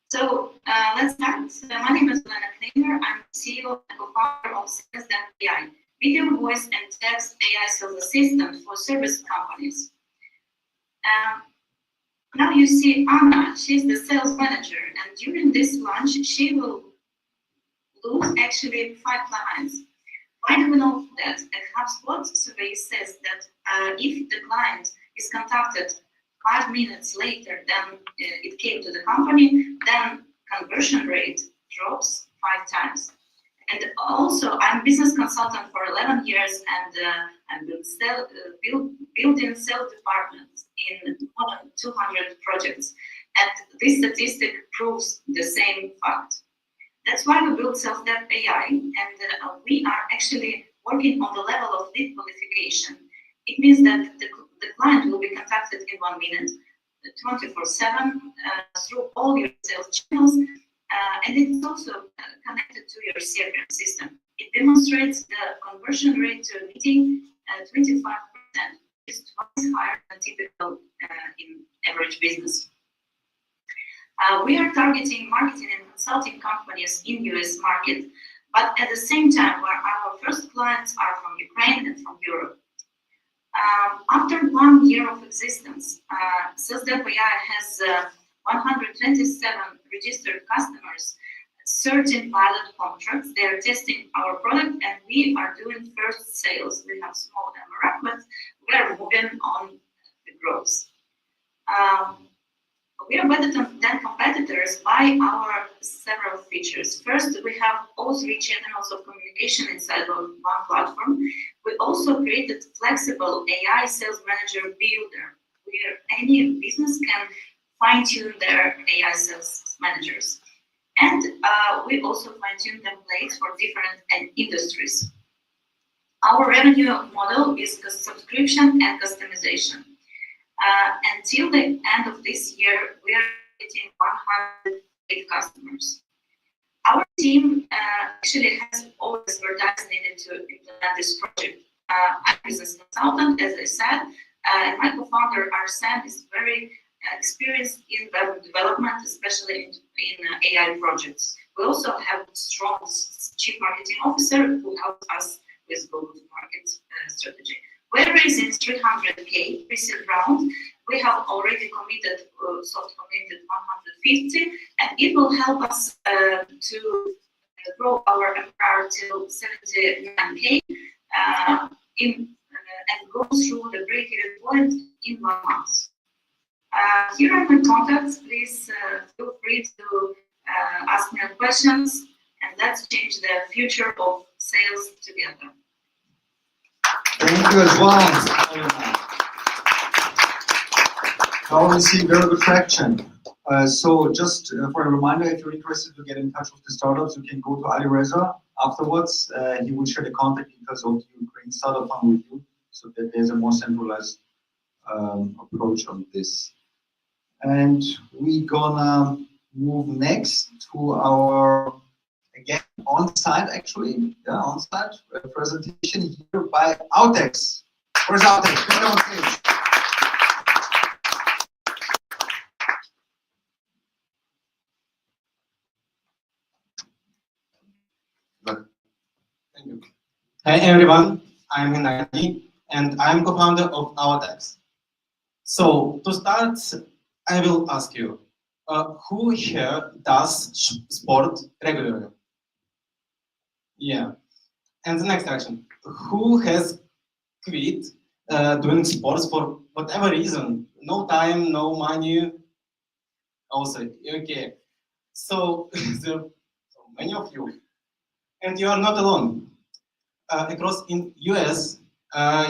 So let's start. My name is Lena Klinger. I'm CEO and co-founder of Sales.ai, video, voice, and text AI sales assistant for service companies. Now you see Anna. She's the sales manager, and during this launch, she will lose actually 5 clients. Why do we know that? A HubSpot survey says that if the client is contacted 5 minutes later than it came to the company, then conversion rate drops 5 times. And also, I'm business consultant for 11 years, and I'm building sales departments in more than 200 projects. And this statistic proves the same fact. That's why we built Self-Dev AI, and we are actually working on the level of lead qualification. It means that the client will be contacted in 1 minute, 24/7, through all your sales channels, and it's also connected to your CRM system. It demonstrates the conversion rate to a meeting 25%, which is twice higher than typical in average business. We are targeting marketing and consulting companies in US market, but at the same time, where our first clients are from Ukraine and from Europe. After 1 year of existence, Self-Dev AI has 127 registered customers, 13 pilot contracts. They are testing our product, and we are doing first sales. We have small MRR, but we are moving on the growth. We are better than competitors by our several features. First, we have all 3 channels of communication inside of one platform. We also created flexible AI sales manager builder, where any business can fine-tune their AI sales managers. And we also fine-tune templates for different industries. Our revenue model is the subscription and customization. Until the end of this year, we are getting 108 customers. Our team actually has all the expertise needed to implement this project. I'm a business consultant, as I said, and my co-founder, Arsen, is very experienced in web development, especially in AI projects. We also have a strong chief marketing officer who helps us with go-to-market strategy. We're raising 300K pre-seed round. We have already committed, soft committed 150, and it will help us to grow our MRR till 79K and go through the break-even point in 1 month. Here are my contacts. Please feel free to ask me questions, and let's change the future of sales together. Thank you as well. Now we see very good traction. So just for a reminder, if you're interested to get in touch with the startups, you can go to Ali Reza afterwards. He will share the contact details of the Ukraine Startup Fund with you, so that there's a more centralized approach on this. And we're gonna move next to our, again, on-site actually, on-site presentation here by Autex. Where's Autex? Come on stage. Thank you. Hey everyone, I'm Gennady, and I'm co-founder of Autex. So to start, I will ask you, who here does sport regularly? Yeah. And the next action, who has quit doing sports for whatever reason? No time, no money. Also, okay. So there are so many of you, and you are not alone. Across in US,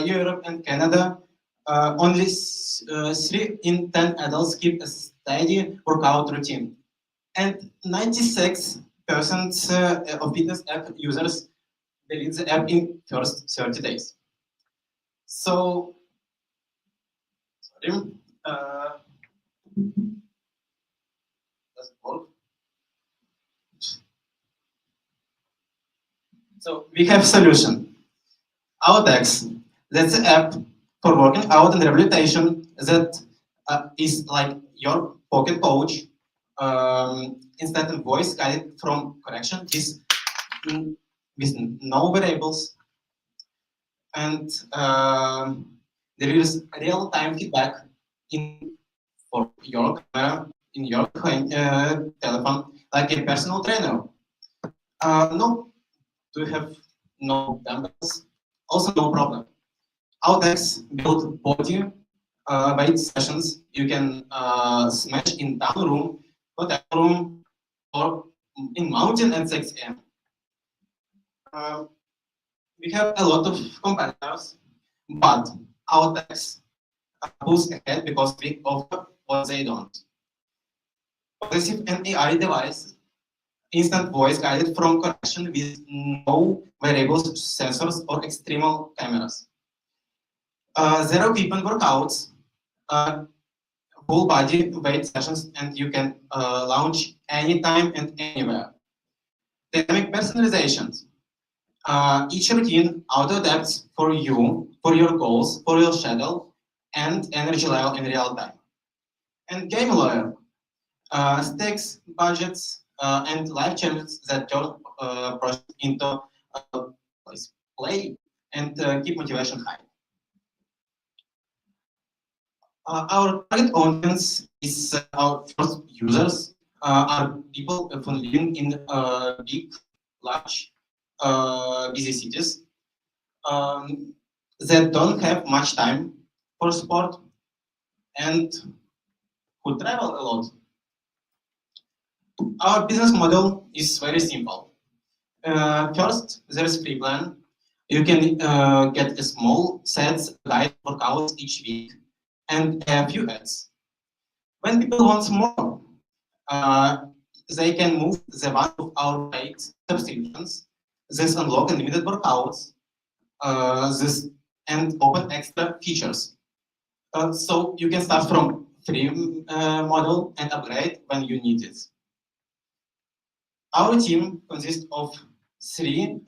Europe, and Canada, only 3 in 10 adults keep a steady workout routine, and 96% of fitness app users delete the app in first 30 days. So, sorry, does it work? So we have solution. Autex, that's the app for working out and rehabilitation that is like your pocket coach, instant voice guided from correction with no variables, and there is real-time feedback for your camera in your telephone, like a personal trainer. No, do you have no dumbbells? Also no problem. Autex build body wait sessions. You can smash in down room, hotel room, or in mountain at 6 a.m. We have a lot of competitors, but our techs pulls ahead because we offer what they don't. Progressive and AI device, instant voice guided from connection with no variables, sensors, or external cameras. Zero equipment workouts, full body weight sessions, and you can launch anytime and anywhere. Dynamic personalizations. Each routine auto-adapts for you, for your goals, for your schedule, and energy level in real time. And game lawyer. Stakes, budgets, and life challenges that turn project into play and keep motivation high. Our target audience is our first users, are people living in big, large, busy cities that don't have much time for sport and who travel a lot. Our business model is very simple. First, there's free plan. You can get a small set guide workouts each week and a few ads. When people want more, they can move the one of our paid subscriptions. This unlock unlimited workouts, this and open extra features. So you can start from free model and upgrade when you need it. Our team consists of seven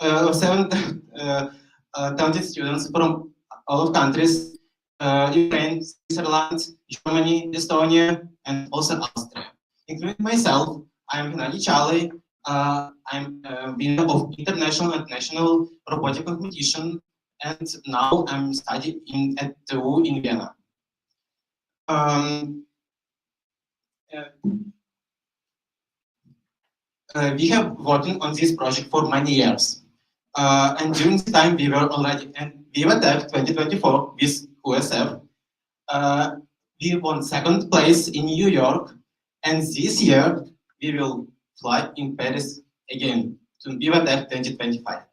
talented students from all of countries, Ukraine, Switzerland, Germany, Estonia, and also Austria. Including myself, I'm Gennady Charlie. I'm winner of international and national robotic competition, and now I'm studying at TU in Vienna. We have working on this project for many years. And during this time, we were already in ViennaUP 2024 with USF. We won second place in New York, and this year we will fly in Paris again to ViennaUP 2025.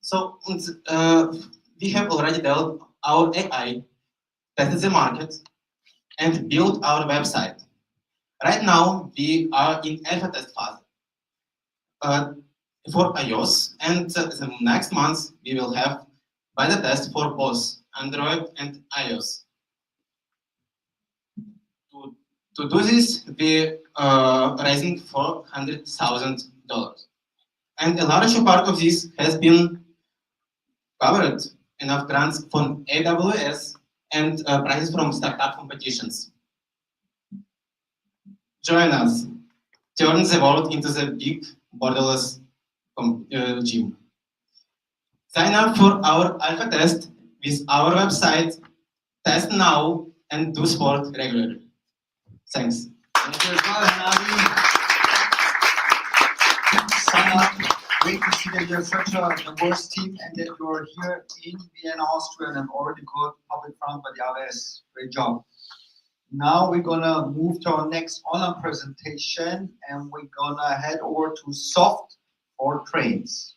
So we have already developed our AI, tested the market, and built our website. Right now, we are in alpha test phase for iOS, and the next month we will have beta test for both Android and iOS. To do this, we are raising $400,000, and a large part of this has been covered enough grants from AWS and prizes from startup competitions. Join us. Turn the world into the big borderless gym. Sign up for our alpha test with our website, test now, and do sport regularly. Thanks. Thank you as well, Gennady. Sign up. Great to see that you have such a diverse team and that you're here in Vienna, Austria, and have already got public funded by the AWS. Great job. Now we're gonna move to our next online presentation, and we're gonna head over to soft or trains.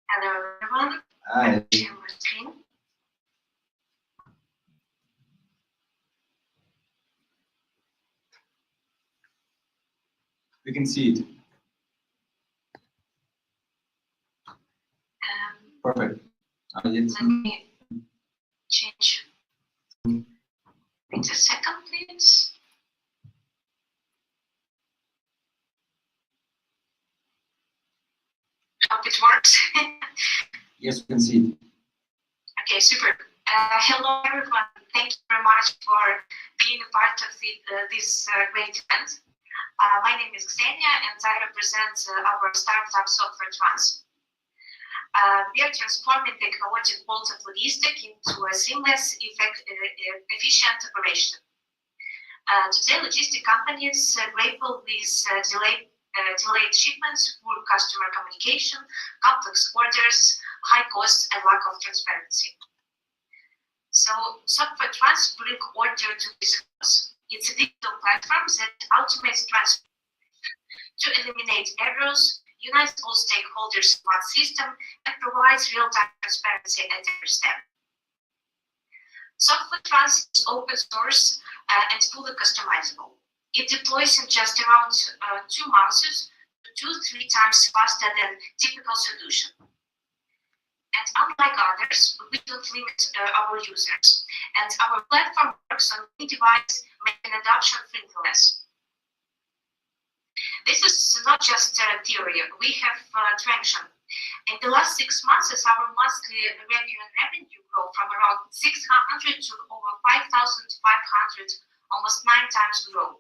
Hello everyone. Hi. Share my screen. We can see it. Perfect. Let me change. Wait a second, please. Hope it works. Yes, we can see it. Okay, super. Hello everyone. Thank you very much for being a part of this great event. My name is Ksenia and I represent our startup Software Trans. We are transforming the chaotic world of logistics into a seamless, efficient operation. Today, logistic companies grapple with delayed shipments, poor customer communication, complex orders, high costs, and lack of transparency. So software trust bring order to this house. It's a digital platform that automates transfer to eliminate errors, unites all stakeholders in one system, and provides real-time transparency at every step. Software trust is open source and fully customizable. It deploys in just around 2 months, 2-3 times faster than typical solution. And unlike others, we don't limit our users. And our platform works on any device, making adoption frictionless. This is not just theory, we have traction. In the last 6 months, our monthly recurring revenue grew from around 600 to over 5,500, almost 9 times growth.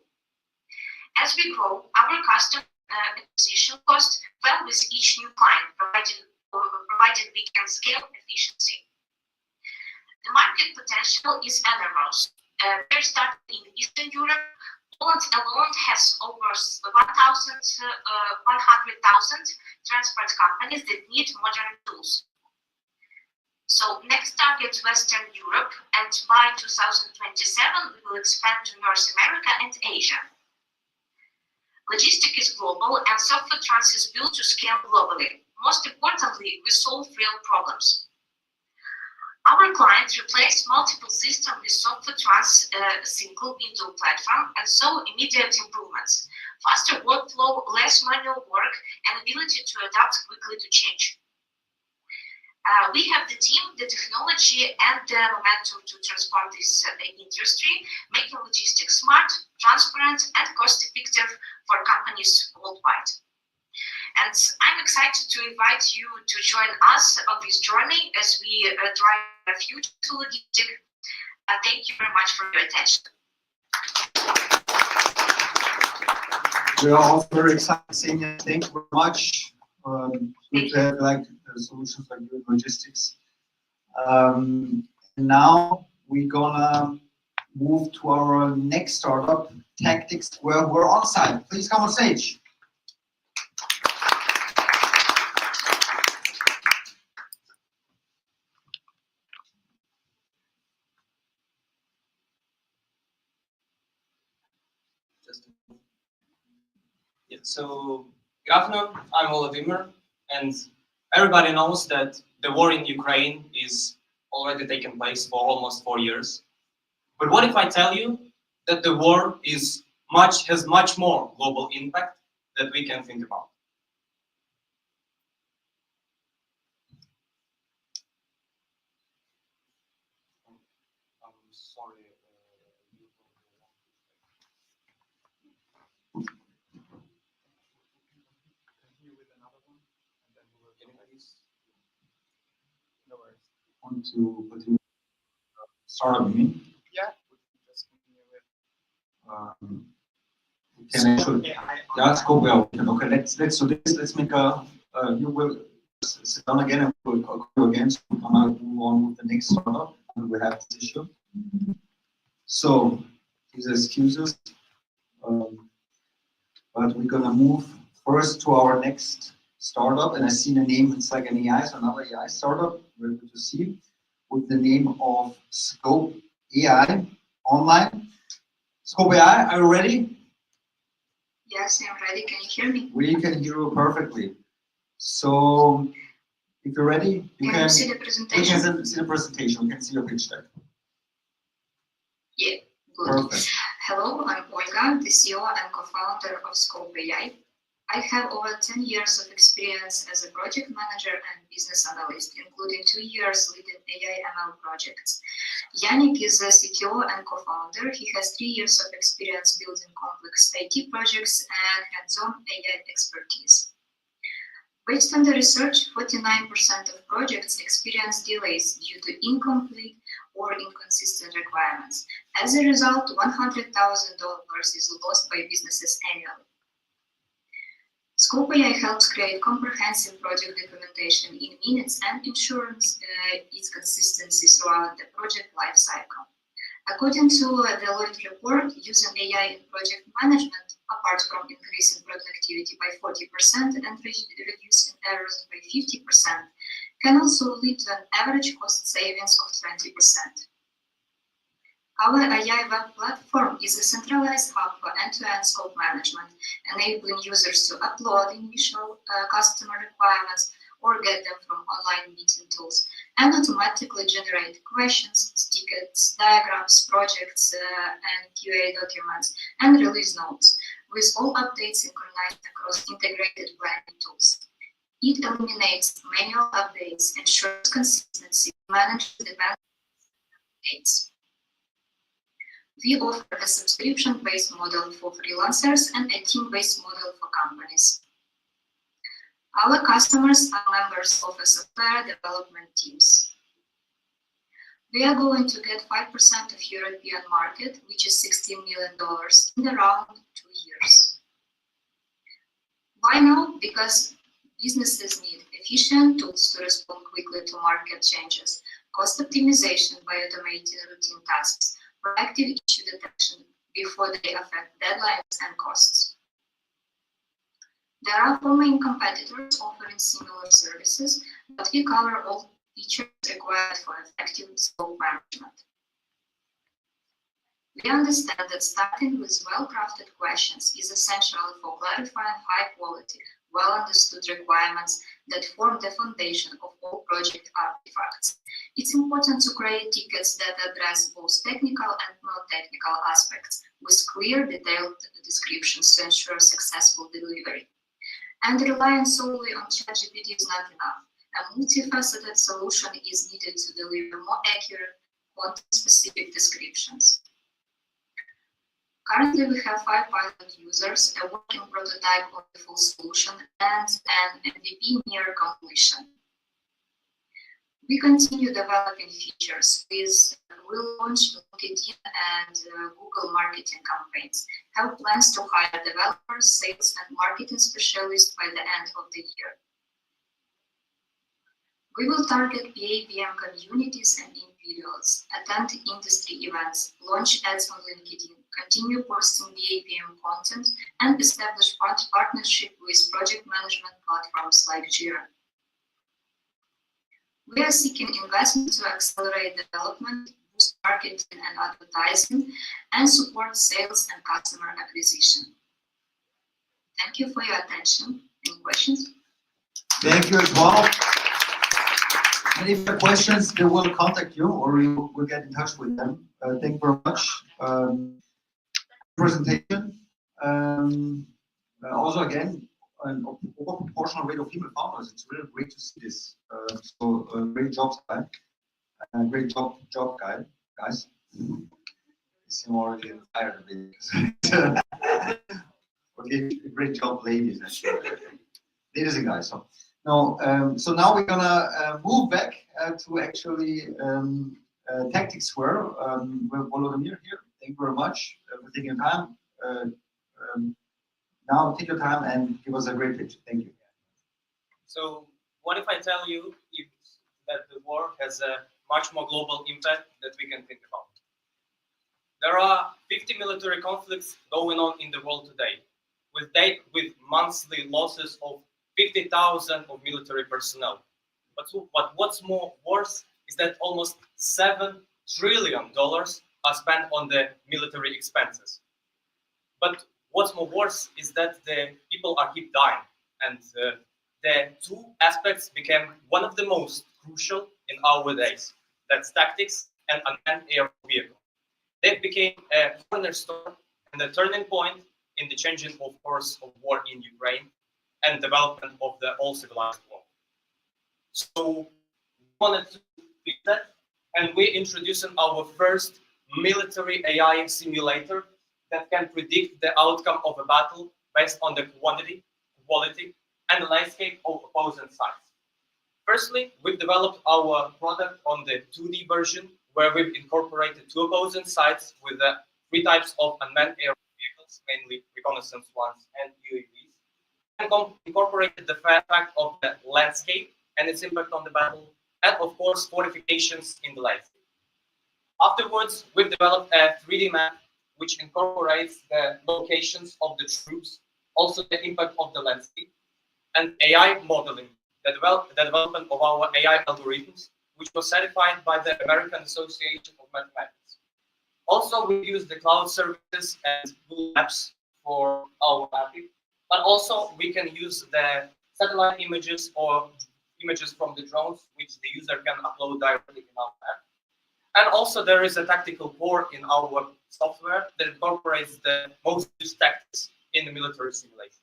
As we grow, our customer acquisition cost fell with each new client, provided we can scale efficiency. The market potential is enormous. We're starting in Eastern Europe. Poland alone has over 100,000 transport companies that need modern tools. So next target Western Europe, and by 2027 we will expand to North America and Asia. Logistics is global and software trust is built to scale globally. Most importantly, we solve real problems. Our clients replace multiple systems with software trust, single window platform, and saw immediate improvements, faster workflow, less manual work, and ability to adapt quickly to change. We have the team, the technology, and the momentum to transform this industry, making logistics smart, transparent, and cost-effective for companies worldwide. And I'm excited to invite you to join us on this journey as we drive the future to logistics. Thank you very much for your attention. We are all very excited seeing you. Thank you very much. Good to have like solutions like your logistics. Now we're gonna move to our next startup, Tactics, where we're on site. Please come on stage. Yeah, so good afternoon, I'm Volodymyr, and everybody knows that the war in Ukraine is already taken place for almost 4 years. But what if I tell you that the war has much more global impact that we can think about? I'm sorry. Want to put in startup meeting? Yeah. We can actually, yeah, let's go well. Okay, let's do this. Let's make a. You will sit down again and we'll go again. So we're gonna move on with the next startup, and we have this issue. So these excuses, but we're gonna move first to our next startup, and I see the name. It's like an AI, so another AI startup. Very good to see, with the name of Scope AI online. Scope AI, are you ready? Yes, I'm ready. Can you hear me? We can hear you perfectly. So if you're ready, you can see the presentation. We can see the presentation. We can see your pitch deck. Yeah, good. Perfect. Hello, I'm Olga, the CEO and co-founder of Scope AI. I have over 10 years of experience as a project manager and business analyst, including 2 years leading AI ML projects. Yannick is a CTO and co-founder. He has 3 years of experience building complex IT projects and hands-on AI expertise. Based on the research, 49% of projects experience delays due to incomplete or inconsistent requirements. As a result, $100,000 is lost by businesses annually. Scope AI helps create comprehensive project documentation in minutes and ensures its consistency throughout the project lifecycle. According to the Deloitte report, using AI in project management, apart from increasing productivity by 40% and reducing errors by 50%, can also lead to an average cost savings of 20%. Our AI web platform is a centralized hub for end-to-end scope management, enabling users to upload initial customer requirements or get them from online meeting tools, and automatically generate questions, tickets, diagrams, projects, and QA documents, and release notes, with all updates synchronized across integrated planning tools. It eliminates manual updates, ensures consistency, manages dependencies. We offer a subscription-based model for freelancers and a team-based model for companies. Our customers are members of a software development teams. We are going to get 5% of European market, which is $16 million, in around 2 years. Why now? Because businesses need efficient tools to respond quickly to market changes, cost optimization by automating routine tasks, proactive issue detection before they affect deadlines and costs. There are 4 main competitors offering similar services, but we cover all features required for effective scope management. We understand that starting with well-crafted questions is essential for clarifying high-quality, well-understood requirements that form the foundation of all project artifacts. It's important to create tickets that address both technical and non-technical aspects with clear, detailed descriptions to ensure successful delivery. And relying solely on ChatGPT is not enough. A multifaceted solution is needed to deliver more accurate, content-specific descriptions. Currently, we have 5 pilot users, a working prototype of the full solution, and an MVP near completion. We continue developing features. We'll launch LinkedIn and Google marketing campaigns, have plans to hire developers, sales, and marketing specialists by the end of the year. We will target BAPM communities and individuals, attend industry events, launch ads on LinkedIn, continue posting BAPM content, and establish partnership with project management platforms like Jira. We are seeking investment to accelerate development, boost marketing and advertising, and support sales and customer acquisition. Thank you for your attention. Any questions? Thank you as well. And if you have questions, they will contact you or you will get in touch with them. Thank you very much. Presentation. Also, again, an overproportional rate of female founders. It's really great to see this. Great job, guys. Great job, guys. You seem already tired of it. Okay, great job, ladies. Ladies and guys. So now we're gonna move back to actually tactics square with Volodymyr here. Thank you very much for taking your time. Now take your time and give us a great pitch. Thank you. So what if I tell you that the war has a much more global impact that we can think about? There are 50 military conflicts going on in the world today, with monthly losses of 50,000 of military personnel. But what's more worse is that almost $7 trillion are spent on the military expenses. But what's more worse is that the people are keep dying, and the 2 aspects became one of the most crucial in our days. That's tactics and unmanned air vehicle. They became a cornerstone and a turning point in the changing of course of war in Ukraine and development of the all civilized world. So we wanted to fix that, and we're introducing our first military AI simulator that can predict the outcome of a battle based on the quantity, quality, and the landscape of opposing sides. Firstly, we've developed our product on the 2D version, where we've incorporated 2 opposing sides with 3 types of unmanned air vehicles, mainly reconnaissance ones and UAVs, and incorporated the fact of the landscape and its impact on the battle, and of course fortifications in the landscape. Afterwards, we've developed a 3D map which incorporates the locations of the troops, also the impact of the landscape, and AI modeling the development of our AI algorithms, which was certified by the American Association of Mathematics. Also, we use the cloud services and Google Maps for our API, but also we can use the satellite images or images from the drones, which the user can upload directly in our app. And also there is a tactical core in our software that incorporates the most used tactics in the military simulation.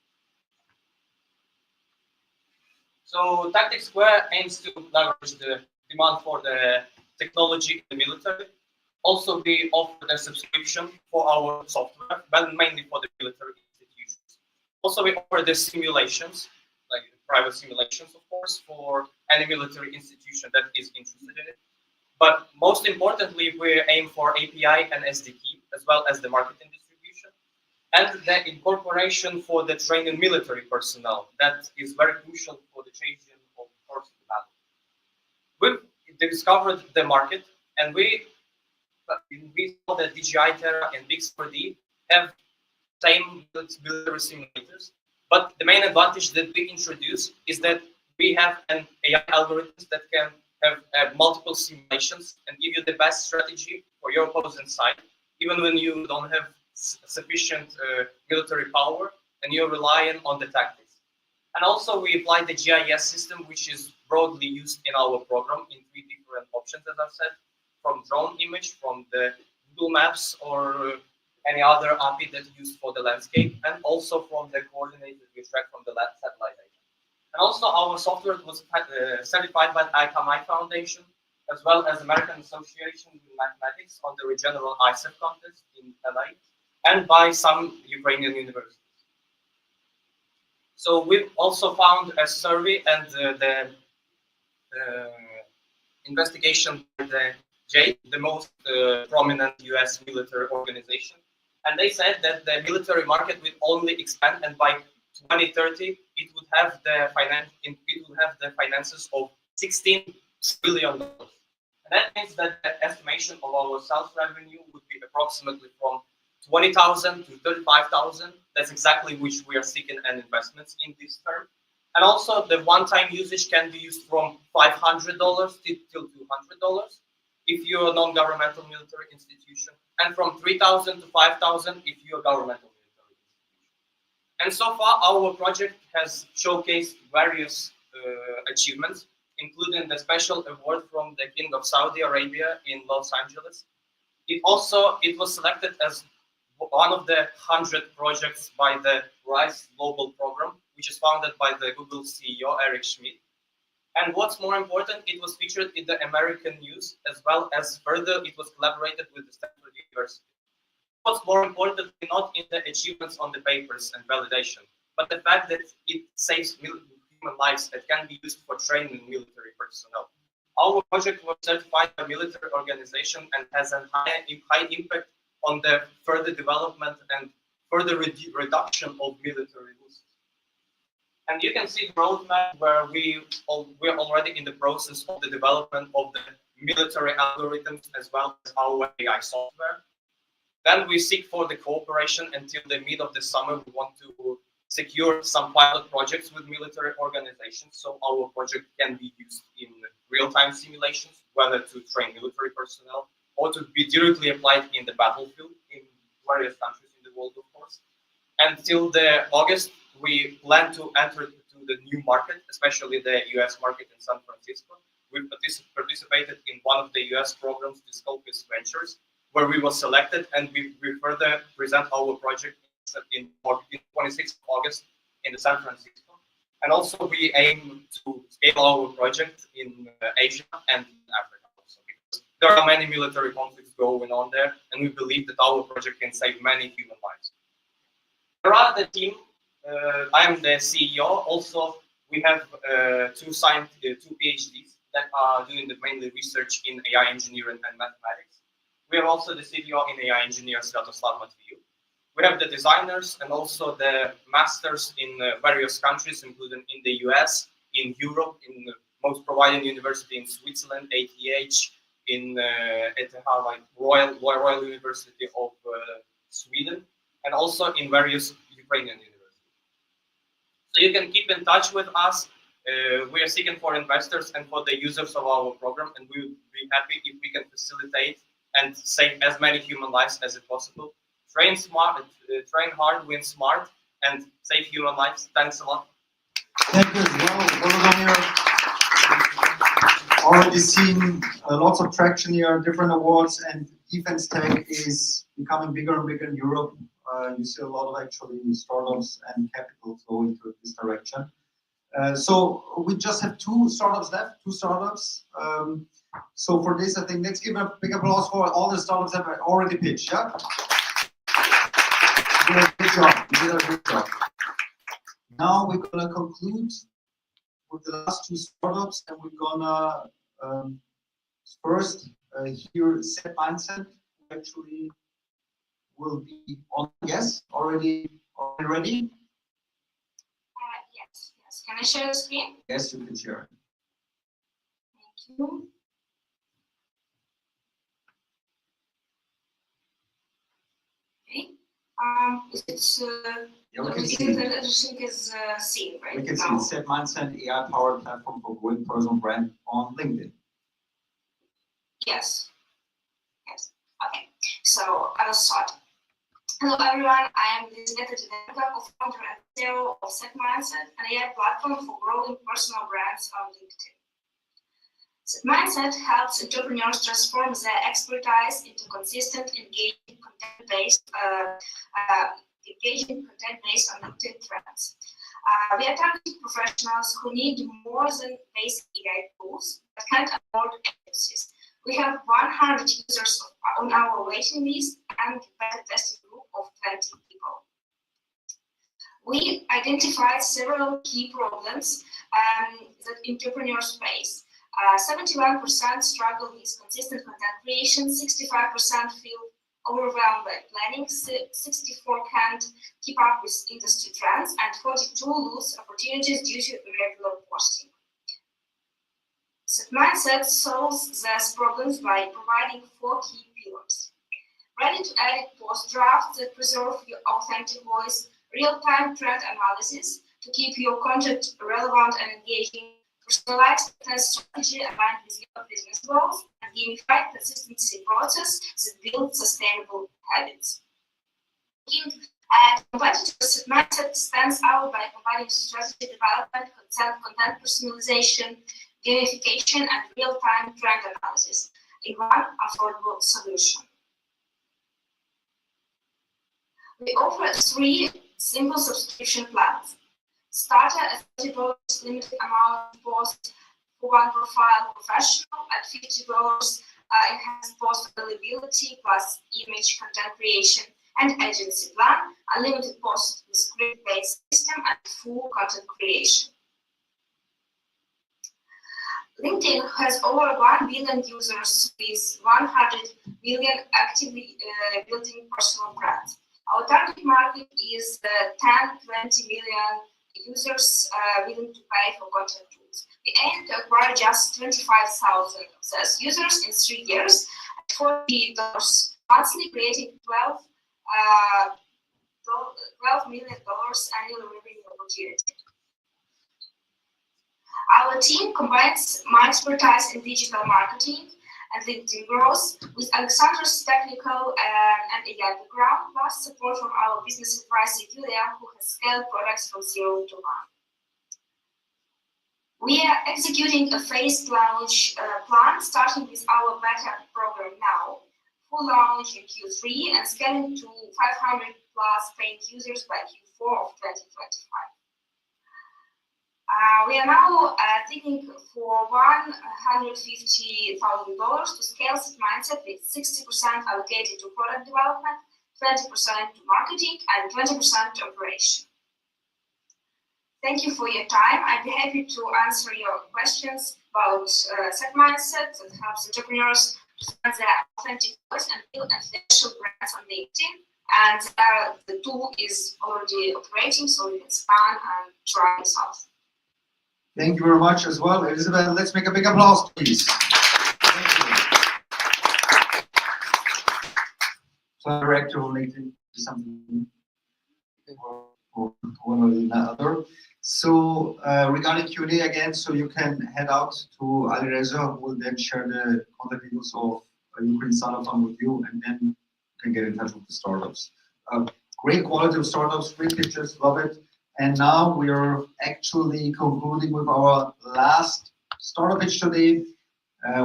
So Tactics Square aims to leverage the demand for the technology in the military. Also, we offer the subscription for our software, but mainly for the military institutions. Also, we offer the simulations, like private simulations, of course, for any military institution that is interested in it. But most importantly, we aim for API and SDK, as well as the marketing distribution, and the incorporation for the training military personnel. That is very crucial for the changing of course of the battle. We've discovered the market, and we saw that DJI Terra and Bix4D have same military simulators, but the main advantage that we introduce is that we have an AI algorithms that can have multiple simulations and give you the best strategy for your opposing side, even when you don't have sufficient military power and you're relying on the tactics. And also we apply the GIS system, which is broadly used in our program in 3 different options, as I've said, from drone image, from the Google Maps, or any other API that's used for the landscape, and also from the coordinates that we extract from the satellite data. And also our software was certified by the ICAMI Foundation, as well as American Association of Mathematics on the general ICEF contest in LA, and by some Ukrainian universities. So we've also found a survey and the investigation by the J, the most prominent US military organization, and they said that the military market will only expand, and by 2030 it would have the finances of $16 billion. And that means that the estimation of our sales revenue would be approximately from 20,000 to 35,000. That's exactly which we are seeking an investments in this term. And also the one-time usage can be used from $500 till $200 if you're a non-governmental military institution, and from 3,000 to 5,000 if you're a governmental military institution. And so far, our project has showcased various achievements, including the special award from the King of Saudi Arabia in Los Angeles. It was selected as one of the 100 projects by the RISE Global Program, which is founded by the Google CEO, Eric Schmidt. And what's more important, it was featured in the American news, as well as further, it was collaborated with the Stanford University. What's more important, not in the achievements on the papers and validation, but the fact that it saves human lives that can be used for training military personnel. Our project was certified by a military organization and has a high impact on the further development and further reduction of military losses. And you can see the roadmap where we're already in the process of the development of the military algorithms as well as our AI software. Then we seek for the cooperation until the mid of the summer. We want to secure some pilot projects with military organizations so our project can be used in real-time simulations, whether to train military personnel or to be directly applied in the battlefield in various countries in the world, of course. Until the August, we plan to enter to the new market, especially the US market in San Francisco. We participated in one of the US programs, the Scopus Ventures, where we were selected, and we further present our project in 26th of August in the San Francisco. And also we aim to scale our project in Asia and Africa also, because there are many military conflicts going on there, and we believe that our project can save many human lives. There are the team. I am the CEO. Also, we have two PhDs that are doing the mainly research in AI engineering and mathematics. We have also the CTO in AI engineer, Sviatoslav Matviu. We have the designers and also the masters in various countries, including in the US, in Europe, in the most providing university in Switzerland, ATH, in ETH, like Royal University of Sweden, and also in various Ukrainian universities. So you can keep in touch with us We are seeking for investors and for the users of our program, and we would be happy if we can facilitate and save as many human lives as it possible. Train smart, train hard, win smart, and save human lives. Thanks a lot. Thank you as well. Volodymyr. Already seen lots of traction here, different awards, and defense tech is becoming bigger and bigger in Europe. You see a lot of actually startups and capital flow into this direction. So we just have two startups left, so for this, I think let's give a big applause for all the startups that have already pitched. Yeah, you did a good job. You did a good job. Now we're gonna conclude with the last two startups, and we're gonna first hear Set Mindset, who actually will be on. Yes, already ready. Yes. Can I share the screen? Yes, you can share. Thank you. Okay. It's Yeah, we can see. everything is seen, right? We can see Set Mindset, AI-powered platform for growing personal brand on LinkedIn. Yes. Okay. So I will start. Hello everyone, I am Elizabeth Jidenka, co-founder and CEO of Set Mindset, an AI platform for growing personal brands on LinkedIn. Set Mindset helps entrepreneurs transform their expertise into consistent, engaging content-based on LinkedIn trends. We are targeting professionals who need more than basic AI tools but can't afford agencies. We have 100 users on our waiting list and a beta testing group of 20 people. We identified several key problems that entrepreneurs face. 71% struggle with consistent content creation, 65% feel overwhelmed by planning, 64% can't keep up with industry trends, and 42% lose opportunities due to irregular posting. Set Mindset solves these problems by providing 4 key pillars. Ready-to-edit post drafts that preserve your authentic voice, real-time trend analysis to keep your content relevant and engaging, personalized content strategy aligned with your business goals, and gamified consistency process that builds sustainable habits. Looking at competitors, Set Mindset stands out by combining strategy development, content personalization, gamification, and real-time trend analysis in one affordable solution. We offer 3 simple subscription plans. Starter at $30, limited amount post for one profile, professional at $50, enhanced post availability plus image content creation, and agency plan, unlimited post with script-based system and full content creation. LinkedIn has over 1 billion users with 100 million actively building personal brands. Our target market is 10-20 million users willing to pay for content tools. We aim to acquire just 25,000 of those users in 3 years at $40 monthly, creating $12 million annual revenue opportunity. Our team combines my expertise in digital marketing and LinkedIn growth with Alexander's technical and AI background, plus support from our business advisor Julia, who has scaled products from 0 to 1. We are executing a phased launch plan, starting with our beta program now, full launch in Q3 and scaling to 500 plus paying users by Q4 of 2025. We are now thinking for $150,000 to scale Set Mindset with 60% allocated to product development, 20% to marketing, and 20% to operation. Thank you for your time. I'd be happy to answer your questions about Set Mindset that helps entrepreneurs to find their authentic voice and build influential brands on LinkedIn. And the tool is already operating, so you can span and try this out. Thank you very much as well, Elizabeth. Let's make a big applause, please. Thank you. So, director of LinkedIn, something or one or the other. So regarding Q&A again, so you can head out to Alireza, who will then share the contact details of Ukraine Startup Fund with you, and then you can get in touch with the startups. Great quality of startups, great pictures, love it. And now we are actually concluding with our last startup pitch today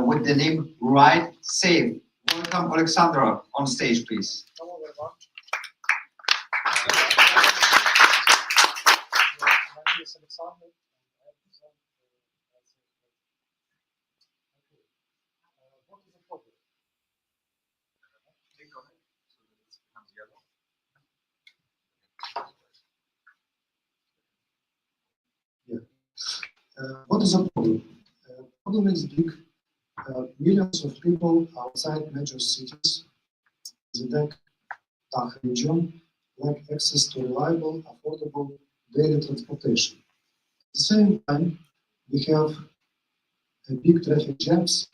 with the name Ride Safe. Welcome, Alexandra, on stage, please. Hello, everyone. My name is Alexander. I present what is the problem? Click on it so that it becomes yellow. What is the problem? Problem is big. Millions of people outside major cities, the DACH region, lack access to reliable, affordable daily transportation. At the same time, we have big traffic jams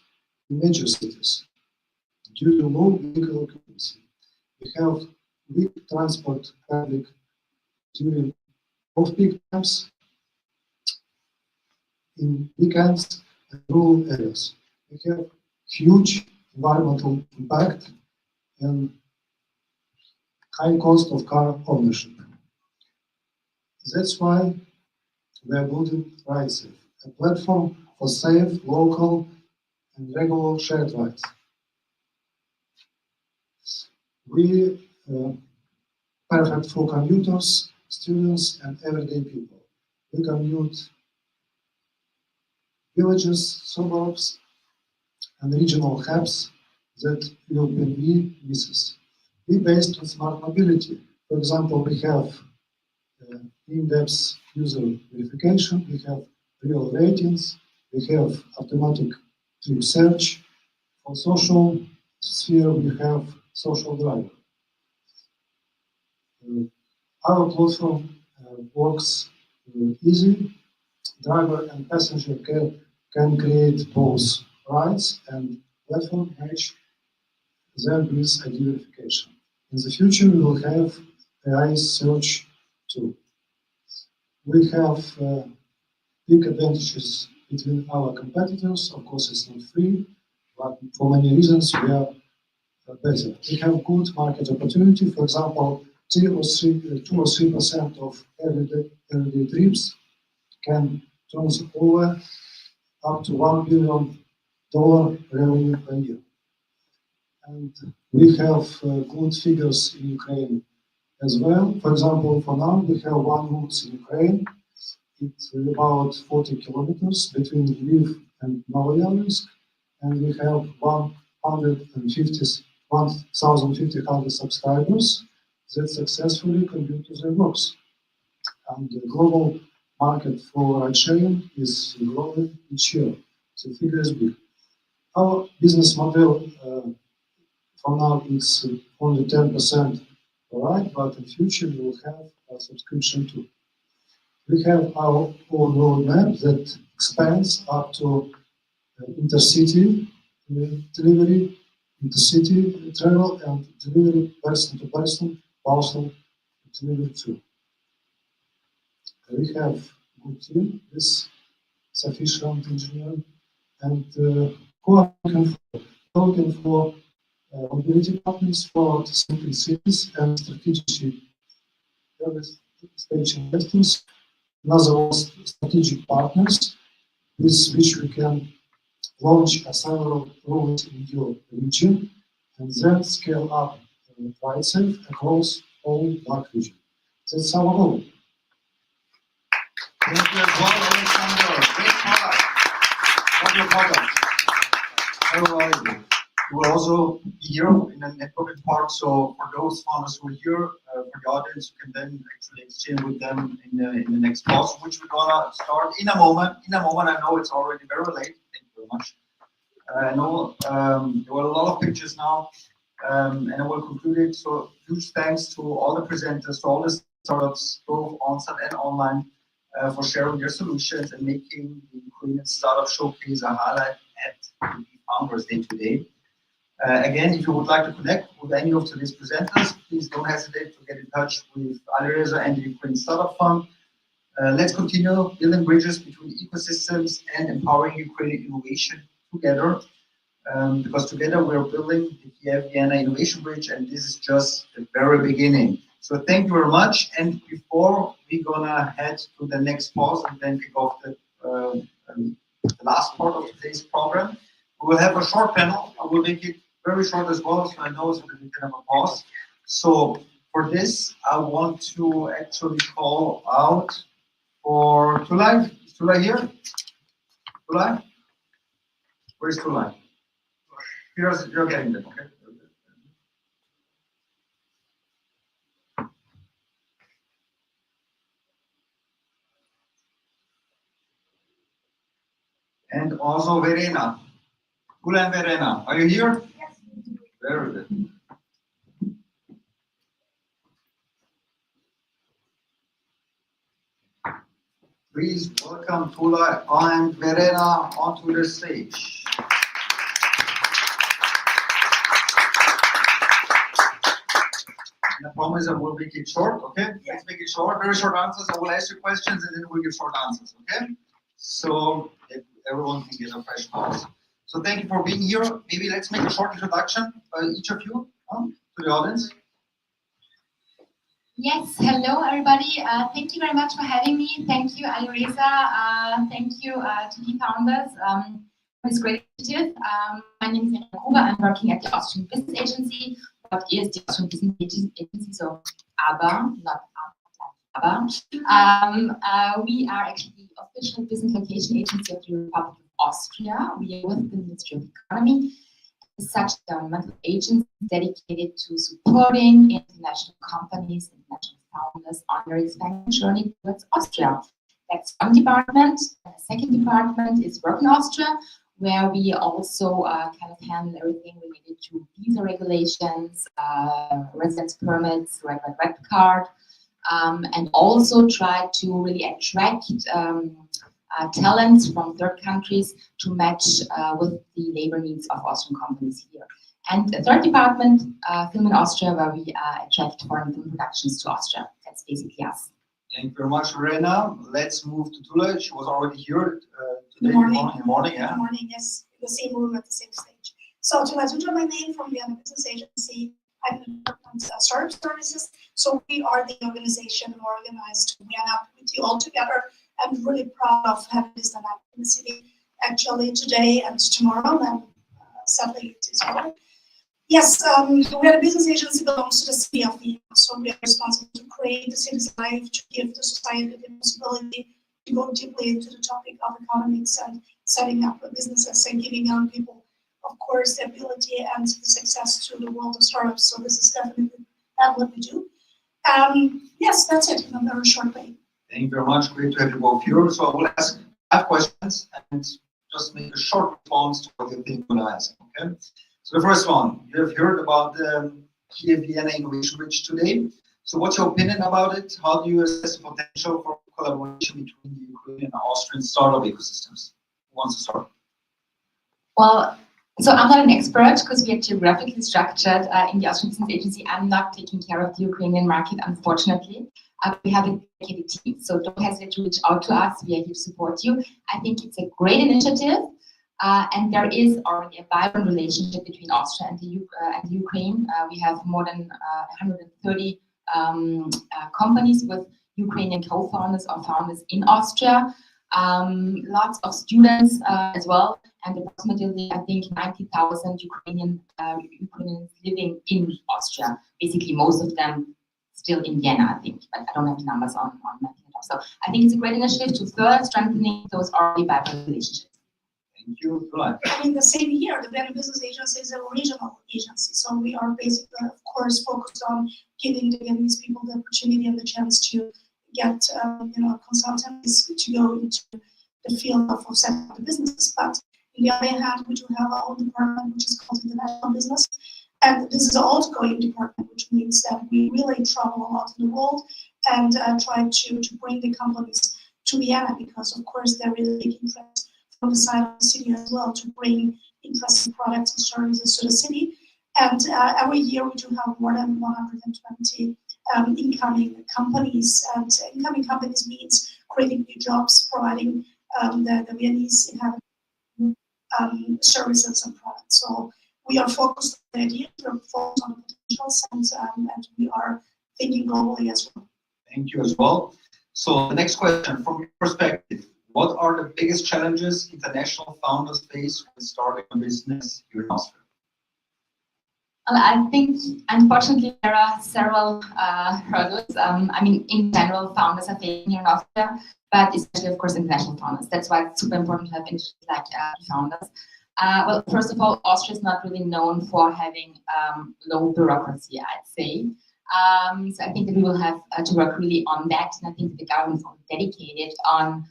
in major cities due to low vehicle occupancy. We have weak transport public during off-peak times, in weekends and rural areas. We have huge environmental impact and high cost of car ownership. That's why we are building RideSafe, a platform for safe, local, and regular shared rides. We perfect for commuters, students, and everyday people. We commute villages, suburbs, and regional hubs that European misses. We based on smart mobility. For example, we have in-depth user verification, we have real ratings, we have automatic trip search. For social sphere, we have social driver. Our platform works easy. Driver and passenger can create both rides and platform match them with ID verification. In the future, we will have AI search too. We have big advantages between our competitors. Of course, it's not free, but for many reasons, we are better. We have good market opportunity. For example, 2 or 3% of everyday trips can turn over up to $1 billion revenue per year. And we have good figures in Ukraine as well. For example, for now, we have one route in Ukraine. It's about 40 kilometers between Lviv and Novoyalovsk, and we have 1,500 subscribers that successfully contribute to their works. And the global market for ride sharing is growing each year. The figure is big. Our business model for now is only 10% ride, but in future we will have a subscription too. We have our own roadmap that expands up to intercity delivery, intercity travel, and delivery person-to-person, parcel delivery too. We have a good team with sufficient engineering, and who are looking for mobility partners for simple cities and strategic early-stage investors, in other words, strategic partners with which we can launch several routes in your region and then scale up RideSafe across all that region. That's our goal. Thank you as well, Alexander. Great product. Love your product. You will also be here in the networking part. So for those founders who are here, for the audience, you can then actually exchange with them in the next class, which we're gonna start in a moment. I know it's already very late. Thank you very much. I know there were a lot of pictures now, and I will conclude it. So huge thanks to all the presenters, to all the startups, both on-site and online, for sharing their solutions and making the Ukrainian Startup Showcase a highlight at the BeFounders Day today. Again, if you would like to connect with any of today's presenters, please don't hesitate to get in touch with Alireza and the Ukraine Startup Fund. Let's continue building bridges between ecosystems and empowering Ukrainian innovation together. Because together we're building the Kiev-Vienna Innovation Bridge, and this is just the very beginning. So thank you very much. And before we're gonna head to the next pause and then kick off the last part of today's program, we will have a short panel. I will make it very short as well, so I know so that we can have a pause. So for this, I want to actually call out for Tulay. Is Tulay here? Tulay? Where's Tulay? You're getting them, okay? And also Verena. Tulay and Verena, are you here? Yes. Very good. Please welcome Tulay and Verena onto the stage. And I promise I will make it short, okay? Let's make it short, very short answers. I will ask you questions and then we'll give short answers, okay? So if everyone can get a fresh pause. So thank you for being here. Maybe let's make a short introduction by each of you to the audience. Yes, hello everybody. Thank you very much for having me. Thank you, Alireza. Thank you to BeFounders for this great initiative. My name is ViennaUP. I'm working at the Austrian Business Agency. What is the Austrian Business Agency? So ABA, not ABA. We are actually the official business location agency of the Republic of Austria. We are with the Ministry of Economy. Such governmental agency dedicated to supporting international companies, international founders on their expansion journey towards Austria. That's one department. The second department is Work in Austria, where we also kind of handle everything related to visa regulations, residence permits, red card, and also try to really attract talents from third countries to match with the labor needs of Austrian companies here. And the third department, Film in Austria, where we attract foreign film productions to Austria. That's basically us. Thank you very much, Verena. Let's move to Tulay. She was already here today Good morning. In the morning. Yeah. Good morning, yes. In the same room at the same stage. So Tulay is my name from Vienna Business Agency. I'm in startup services. So we are the organization who organized ViennaUP with you all together. I'm really proud of having this dynamic in the city actually today and tomorrow, and sadly it is over. Yes, Vienna Business Agency belongs to the city of Vienna, so we are responsible to create the city's life, to give the society the possibility to go deeply into the topic of economics and setting up businesses and giving young people, of course, the ability and the success to the world of startups. So this is definitely what we do. Yes, that's it in a very short way. Thank you very much. Great to have you both here. So I will ask 5 questions and just make a short response to what you think when I ask. Okay. So the first one, you have heard about the Kiev-Vienna Innovation Bridge today. So what's your opinion about it? How do you assess the potential for collaboration between the Ukrainian and Austrian startup ecosystems? Who wants to start? Well, so I'm not an expert because we are geographically structured in the Austrian Business Agency. I'm not taking care of the Ukrainian market, unfortunately. We have a dedicated team, so don't hesitate to reach out to us. We are here to support you. I think it's a great initiative, and there is already a vibrant relationship between Austria and the Ukraine. We have more than 130 companies with Ukrainian co-founders or founders in Austria. Lots of students as well, and approximately, I think, 90,000 Ukrainians living in Austria. Basically, most of them still in Vienna, I think, but I don't have the numbers on my laptop. So I think it's a great initiative to further strengthening those already vibrant relationships. Thank you. I mean, the same year, the Vienna Business Agency is a regional agency, so we are basically, of course, focused on giving the Viennese people the opportunity and the chance to get, consultants to go into the field of setting up the businesses. But on the other hand, we do have our own department, which is called International Business. And this is an outgoing department, which means that we really travel a lot in the world and try to bring the companies to Vienna, because of course there is a big interest from the side of the city as well to bring interesting products and services to the city. And every year we do have more than 120 incoming companies, and incoming companies means creating new jobs, providing the Viennese inhabitants services and products. So we are focused on the ideas, we are focused on the potentials, and we are thinking globally as well. Thank you as well. So the next question, from your perspective, what are the biggest challenges international founders face when starting a business here in Austria? Well, I think, unfortunately, there are several hurdles. I mean, in general, founders are facing here in Austria, but especially, of course, international founders. That's why it's super important to have industries like founders. Well, first of all, Austria is not really known for having low bureaucracy, I'd say. So I think that we will have to work really on that, and I think the government is dedicated on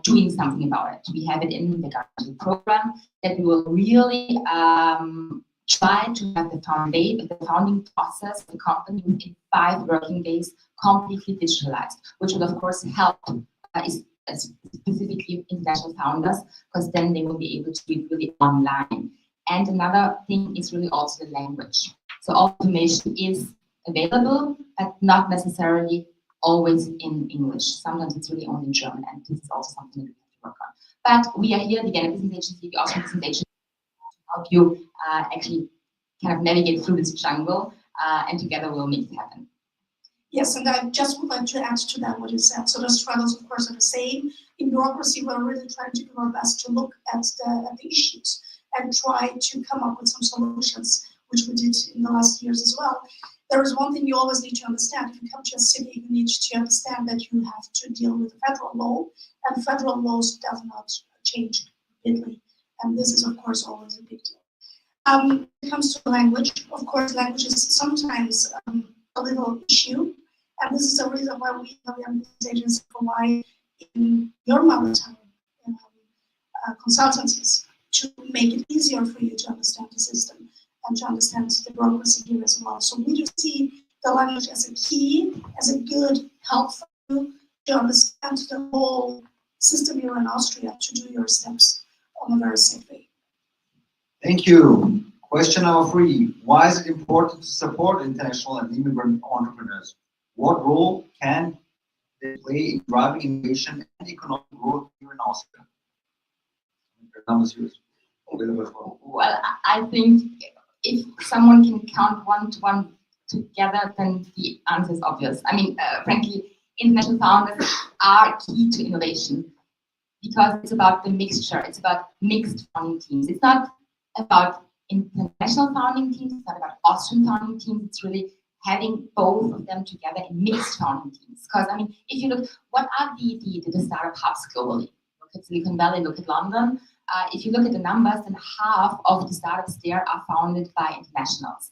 doing something about it. We have it in the government program that we will really try to have the founding process of the company within 5 working days completely digitalized, which will of course help specifically international founders, because then they will be able to be really online. And another thing is really also the language. So automation is available, but not necessarily always in English. Sometimes it's really only in German, and this is also something that we have to work on. But we are here, the Vienna Business Agency, the Austrian Business Agency, to help you actually kind of navigate through this jungle, and together we'll make it happen. Yes, and I just would like to add to that what you said. So the struggles, of course, are the same. In bureaucracy, we're really trying to do our best to look at the issues and try to come up with some solutions, which we did in the last years as well. There is one thing you always need to understand. If you come to a city, you need to understand that you have to deal with federal law, and federal laws does not change completely. And this is, of course, always a big deal. When it comes to language, of course, language is sometimes a little issue. And this is the reason why we have the Business Agency provide in your mother tongue consultancies to make it easier for you to understand the system and to understand the bureaucracy here as well. So we do see the language as a key, as a good help for you to understand the whole system here in Austria, to do your steps on a very safe way. Thank you. Question number 3. Why is it important to support international and immigrant entrepreneurs? What role can they play in driving innovation and economic growth here in Austria? Well, I think if someone can count 1 to 1 together, then the answer is obvious. I mean, frankly, international founders are key to innovation because it's about the mixture. It's about mixed founding teams. It's not about international founding teams. It's not about Austrian founding teams. It's really having both of them together in mixed founding teams. Because I mean, if you look, what are the startup hubs globally? Look at Silicon Valley, look at London. If you look at the numbers, then half of the startups there are founded by internationals.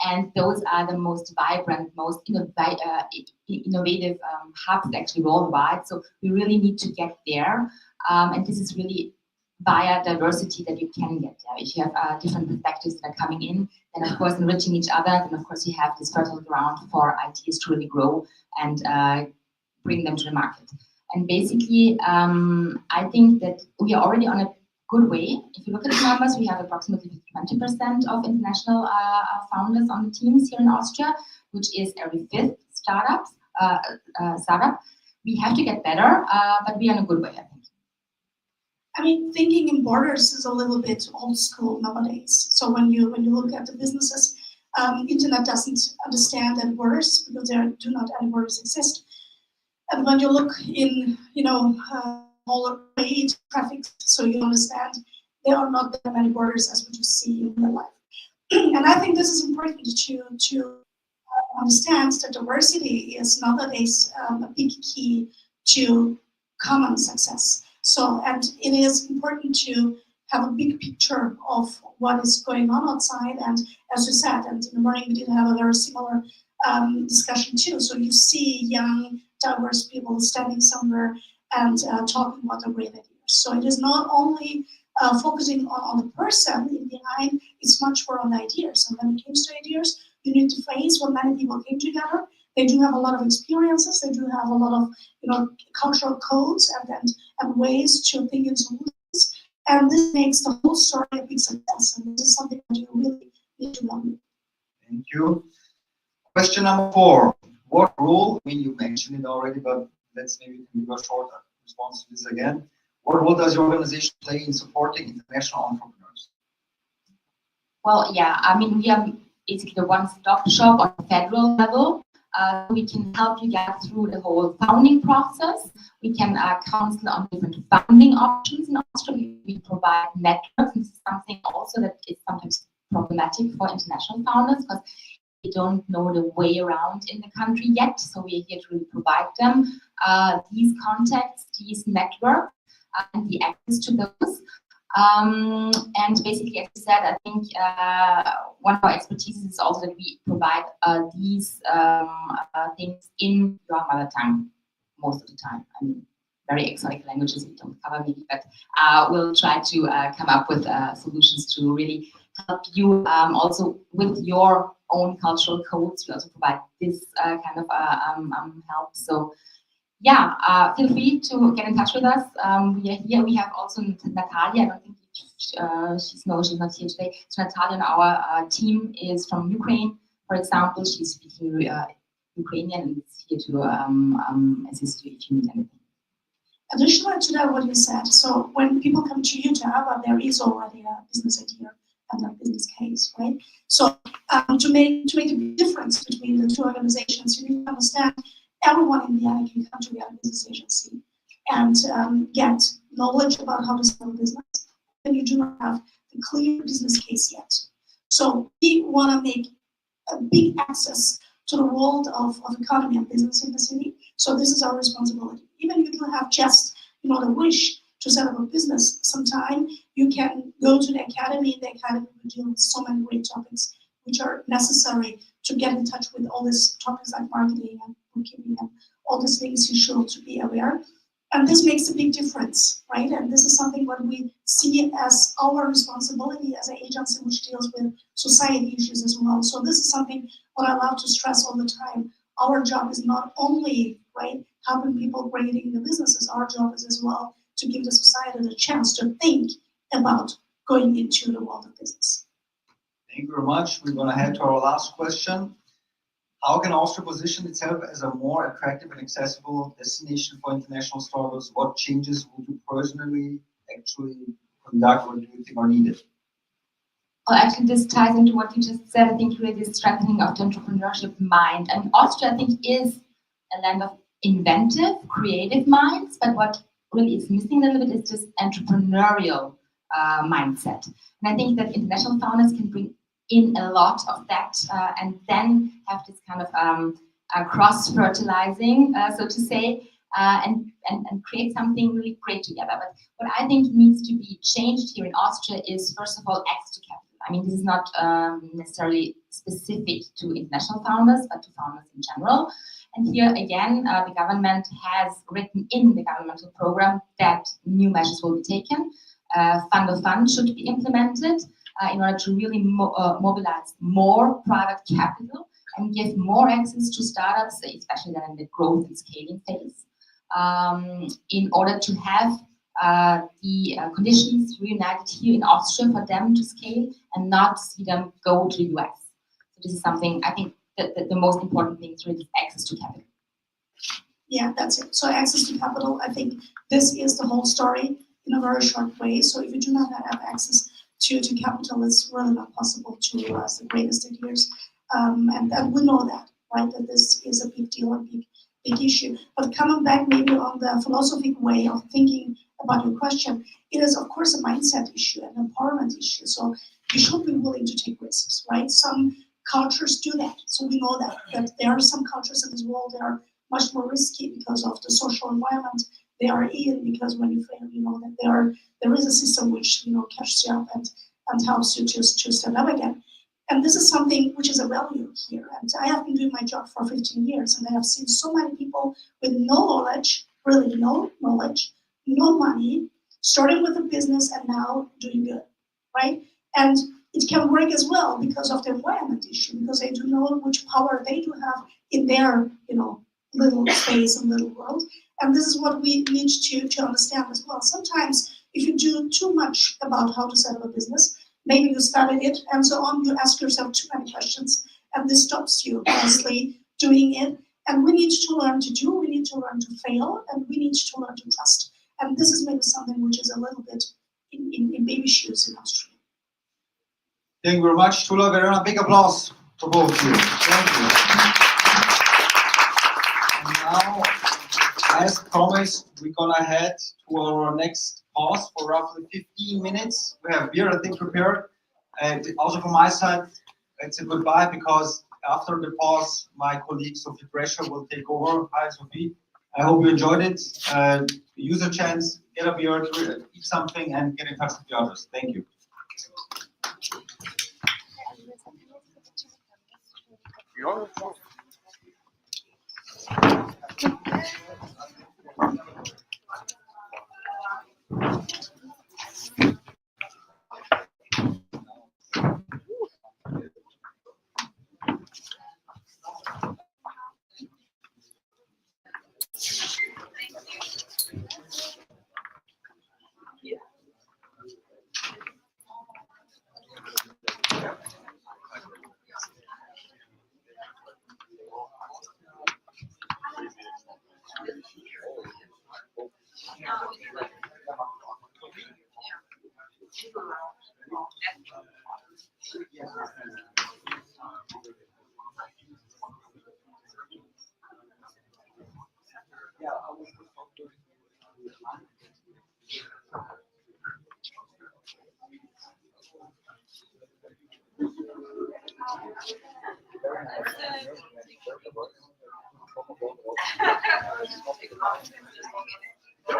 And those are the most vibrant, most innovative hubs actually worldwide. So we really need to get there. And this is really via diversity that you can get there. If you have different perspectives that are coming in, then of course enriching each other, then of course you have this fertile ground for ideas to really grow and bring them to the market. And basically, I think that we are already on a good way. If you look at the numbers, we have approximately 20% of international founders on the teams here in Austria, which is every 5th startup. We have to get better, but we are in a good way, I think. I mean, thinking in borders is a little bit old school nowadays. So when you look at the businesses, internet doesn't understand any borders because there do not any borders exist. And when you look in, all trade, traffic, so you understand there are not that many borders as what you see in real life. And I think this is important to understand that diversity is nowadays a big key to common success. So, and it is important to have a big picture of what is going on outside. And as you said, and in the morning we did have a very similar discussion too. So you see young, diverse people standing somewhere and talking about their great ideas. So it is not only focusing on the person behind, it's much more on the ideas. And when it comes to ideas, you need to face when many people came together. They do have a lot of experiences. They do have a lot of, cultural codes and ways to think in solutions. And this makes the whole story a big success. And this is something that you really need to learn. Thank you. Question number 4. What role, I mean, you mentioned it already, but let's maybe give a short response to this again. What role does your organization play in supporting international entrepreneurs? Well, yeah, I mean, we are basically the one-stop shop on a federal level. We can help you get through the whole founding process. We can counsel on different funding options in Austria. We provide networks. This is something also that is sometimes problematic for international founders because they don't know the way around in the country yet. So we're here to really provide them these contacts, these networks, and the access to those. And basically, as I said, I think one of our expertise is also that we provide these things in your mother tongue most of the time. I mean, very exotic languages we don't cover maybe, but we'll try to come up with solutions to really help you also with your own cultural codes. We also provide this kind of help. So yeah, feel free to get in touch with us. We are here. We have also Natalia. I don't think she's not here today. So Natalia on our team is from Ukraine, for example. She's speaking Ukrainian and is here to assist you if you need anything. Additionally to that, what you said, so when people come to you to Ava, there is already a business idea and a business case, right? So to make a big difference between the two organizations, you need to understand everyone in Vienna can come to Vienna Business Agency and get knowledge about how to start a business, and you do not have the clear business case yet. So we want to make a big access to the world of economy and business in the city. So this is our responsibility. Even if you do have just the wish to set up a business, sometime you can go to the academy. The academy will deal with so many great topics which are necessary to get in touch with all these topics like marketing and bookkeeping and all these things you should to be aware. And this makes a big difference, right? And this is something what we see as our responsibility as an agency which deals with society issues as well. So this is something what I love to stress all the time. Our job is not only, right, helping people creating the businesses. Our job is as well to give the society the chance to think about going into the world of business. Thank you very much. We're going to head to our last question. How can Austria position itself as a more attractive and accessible destination for international startups? What changes would you personally actually conduct or do you think are needed? Well, actually, this ties into what you just said. I think really this strengthening of the entrepreneurship mind. And Austria, I think, is a land of inventive, creative minds, but what really is missing a little bit is this entrepreneurial mindset. And I think that international founders can bring in a lot of that and then have this kind of cross-fertilizing, so to say, and create something really great together. But what I think needs to be changed here in Austria is, first of all, access to capital. I mean, this is not necessarily specific to international founders, but to founders in general. And here again, the government has written in the governmental program that new measures will be taken. Fund of funds should be implemented in order to really mobilize more private capital and give more access to startups, especially then in the growth and scaling phase, in order to have the conditions reunited here in Austria for them to scale and not see them go to the US. So this is something I think that the most important thing is really access to capital. Yeah, that's it. So access to capital, I think this is the whole story in a very short way. So if you do not have access to capital, it's really not possible to realize the greatest ideas. And we know that, right? That this is a big deal, a big issue. But coming back maybe on the philosophical way of thinking about your question, it is of course a mindset issue, an empowerment issue. So you should be willing to take risks, right? Some cultures do that. So we know that there are some cultures in this world that are much more risky because of the social environment they are in, because when you fail, that there is a system which catches you up and helps you to stand up again. And this is something which is a value here. And I have been doing my job for 15 years, and I have seen so many people with no knowledge, really no knowledge, no money, starting with a business and now doing good, right? And it can work as well because of the environment issue, because they do know which power they do have in their, little space and little world. And this is what we need to understand as well. Sometimes if you do too much about how to set up a business, maybe you started it and so on, you ask yourself too many questions and this stops you honestly doing it. And we need to learn to do, we need to learn to fail, and we need to learn to trust. And this is maybe something which is a little bit in baby shoes in Austria. Thank you very much, Tula. Verena, big applause for both of you. Thank you. And now, as promised, we're gonna head to our next pause for roughly 15 minutes. We have beer, I think, prepared. And also from my side, it's a goodbye because after the pause, my colleague Sophie Brescher will take over. Hi, Sophie. I hope you enjoyed it. Use a chance, get a beer, eat something, and get in touch with the others. Thank you.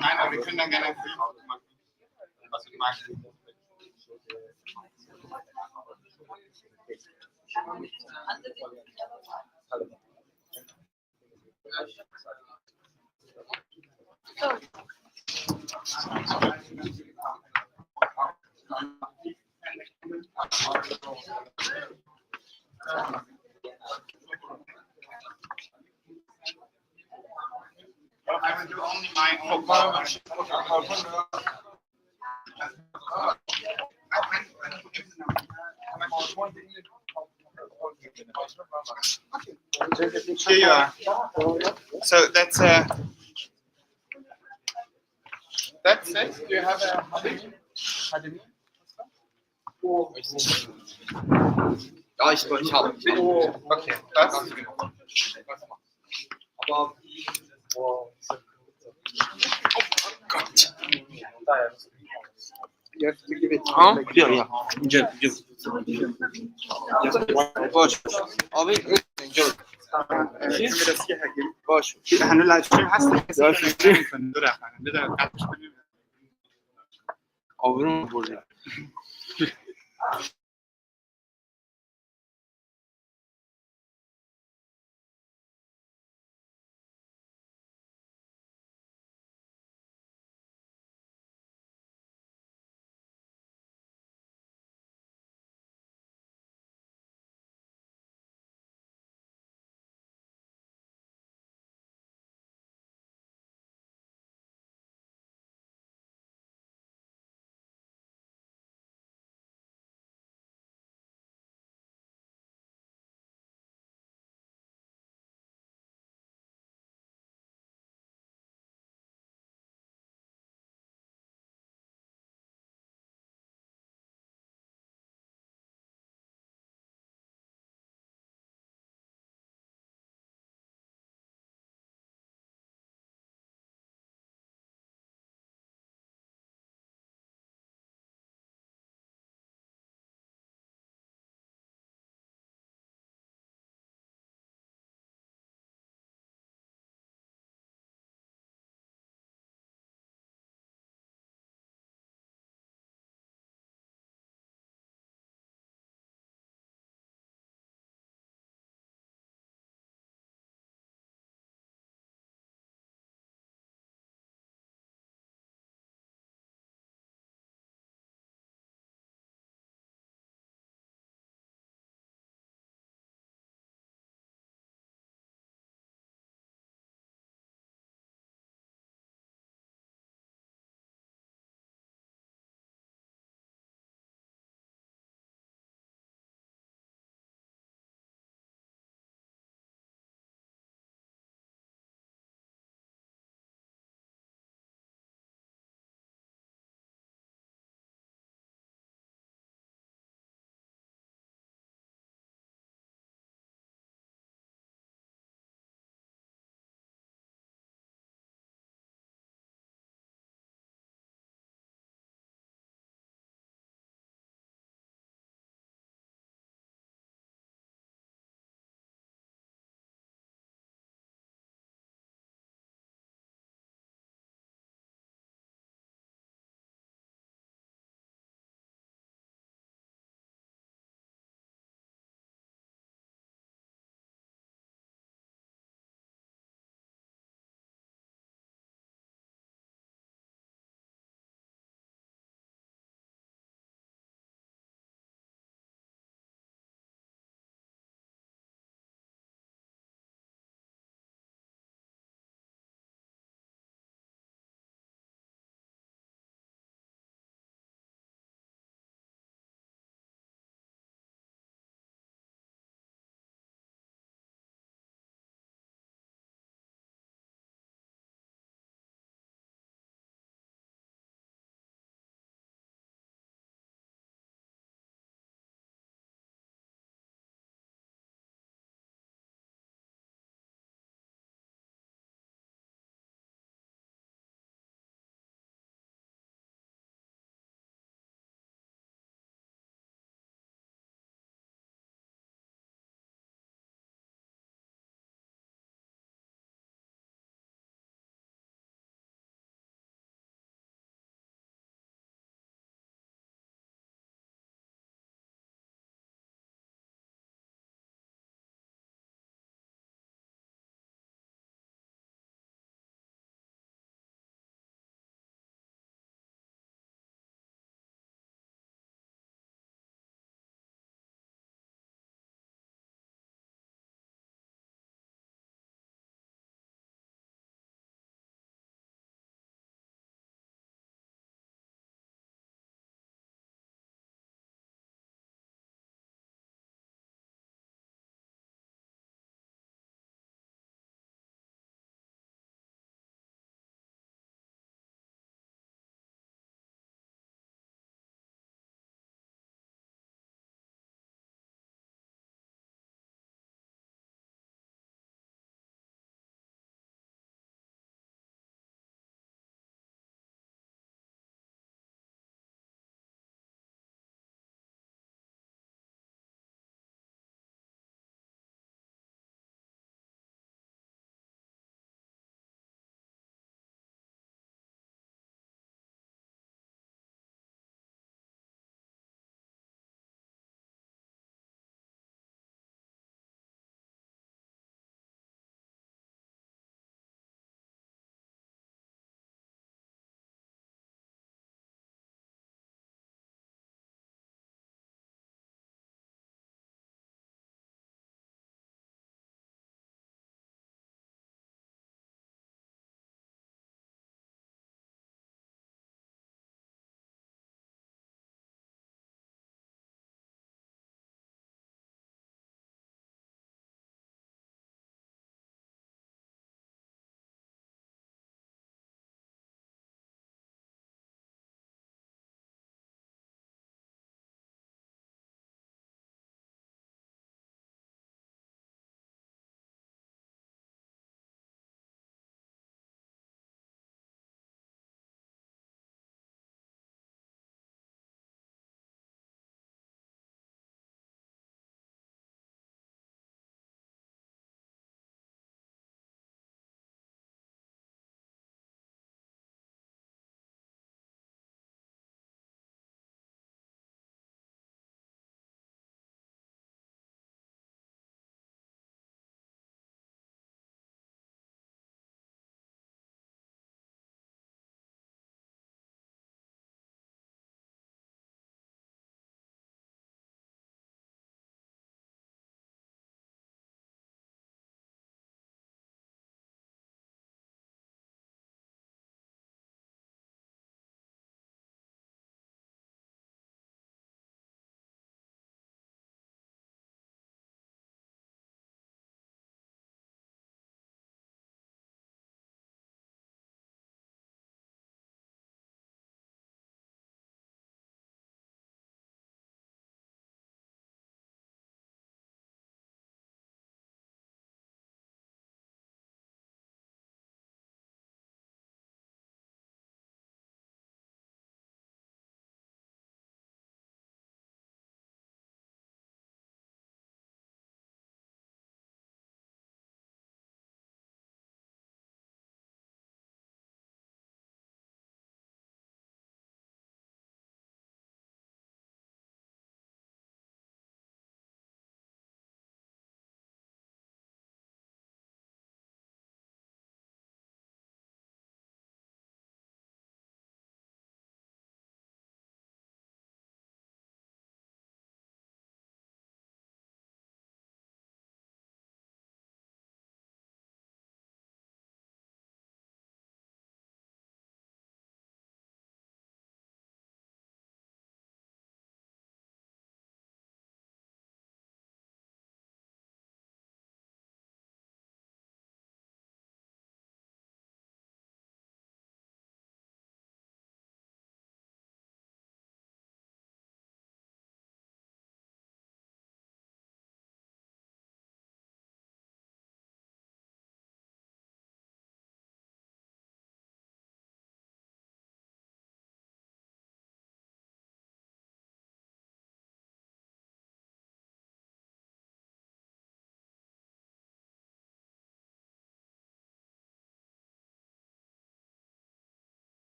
Nein, aber wir können dann gerne ein Film machen, was du magst. I will do only my own. Here you are. So that's it. Do you have a Akademie? Ja, ich habe. Okay, das. Aber Gott. You have to give it. Huh? Yeah. Just. باش. آبی. اینجا. Können wir das hierher geben? باش. Hanno Livestream hast du jetzt können, oder? آبرون بردیم.